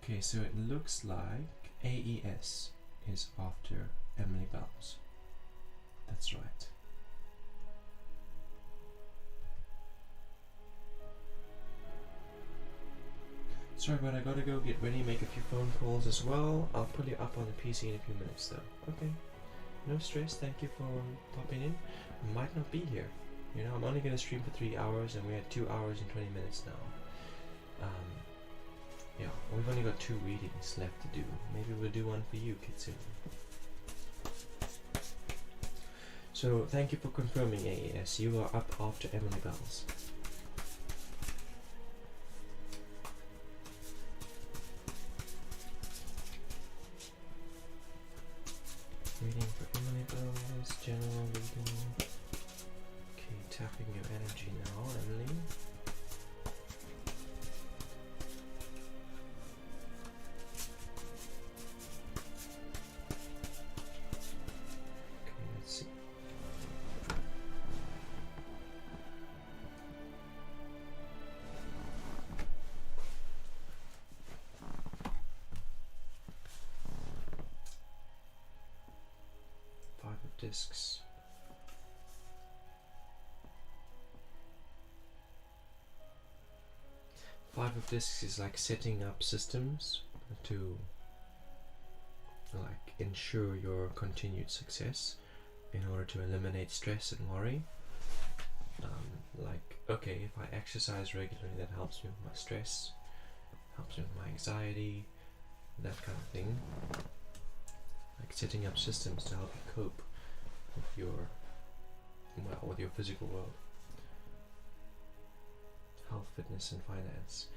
Okay, so it looks like AES is after Emily Bells. That's right. Sorry, but I gotta go get ready, make a few phone calls as well. I'll pull you up on the PC in a few minutes though. Okay. No stress, thank you for popping in. I might not be here. You know, I'm only gonna stream for 3 hours and we're at 2 hours and 20 minutes now. Yeah, we've only got 2 readings left to do. Maybe we'll do one for you, Kitsune. So, thank you for confirming, AES. You are up after Emily Bells. Reading for Emily Bells, general reading. Okay, tapping your energy now, Emily. Discs. Five of Discs is like setting up systems to like ensure your continued success in order to eliminate stress and worry. Like, okay, if I exercise regularly, that helps me with my stress, helps me with my anxiety, that kind of thing. Like setting up systems to help you cope with your physical world. Health, fitness and finance.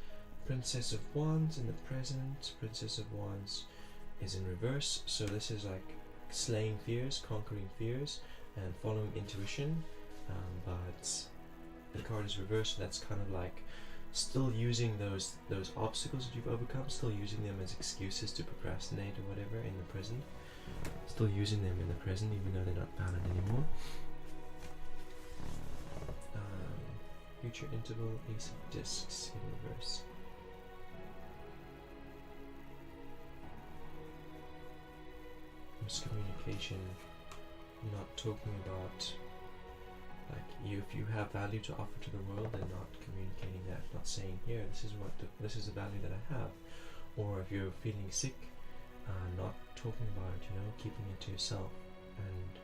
Princess of Wands in the present. Princess of Wands is in reverse, so this is like slaying fears, conquering fears and following intuition, but the card is reversed, so that's kind of like still using those obstacles that you've overcome, still using them as excuses to procrastinate or whatever in the present. Still using them in the present, even though they're not valid anymore. Future interval, Ace of Discs in reverse. Miscommunication, not talking about like if you have value to offer to the world and not communicating that, not saying here this is the value that I have, or if you're feeling sick, not talking about it, you know, keeping it to yourself. And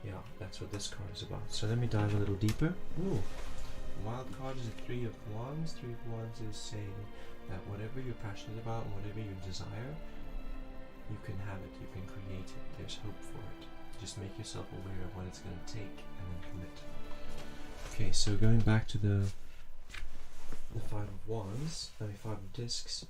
yeah, that's what this card is about. So let me dive a little deeper. Ooh, wild card is a 3 of Wands. 3 of Wands is saying that whatever you're passionate about and whatever you desire, you can have it, you can create it, there's hope for it. Just make yourself aware of what it's going to take and then commit. Okay, so going back to the 5 of Wands, 5 of Discs.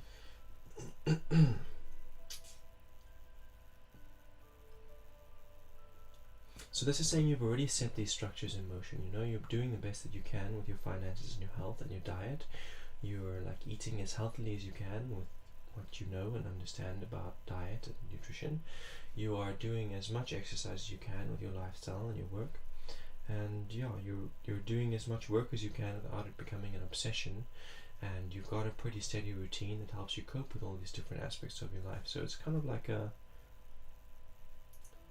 So this is saying you've already set these structures in motion. You know, you're doing the best that you can with your finances and your health and your diet. You're like eating as healthily as you can with what you know and understand about diet and nutrition. You are doing as much exercise as you can with your lifestyle and your work. And yeah, you're doing as much work as you can without it becoming an obsession. And you've got a pretty steady routine that helps you cope with all these different aspects of your life. So it's kind of like a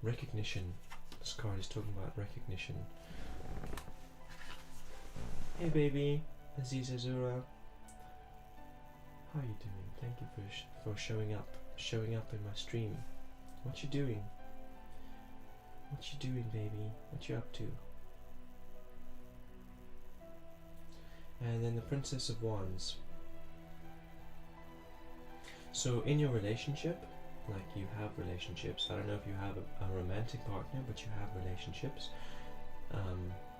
recognition. This card is talking about recognition. Hey baby, Aziz Azura. How are you doing? Thank you for showing up showing up in my stream. What you doing? What you doing, baby? What you up to? And then the Princess of Wands. So in your relationship, like you have relationships. I don't know if you have a romantic partner, but you have relationships.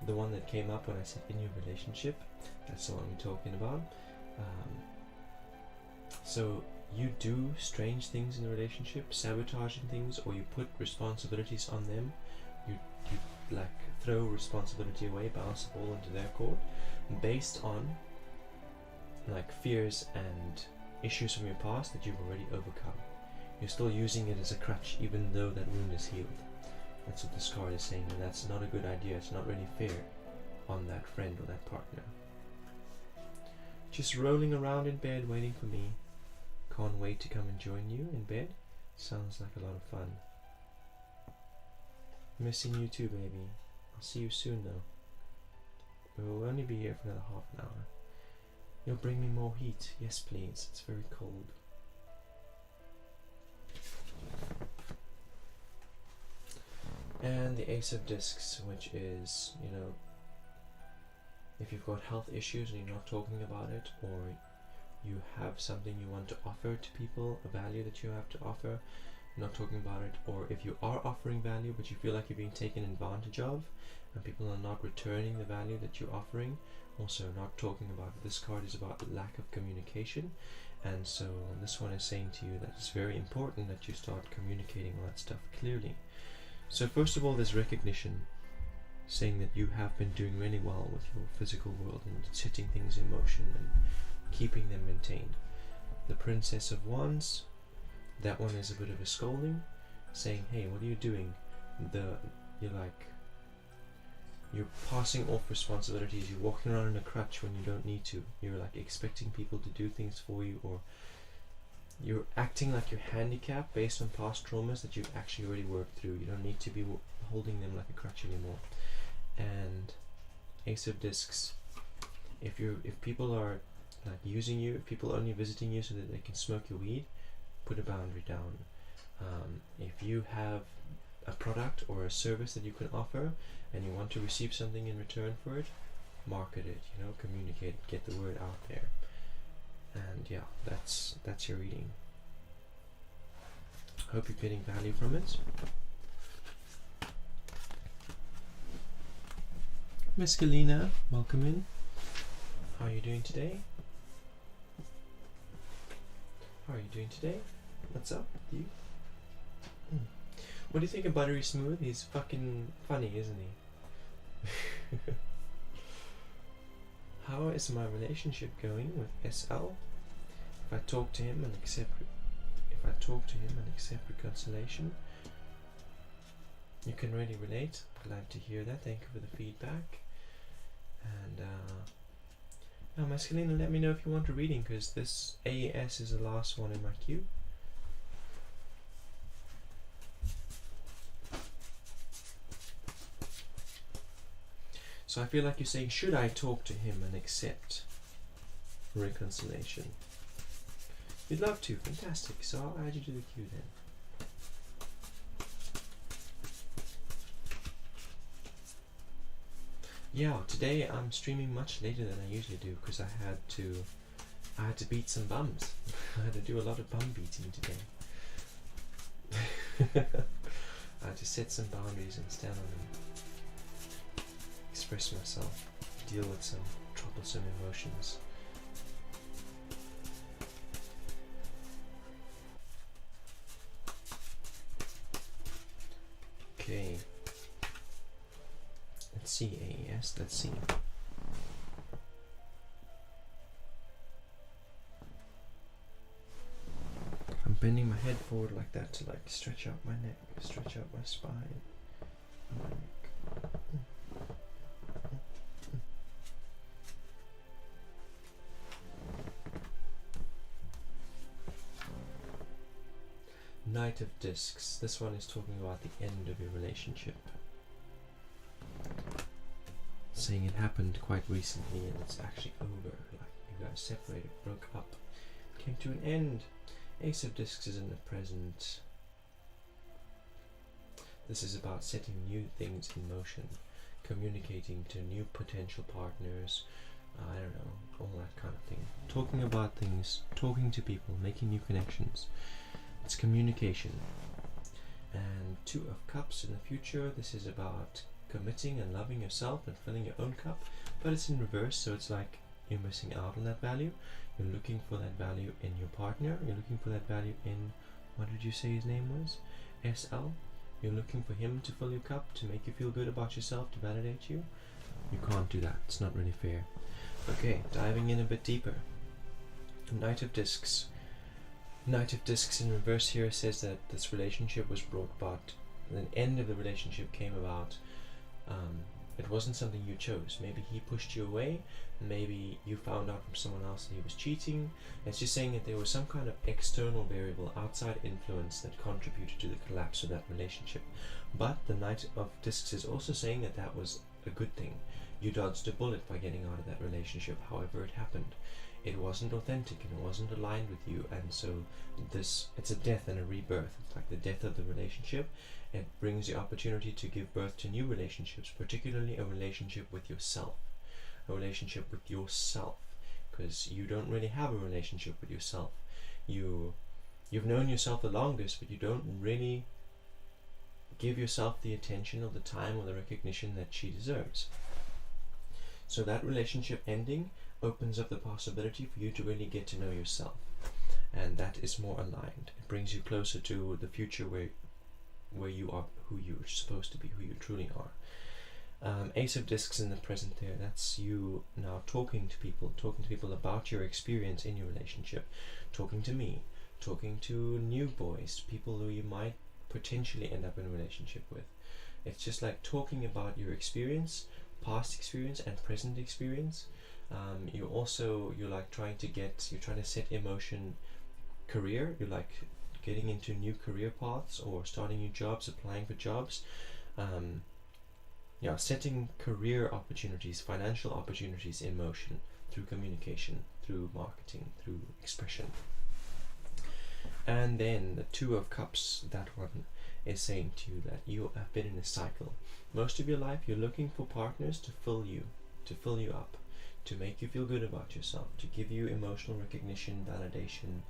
The one that came up when I said in your relationship, that's the one we're talking about. So you do strange things in a relationship, sabotaging things, or you put responsibilities on them. You like throw responsibility away, bounce the ball into their court, based on like fears and issues from your past that you've already overcome. You're still using it as a crutch even though that wound is healed. That's what this card is saying, and that's not a good idea. It's not really fair on that friend or that partner. Just rolling around in bed waiting for me. Can't wait to come and join you in bed. Sounds like a lot of fun. Missing you too, baby. I'll see you soon though. We'll only be here for another half an hour. You'll bring me more heat. Yes please, it's very cold. And the Ace of Discs, which is, you know, if you've got health issues and you're not talking about it, or you have something you want to offer to people, a value that you have to offer, not talking about it, or if you are offering value but you feel like you're being taken advantage of and people are not returning the value that you're offering, also not talking about it. This card is about lack of communication, and so this one is saying to you that it's very important that you start communicating all that stuff clearly. So first of all, there's recognition, saying that you have been doing really well with your physical world and setting things in motion and keeping them maintained. The Princess of Wands, that one is a bit of a scolding, saying, hey, what are you doing? You're passing off responsibilities, you're walking around in a crutch when you don't need to. You're like expecting people to do things for you, or you're acting like you're handicapped based on past traumas that you've actually already worked through. You don't need to be holding them like a crutch anymore. And Ace of Discs, if people are like using you, if people are only visiting you so that they can smoke your weed, put a boundary down. If you have a product or a service that you can offer and you want to receive something in return for it, market it, you know, communicate, get the word out there. And yeah, that's your reading. Hope you're getting value from it. Miss Galina, welcome in. How are you doing today? How are you doing today? What's up with you? What do you think of Buttery Smooth? He's fucking funny, isn't he? How is my relationship going with SL? If I talk to him and accept reconciliation, you can really relate. Glad to hear that. Thank you for the feedback. And now, Masculina, let me know if you want a reading, because this AES is the last one in my queue. So I feel like you're saying, should I talk to him and accept reconciliation? You'd love to, fantastic. So I'll add you to the queue then. Yeah, today I'm streaming much later than I usually do because I had to beat some bums. I had to do a lot of bum beating today. I had to set some boundaries and stand on them. Express myself, deal with some troublesome emotions. Okay. Let's see, AES, let's see. I'm bending my head forward like that to like stretch out my neck, stretch out my spine, my neck. Knight of Discs. This one is talking about the end of your relationship. Saying it happened quite recently and it's actually over. Like you guys separated, broke up, came to an end. Ace of Discs is in the present. This is about setting new things in motion, communicating to new potential partners, I don't know, all that kind of thing. Talking about things, talking to people, making new connections. It's communication. And Two of Cups in the future, this is about committing and loving yourself and filling your own cup, but it's in reverse, so it's like you're missing out on that value. You're looking for that value in your partner, you're looking for that value in, what did you say his name was? SL? You're looking for him to fill your cup, to make you feel good about yourself, to validate you. You can't do that, it's not really fair. Okay, diving in a bit deeper. Knight of Discs. Knight of Discs in reverse here says that this relationship was brought about, the end of the relationship came about. It wasn't something you chose. Maybe he pushed you away, maybe you found out from someone else that he was cheating. It's just saying that there was some kind of external variable, outside influence that contributed to the collapse of that relationship. But the Knight of Discs is also saying that that was a good thing. You dodged a bullet by getting out of that relationship, however it happened. It wasn't authentic and it wasn't aligned with you, and so it's a death and a rebirth. It's like the death of the relationship. It brings the opportunity to give birth to new relationships, particularly a relationship with yourself. A relationship with yourself, because you don't really have a relationship with yourself. You've known yourself the longest, but you don't really give yourself the attention or the time or the recognition that she deserves. So that relationship ending opens up the possibility for you to really get to know yourself, and that is more aligned. It brings you closer to the future where you are who you're supposed to be, who you truly are. Ace of Discs in the present there, that's you now talking to people about your experience in your relationship, talking to me, talking to new boys, people who you might potentially end up in a relationship with. It's just like talking about your experience, past experience and present experience. You're like trying to set in motion career. You're like getting into new career paths or starting new jobs, applying for jobs. Setting career opportunities, financial opportunities in motion through communication, through marketing, through expression. And then the Two of Cups, that one is saying to you that you have been in a cycle. Most of your life you're looking for partners to fill you up, to make you feel good about yourself, to give you emotional recognition, validation,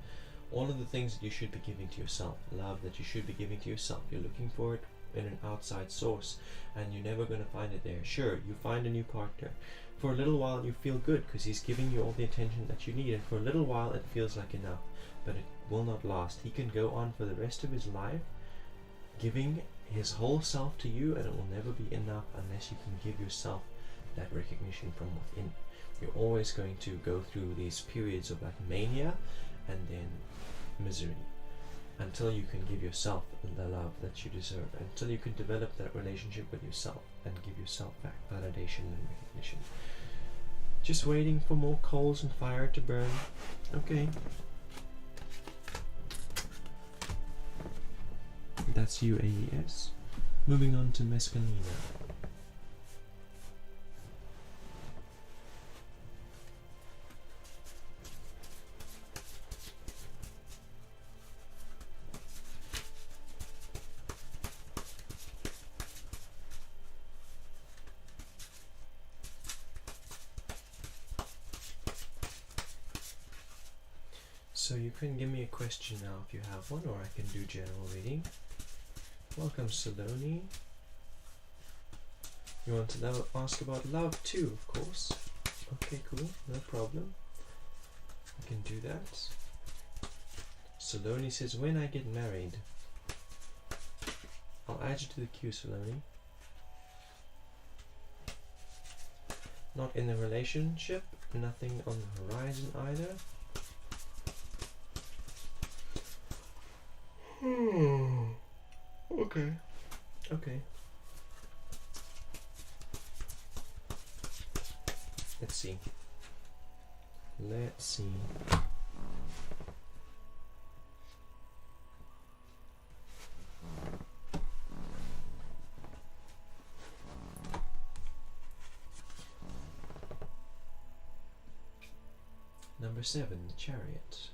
all of the things that you should be giving to yourself, love that you should be giving to yourself. You're looking for it in an outside source, and you're never going to find it there. Sure, you find a new partner. For a little while you feel good because he's giving you all the attention that you need, and for a little while it feels like enough, but it will not last. He can go on for the rest of his life giving his whole self to you, and it will never be enough unless you can give yourself that recognition from within. You're always going to go through these periods of like mania and then misery until you can give yourself the love that you deserve, until you can develop that relationship with yourself and give yourself back validation and recognition. Just waiting for more coals and fire to burn. Okay. That's you, AES. Moving on to Mescalina. So you can give me a question now if you have one, or I can do general reading. Welcome, Saloni. You want to ask about love too, of course. Okay, cool, no problem. I can do that. Saloni says, when I get married. I'll add you to the queue, Saloni. Not in a relationship, nothing on the horizon either. Okay. Let's see. Number 7, the Chariot.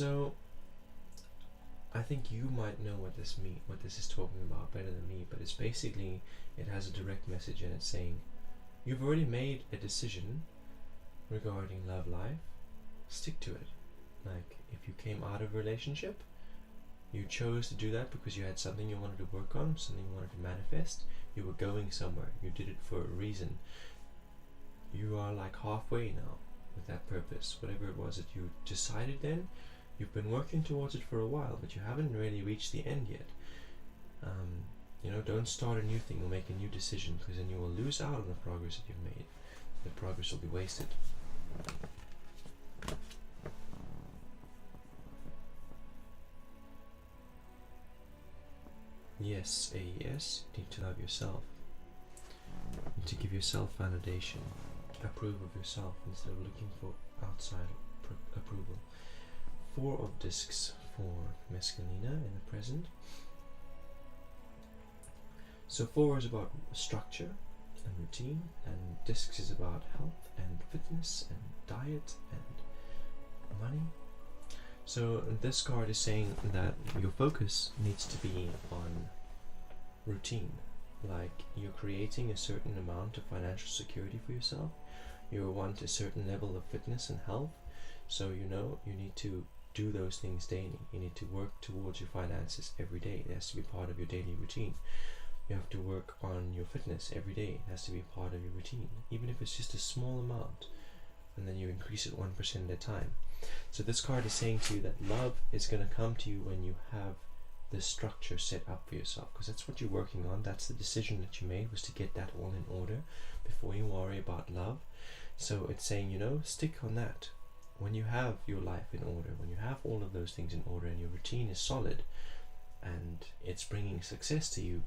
So I think you might know what this is talking about better than me, but it's basically, it has a direct message and it's saying you've already made a decision regarding love life, stick to it. Like, if you came out of a relationship, you chose to do that because you had something you wanted to work on, something you wanted to manifest, you were going somewhere, you did it for a reason. You are like halfway now with that purpose, whatever it was that you decided then. You've been working towards it for a while, but you haven't really reached the end yet. Don't start a new thing or make a new decision, because then you will lose out on the progress that you've made. The progress will be wasted. Yes, AES, you need to love yourself. You need to give yourself validation. Approve of yourself instead of looking for outside approval. 4 of discs for Mescalina in the present. So 4 is about structure and routine, and discs is about health and fitness and diet and money. So this card is saying that your focus needs to be on routine. Like, you're creating a certain amount of financial security for yourself. You want a certain level of fitness and health. So you need to do those things daily. You need to work towards your finances every day. It has to be part of your daily routine. You have to work on your fitness every day. It has to be part of your routine, even if it's just a small amount, and then you increase it 1% at a time. So this card is saying to you that love is going to come to you when you have the structure set up for yourself, because that's what you're working on. That's the decision that you made, was to get that all in order before you worry about love. So it's saying, stick on that. When you have your life in order, when you have all of those things in order and your routine is solid and it's bringing success to you,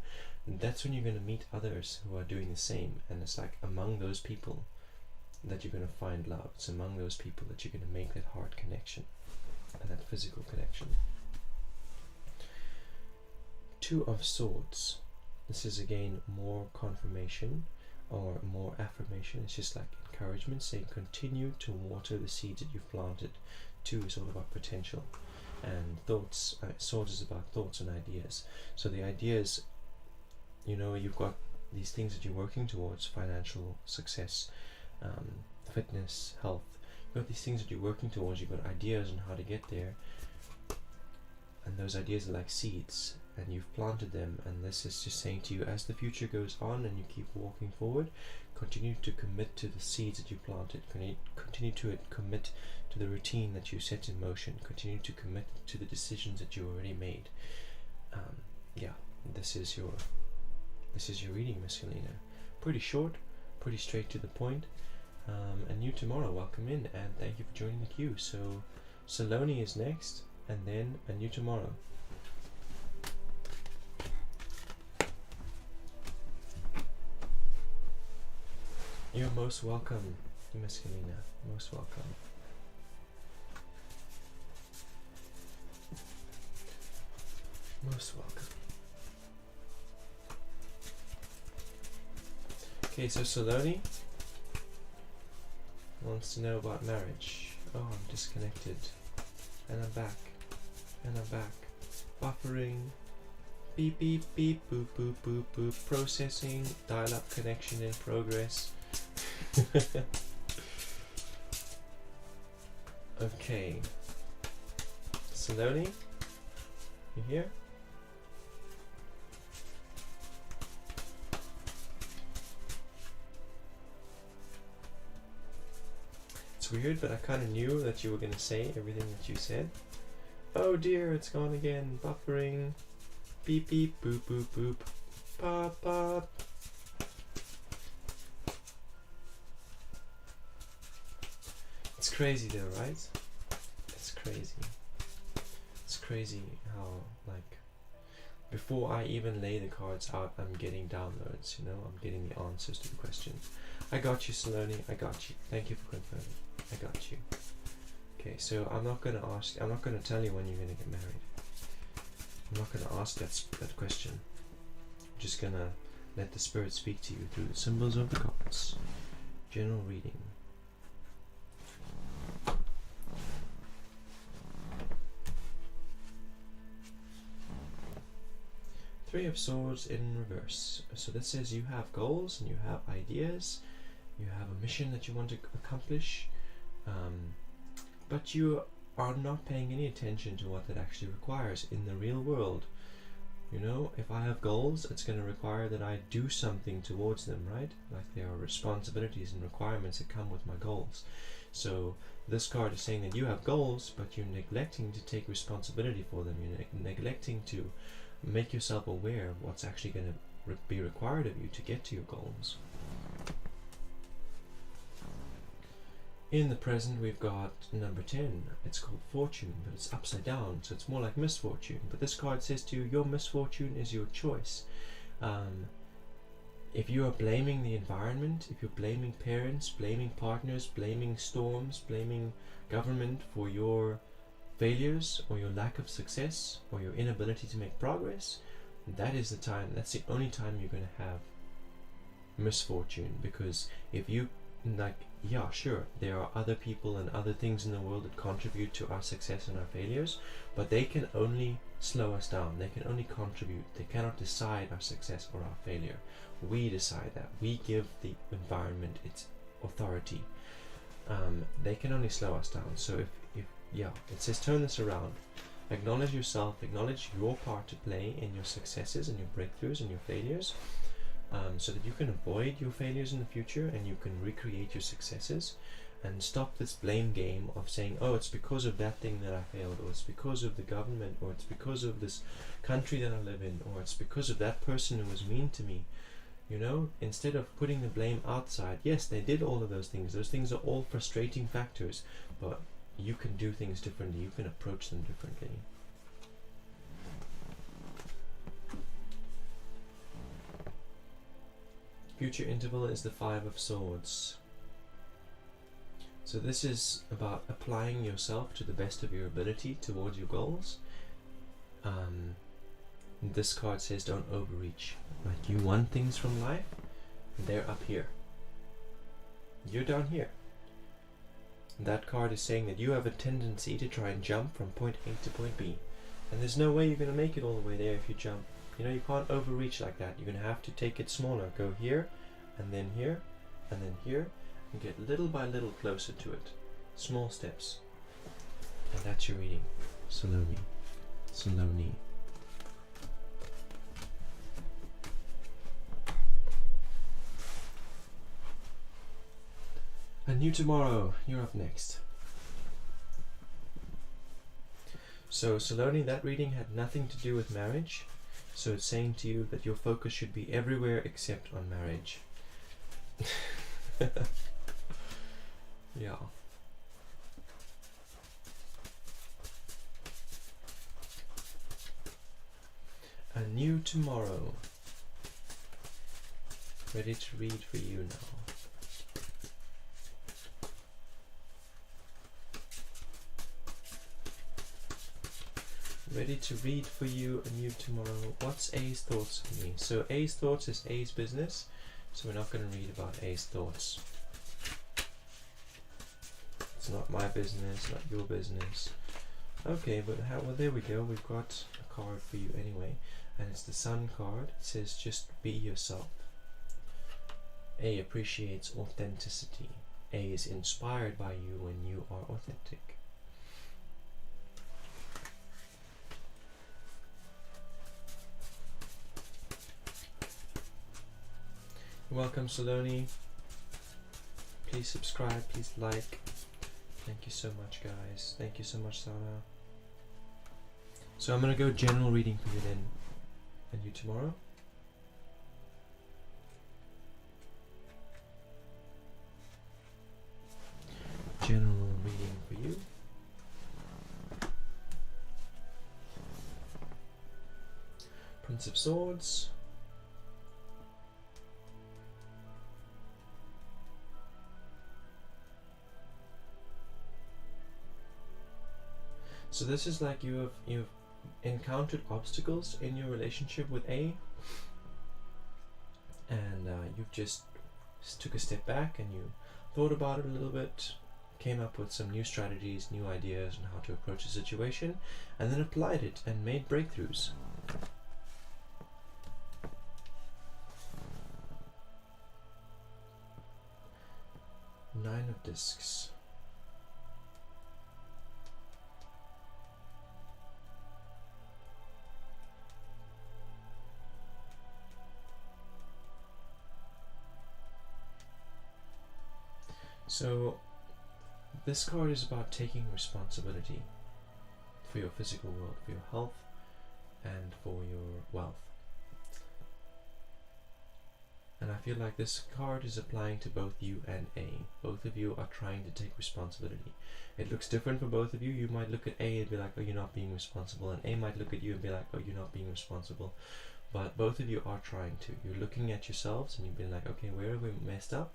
that's when you're going to meet others who are doing the same. And it's like among those people that you're going to find love. It's among those people that you're going to make that heart connection and that physical connection. 2 of Swords. This is again more confirmation or more affirmation. It's just like encouragement, saying continue to water the seeds that you've planted. 2 is all about potential, and thoughts. Swords is about thoughts and ideas. So the ideas, you've got these things that you're working towards: financial success, fitness, health. You've got these things that you're working towards. You've got ideas on how to get there, and those ideas are like seeds, and you've planted them. And this is just saying to you, as the future goes on and you keep walking forward, continue to commit to the seeds that you planted. Continue to commit to the routine that you set in motion. Continue to commit to the decisions that you already made. This is your reading, Mescalina. Pretty short, pretty straight to the point. And you tomorrow, welcome in, and thank you for joining the queue. So Saloni is next, and then a new tomorrow. You're most welcome, Mescalina. Most welcome. Most welcome. Okay, so Saloni wants to know about marriage. Oh, I'm disconnected. And I'm back. And I'm back. Buffering. Beep beep beep boop boop boop boop. Processing. Dial-up connection in progress. Okay. Saloni? You here? It's weird, but I kind of knew that you were going to say everything that you said. Oh dear, it's gone again. Buffering. Beep beep boop boop boop. Pop pop. It's crazy though, right? It's crazy. It's crazy how, like, before I even lay the cards out, I'm getting downloads, I'm getting the answers to the questions. I got you, Saloni, I got you. Thank you for confirming. I got you. Okay, so I'm not gonna tell you when you're gonna get married. I'm not gonna ask that question. I'm just gonna let the spirit speak to you through the symbols of the cards. General reading. Three of Swords in reverse. So this says you have goals and you have ideas, you have a mission that you want to accomplish, but you are not paying any attention to what that actually requires in the real world. You know, if I have goals, it's going to require that I do something towards them, right? Like there are responsibilities and requirements that come with my goals. So this card is saying that you have goals, but you're neglecting to take responsibility for them. You're neglecting to make yourself aware of what's actually going to be required of you to get to your goals. In the present, we've got number 10. It's called Fortune, but it's upside down, so it's more like misfortune. But this card says to you, your misfortune is your choice. If you are blaming the environment, if you're blaming parents, blaming partners, blaming storms, blaming government for your failures or your lack of success or your inability to make progress, that is the time, that's the only time you're going to have misfortune. Because if you, like, yeah, sure, there are other people and other things in the world that contribute to our success and our failures, but they can only slow us down. They can only contribute. They cannot decide our success or our failure. We decide that. We give the environment its authority. They can only slow us down. So if yeah, it says turn this around. Acknowledge yourself. Acknowledge your part to play in your successes and your breakthroughs and your failures. So that you can avoid your failures in the future and you can recreate your successes, and stop this blame game of saying, oh, it's because of that thing that I failed, or it's because of the government, or it's because of this country that I live in, or it's because of that person who was mean to me. You know, instead of putting the blame outside, yes, they did all of those things. Those things are all frustrating factors, but you can do things differently. You can approach them differently. Future interval is the Five of Swords. So this is about applying yourself to the best of your ability towards your goals. This card says don't overreach. Like, you want things from life, they're up here. You're down here. That card is saying that you have a tendency to try and jump from point A to point B. And there's no way you're going to make it all the way there if you jump. You know, you can't overreach like that. You're going to have to take it smaller. Go here, and then here, and then here, and get little by little closer to it. Small steps. And that's your reading. Saloni. Saloni. A new tomorrow. You're up next. So, Saloni, that reading had nothing to do with marriage. So it's saying to you that your focus should be everywhere except on marriage. Yeah. A new tomorrow. Ready to read for you now. Ready to read for you a new tomorrow. What's A's thoughts on me? So A's thoughts is A's business, so we're not going to read about A's thoughts. It's not my business, not your business. Okay, but well, there we go. We've got a card for you anyway, and it's the Sun card. It says just be yourself. A appreciates authenticity. A is inspired by you when you are authentic. Welcome, Saloni. Please subscribe, please like. Thank you so much, guys. Thank you so much, Sana. So I'm going to go general reading for you then. And you tomorrow? General reading for you. Prince of Swords. So this is like you've encountered obstacles in your relationship with A, and you've just took a step back and you thought about it a little bit, came up with some new strategies, new ideas on how to approach a situation, and then applied it and made breakthroughs. Nine of Discs. So this card is about taking responsibility for your physical world, for your health, and for your wealth. And I feel like this card is applying to both you and A. Both of you are trying to take responsibility. It looks different for both of you. You might look at A and be like, oh, you're not being responsible. And A might look at you and be like, oh, you're not being responsible. But both of you are trying to. You're looking at yourselves and you've been like, okay, where have we messed up?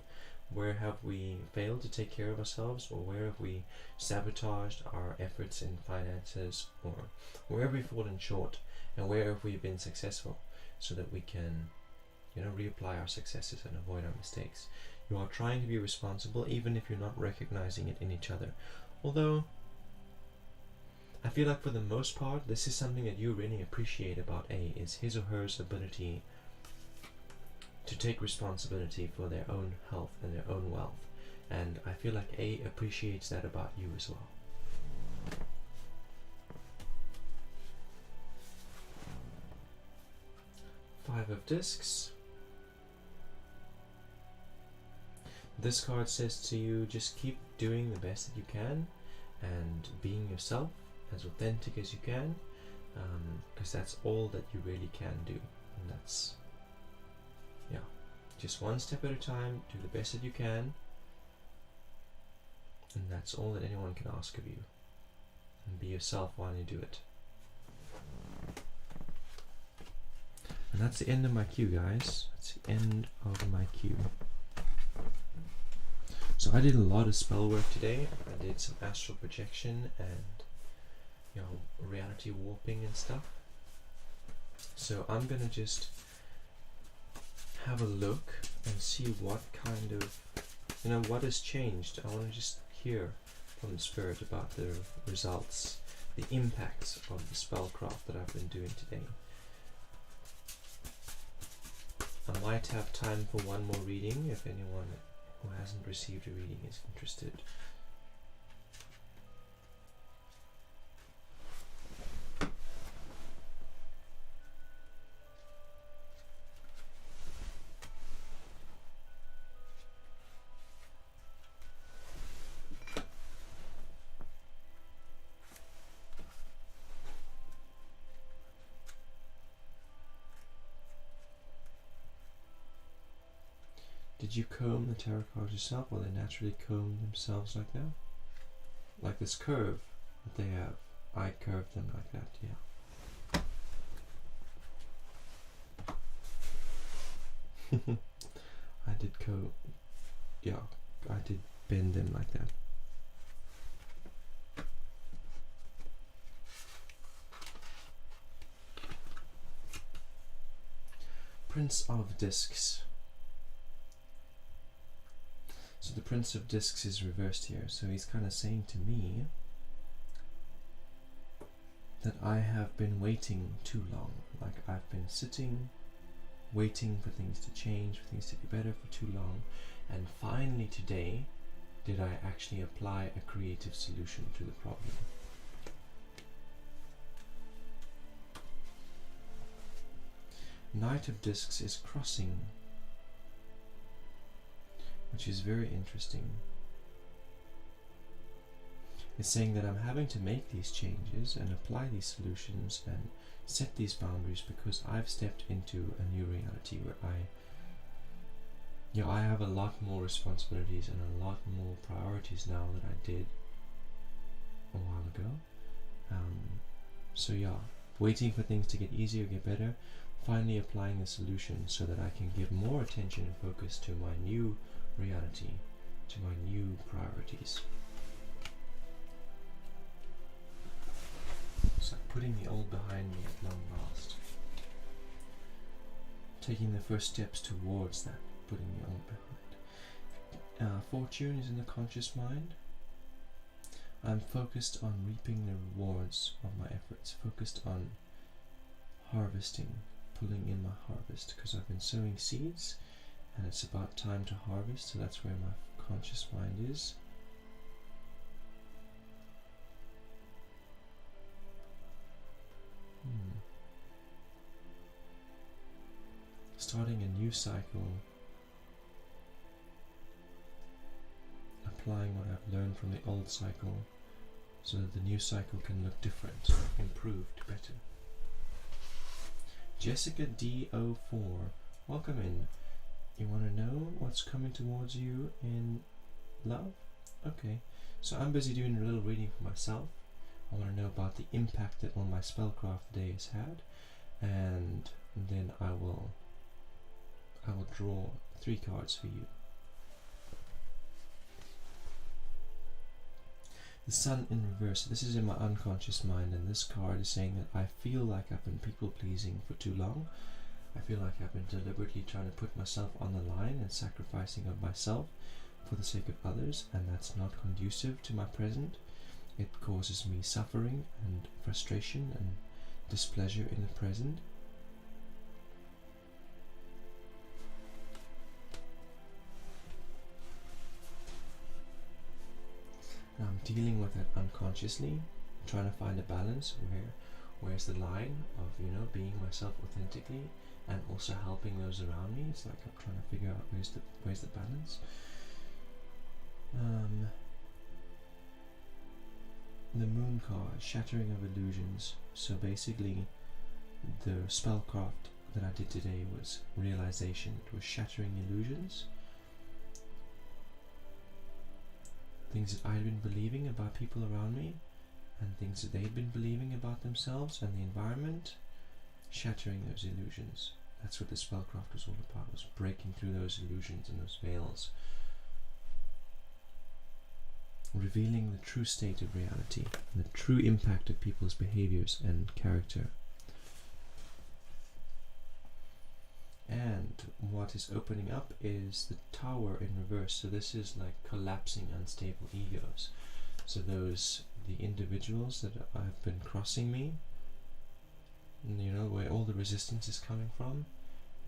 Where have we failed to take care of ourselves? Or where have we sabotaged our efforts in finances? Or where have we fallen short? And where have we been successful? So that we can, reapply our successes and avoid our mistakes. You are trying to be responsible even if you're not recognizing it in each other. Although, I feel like for the most part, this is something that you really appreciate about A, is his or her ability to take responsibility for their own health and their own wealth. And I feel like A appreciates that about you as well. Five of Discs. This card says to you, just keep doing the best that you can and being yourself, as authentic as you can, because that's all that you really can do. And that's, just one step at a time, do the best that you can, and that's all that anyone can ask of you. And be yourself while you do it. And that's the end of my cue, guys. That's the end of my cue. So I did a lot of spell work today. I did some astral projection and reality warping and stuff. So I'm gonna just have a look and see what kind of what has changed. I want to just hear from the spirit about the results, the impacts of the spellcraft that I've been doing today. I might have time for one more reading if anyone who hasn't received a reading is interested. Did you comb the tarot cards yourself, or they naturally comb themselves like that? Like this curve that they have. I curved them like that, yeah. I did I did bend them like that. Prince of Discs. So the Prince of Discs is reversed here, so he's kind of saying to me that I have been waiting too long. Like I've been sitting, waiting for things to change, for things to get better for too long, and finally today did I actually apply a creative solution to the problem. Knight of Discs is crossing, which is very interesting. It's saying that I'm having to make these changes and apply these solutions and set these boundaries because I've stepped into a new reality where I have a lot more responsibilities and a lot more priorities now than I did a while ago. So waiting for things to get easier, get better, finally applying the solution so that I can give more attention and focus to my new reality, to my new priorities. It's like putting the old behind me at long last. Taking the first steps towards that, putting the old behind. Fortune is in the conscious mind. I'm focused on reaping the rewards of my efforts, focused on harvesting, pulling in my harvest, because I've been sowing seeds and it's about time to harvest, so that's where my unconscious mind is. Starting a new cycle, applying what I've learned from the old cycle so that the new cycle can look different, improved, better. Jessica D04, welcome in. You want to know what's coming towards you in love? Okay, so I'm busy doing a little reading for myself. I want to know about the impact that on my spellcraft day has had, and then I will draw 3 cards for you. The Sun in reverse. This is in my unconscious mind, and this card is saying that I feel like I've been people pleasing for too long. I feel like I've been deliberately trying to put myself on the line and sacrificing of myself for the sake of others, and that's not conducive to my present. It causes me suffering and frustration and displeasure in the present. And I'm dealing with it unconsciously, trying to find a balance where's the line of, you know, being myself authentically and also helping those around me. It's like I'm trying to figure out where's the balance. The Moon card, Shattering of Illusions. So basically the spellcraft that I did today was realization. It was shattering illusions. Things that I had been believing about people around me and things that they had been believing about themselves and the environment. Shattering those illusions. That's what the spellcraft was all about, was breaking through those illusions and those veils. Revealing the true state of reality and the true impact of people's behaviors and character. And what is opening up is the Tower in reverse. So this is like collapsing unstable egos. So the individuals that have been crossing me, you know, where all the resistance is coming from,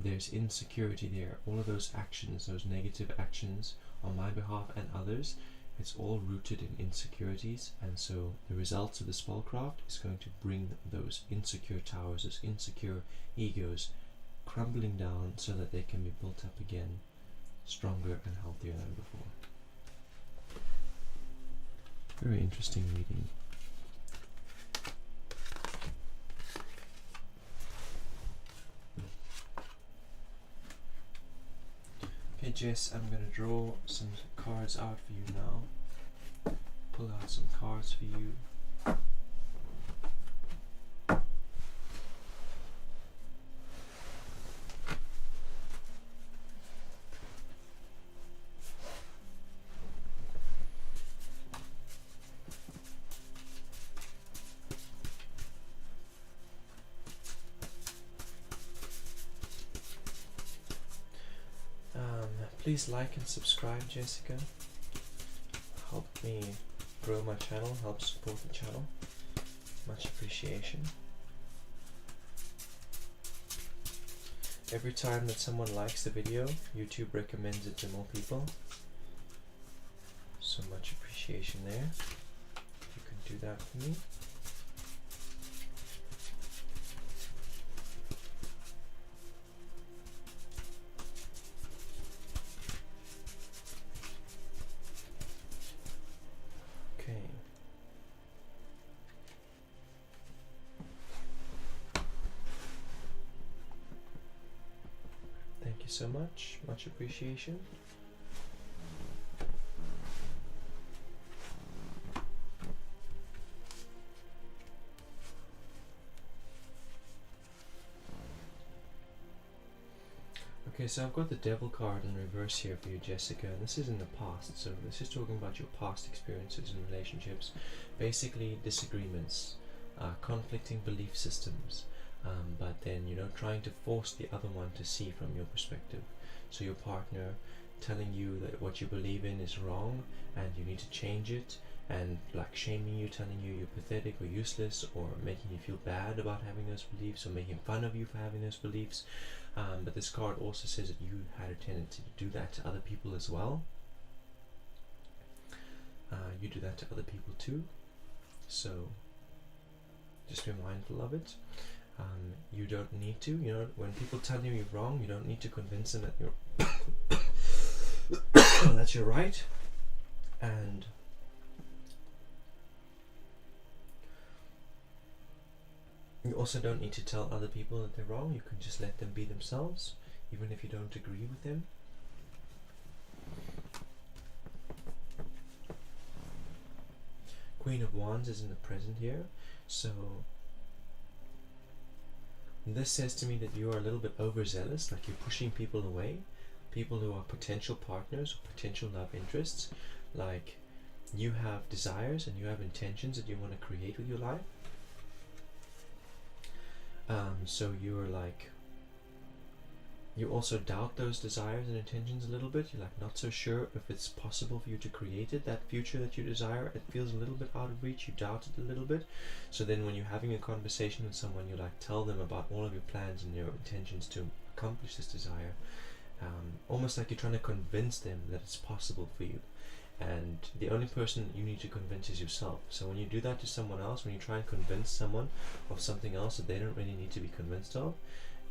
there's insecurity there. All of those actions, those negative actions on my behalf and others, it's all rooted in insecurities, and so the results of the spellcraft is going to bring those insecure towers, those insecure egos crumbling down so that they can be built up again, stronger and healthier than before. Very interesting reading. Okay, Jess, I'm going to draw some cards out for you now. Pull out some cards for you. Please like and subscribe, Jessica. Help me grow my channel, help support the channel. Much appreciation. Every time that someone likes the video, YouTube recommends it to more people. So much appreciation there. If you can do that for me. So much appreciation. Okay, so I've got the Devil card in reverse here for you, Jessica, and this is in the past. So this is talking about your past experiences and relationships, basically disagreements, conflicting belief systems. But then, you know, trying to force the other one to see from your perspective. So your partner telling you that what you believe in is wrong and you need to change it, and like shaming you, telling you you're pathetic or useless, or making you feel bad about having those beliefs, or making fun of you for having those beliefs. But this card also says that you had a tendency to do that to other people as well. You do that to other people too. So just be mindful of it. You don't need to, when people tell you you're wrong, you don't need to convince them that you're that you're right. And you also don't need to tell other people that they're wrong. You can just let them be themselves, even if you don't agree with them. Queen of Wands is in the present here, so this says to me that you are a little bit overzealous, like you're pushing people away, people who are potential partners or potential love interests, like you have desires and you have intentions that you want to create with your life. So you're like, you also doubt those desires and intentions a little bit. You're like not so sure if it's possible for you to create it, that future that you desire. It feels a little bit out of reach. You doubt it a little bit. So then when you're having a conversation with someone, you like tell them about all of your plans and your intentions to accomplish this desire. Almost like you're trying to convince them that it's possible for you. And the only person you need to convince is yourself. So when you do that to someone else, when you try and convince someone of something else that they don't really need to be convinced of,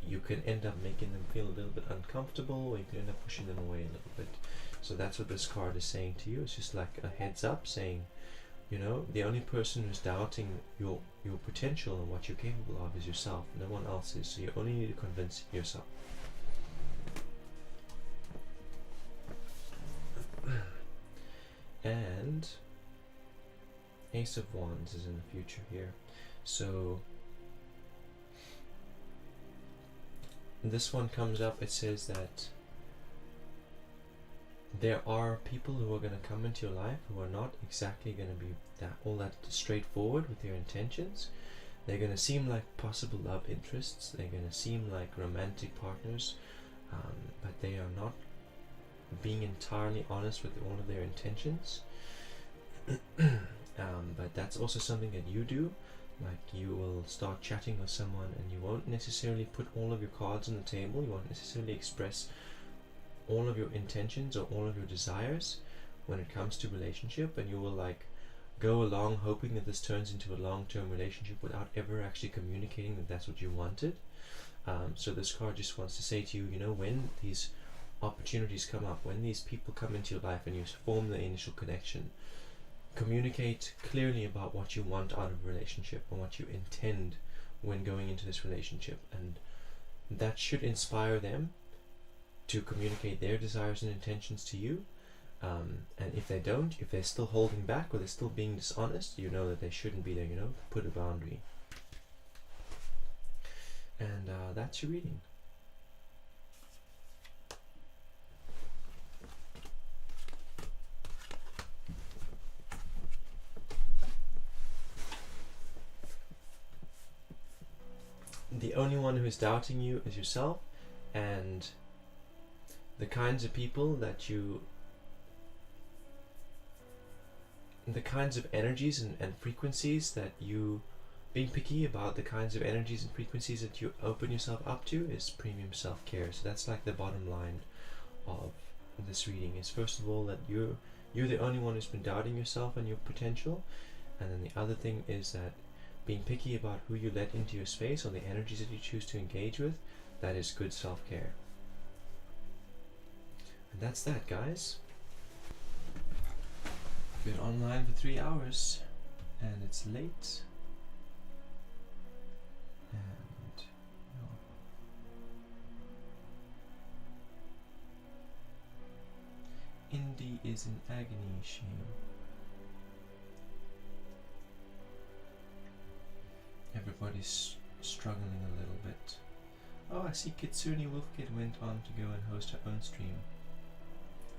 you can end up making them feel a little bit uncomfortable, or you can end up pushing them away a little bit. So that's what this card is saying to you. It's just like a heads up saying, the only person who's doubting your potential and what you're capable of is yourself. No one else is. So you only need to convince yourself. And Ace of Wands is in the future here. So this one comes up, it says that there are people who are going to come into your life who are not exactly going to be all that straightforward with their intentions. They're going to seem like possible love interests. They're going to seem like romantic partners, but they are not being entirely honest with all of their intentions. But that's also something that you do. Like you will start chatting with someone and you won't necessarily put all of your cards on the table. You won't necessarily express all of your intentions or all of your desires when it comes to relationship, and you will like go along hoping that this turns into a long-term relationship without ever actually communicating that that's what you wanted. So this card just wants to say to you, when these opportunities come up, when these people come into your life and you form the initial connection, communicate clearly about what you want out of a relationship and what you intend when going into this relationship, and that should inspire them to communicate their desires and intentions to you. And if they don't, if they're still holding back or they're still being dishonest, you know that they shouldn't be there. Put a boundary. And that's your reading. The only one who is doubting you is yourself, and the kinds of people that the kinds of energies and frequencies that you, being picky about the kinds of energies and frequencies that you open yourself up to is premium self-care. So that's like the bottom line of this reading, is first of all that you're the only one who's been doubting yourself and your potential, and then the other thing is that being picky about who you let into your space or the energies that you choose to engage with, that is good self-care. And that's that, guys. Been online for 3 hours and it's late. And Indy is in agony, shame. Everybody's struggling a little bit. Oh, I see Kitsune Wolfkid went on to go and host her own stream.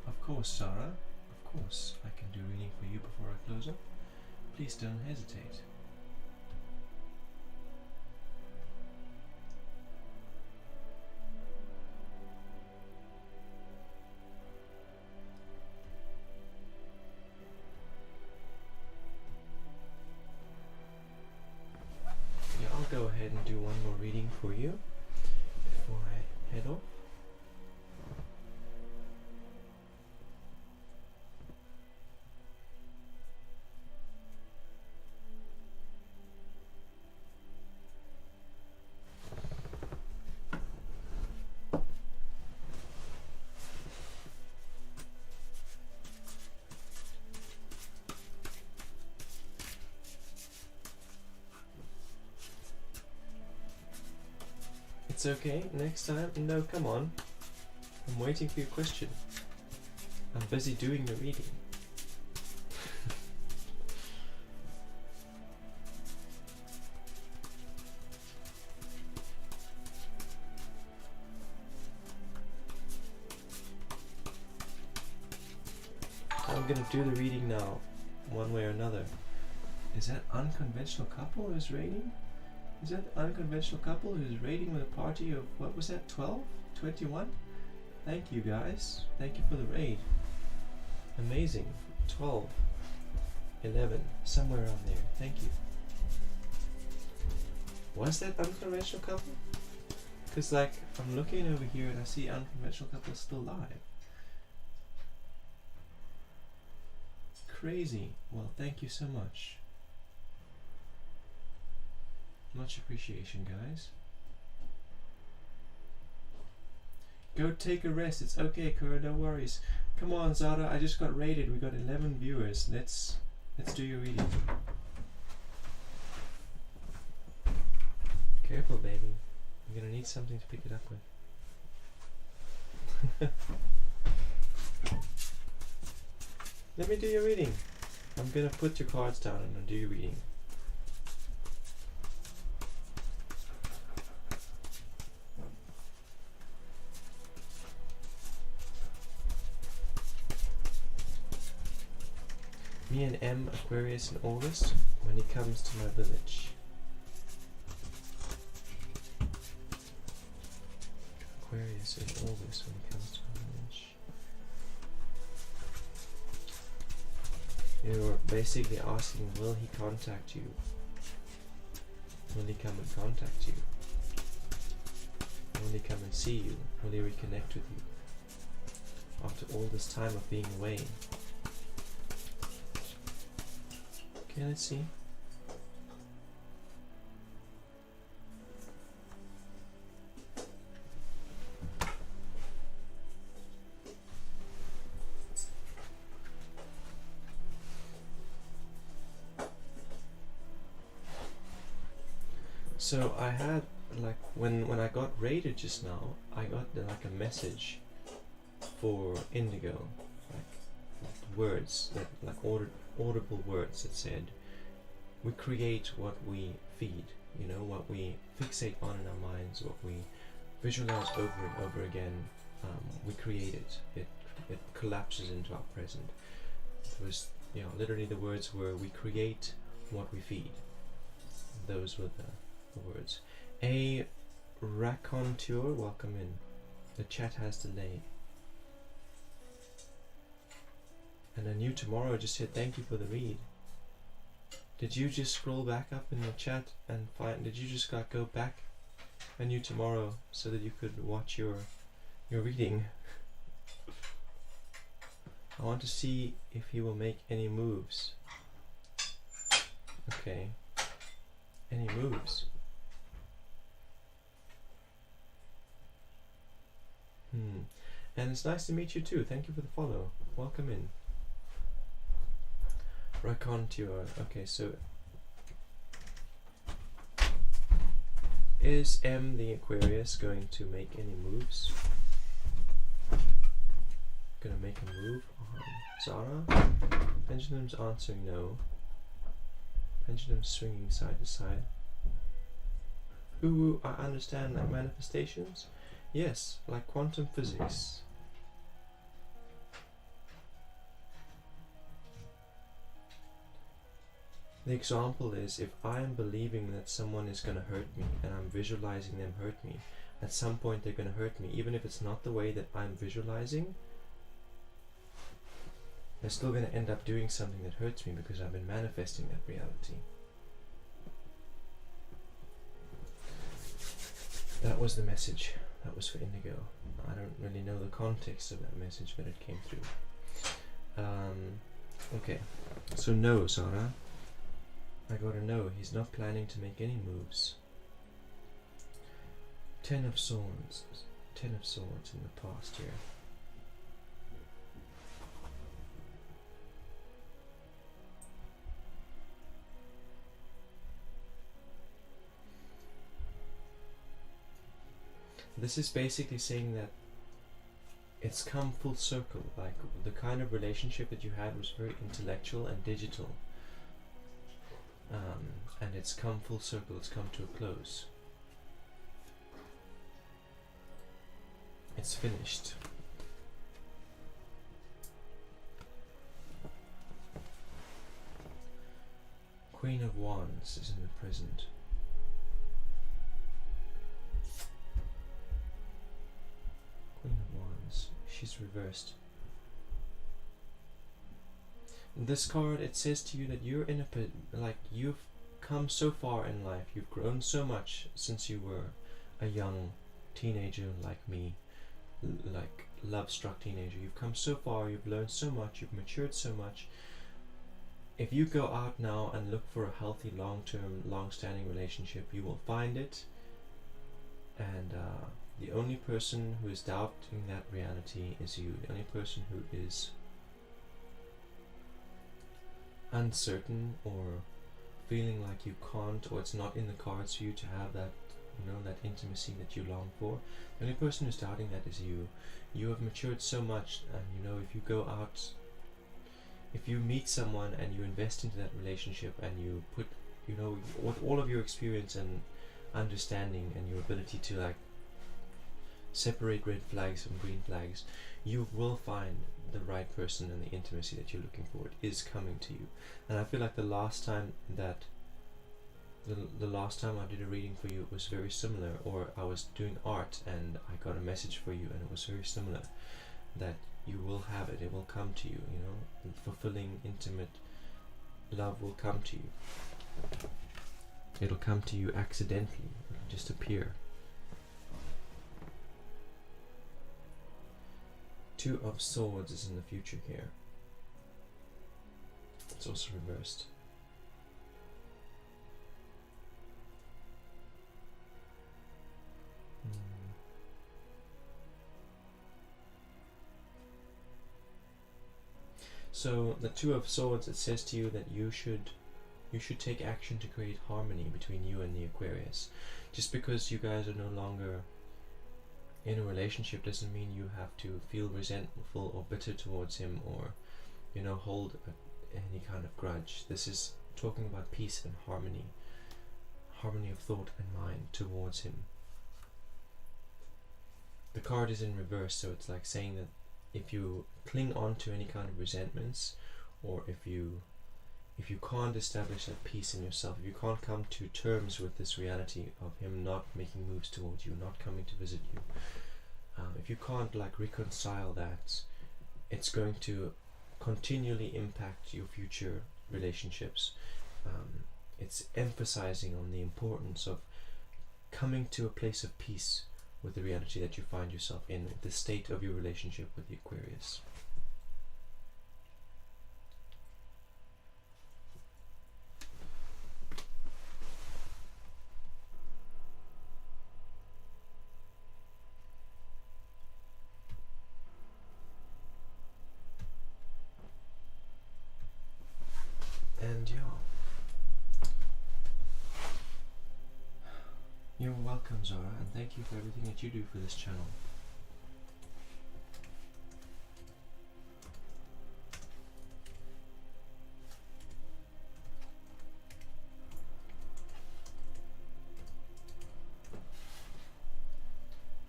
Of course, Sarah. Of course, I can do reading for you before I close up. Please don't hesitate. I'll go ahead and do one more reading for you before I head off. It's okay. Next time. No, come on. I'm waiting for your question. I'm busy doing the reading. I'm gonna do the reading now, one way or another. Is that unconventional couple who's raiding? Is that the unconventional couple who's raiding with a party of, what was that, 12? 21? Thank you guys. Thank you for the raid. Amazing. 12. 11. Somewhere around there. Thank you. Was that unconventional couple? Because like, I'm looking over here and I see unconventional couple still alive. Crazy. Well, thank you so much. Much appreciation, guys. Go take a rest. It's okay, Kura. No worries. Come on, Zara. I just got rated. We got 11 viewers. Let's do your reading. Careful, baby. You're gonna need something to pick it up with. Let me do your reading. I'm gonna put your cards down and I'll do your reading. Me and M, Aquarius in August, when he comes to my village. Aquarius in August when he comes to my village. You're basically asking, will he contact you? Will he come and contact you? Will he come and see you? Will he reconnect with you? After all this time of being away. Okay, let's see. So I had like when I got raided just now, I got like a message for Indigo, like words that like audible words that said, we create what we feed, you know, what we fixate on in our minds, what we visualize over and over again, we create it. It collapses into our present. It was, you know, literally the words were, we create what we feed. Those were the words. A raconteur, welcome in. The chat has delay. And a new tomorrow just said thank you for the read. Did you just scroll back up in the chat and find? Did you just go back a new tomorrow so that you could watch your reading? I want to see if he will make any moves. Okay. Any moves? And it's nice to meet you too. Thank you for the follow. Welcome in. Raconteur. Okay, so is M the Aquarius going to make any moves? Gonna make a move on Zara? Pendulum's answering no. Pendulum swinging side to side. Ooh, I understand like manifestations. Yes, like quantum physics. The example is, if I am believing that someone is going to hurt me and I'm visualizing them hurt me, at some point they're going to hurt me, even if it's not the way that I'm visualizing, they're still going to end up doing something that hurts me because I've been manifesting that reality. That was the message. That was for Indigo. I don't really know the context of that message, but it came through. Okay, so no, Zara. I gotta know, he's not planning to make any moves. 10 of Swords. 10 of Swords in the past here. this is basically saying that it's come full circle. Like the kind of relationship that you had was very intellectual and digital, and it's come full circle. It's come to a close. It's finished. Queen of Wands is in the present. Queen of Wands. She's reversed. In this card, it says to you that you're in like you've come so far in life. You've grown so much since you were a young teenager like me, like love-struck teenager. You've come so far. You've learned so much. You've matured so much. If you go out now and look for a healthy, long-term, long-standing relationship, you will find it. And the only person who is doubting that reality is you. The only person who is uncertain or feeling like you can't, or it's not in the cards for you to have that, you know, that intimacy that you long for. The only person who's doubting that is you. You have matured so much, and you know, if you go out, if you meet someone and you invest into that relationship and you put, you know, with all of your experience and understanding and your ability to like separate red flags from green flags, you will find the right person and the intimacy that you're looking for. It is coming to you. And I feel like the last time that the last time I did a reading for you, it was very similar, or I was doing art and I got a message for you and it was very similar, that you will have it, it will come to you, you know, fulfilling, intimate love will come to you. It'll come to you accidentally, it'll just appear. Two of Swords is in the future here. It's also reversed. So the Two of Swords, it says to you that you should take action to create harmony between you and the Aquarius. Just because you guys are no longer in a relationship doesn't mean you have to feel resentful or bitter towards him, or, you know, hold any kind of grudge. This is talking about peace and harmony of thought and mind towards him. The card is in reverse, so it's like saying that if you cling on to any kind of resentments, or if you can't establish that peace in yourself, if you can't come to terms with this reality of him not making moves towards you, not coming to visit you, if you can't like reconcile that, it's going to continually impact your future relationships. It's emphasizing on the importance of coming to a place of peace with the reality that you find yourself in, the state of your relationship with the Aquarius. And yeah, you're welcome, Zara, and thank you for everything that you do for this channel.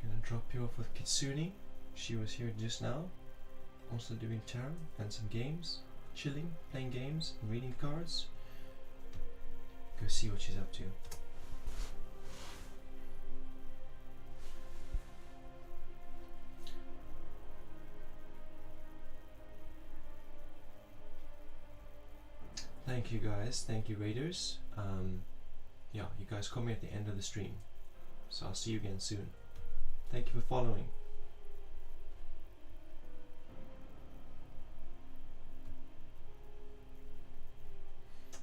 Gonna drop you off with Kitsune. She was here just now, also doing tarot and some games, chilling, playing games, and reading cards. Go see what she's up to. Thank you guys, thank you Raiders. Yeah, you guys call me at the end of the stream, so I'll see you again soon. Thank you for following.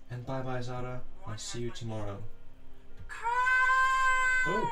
And bye bye Zara, I'll see you tomorrow. Oh!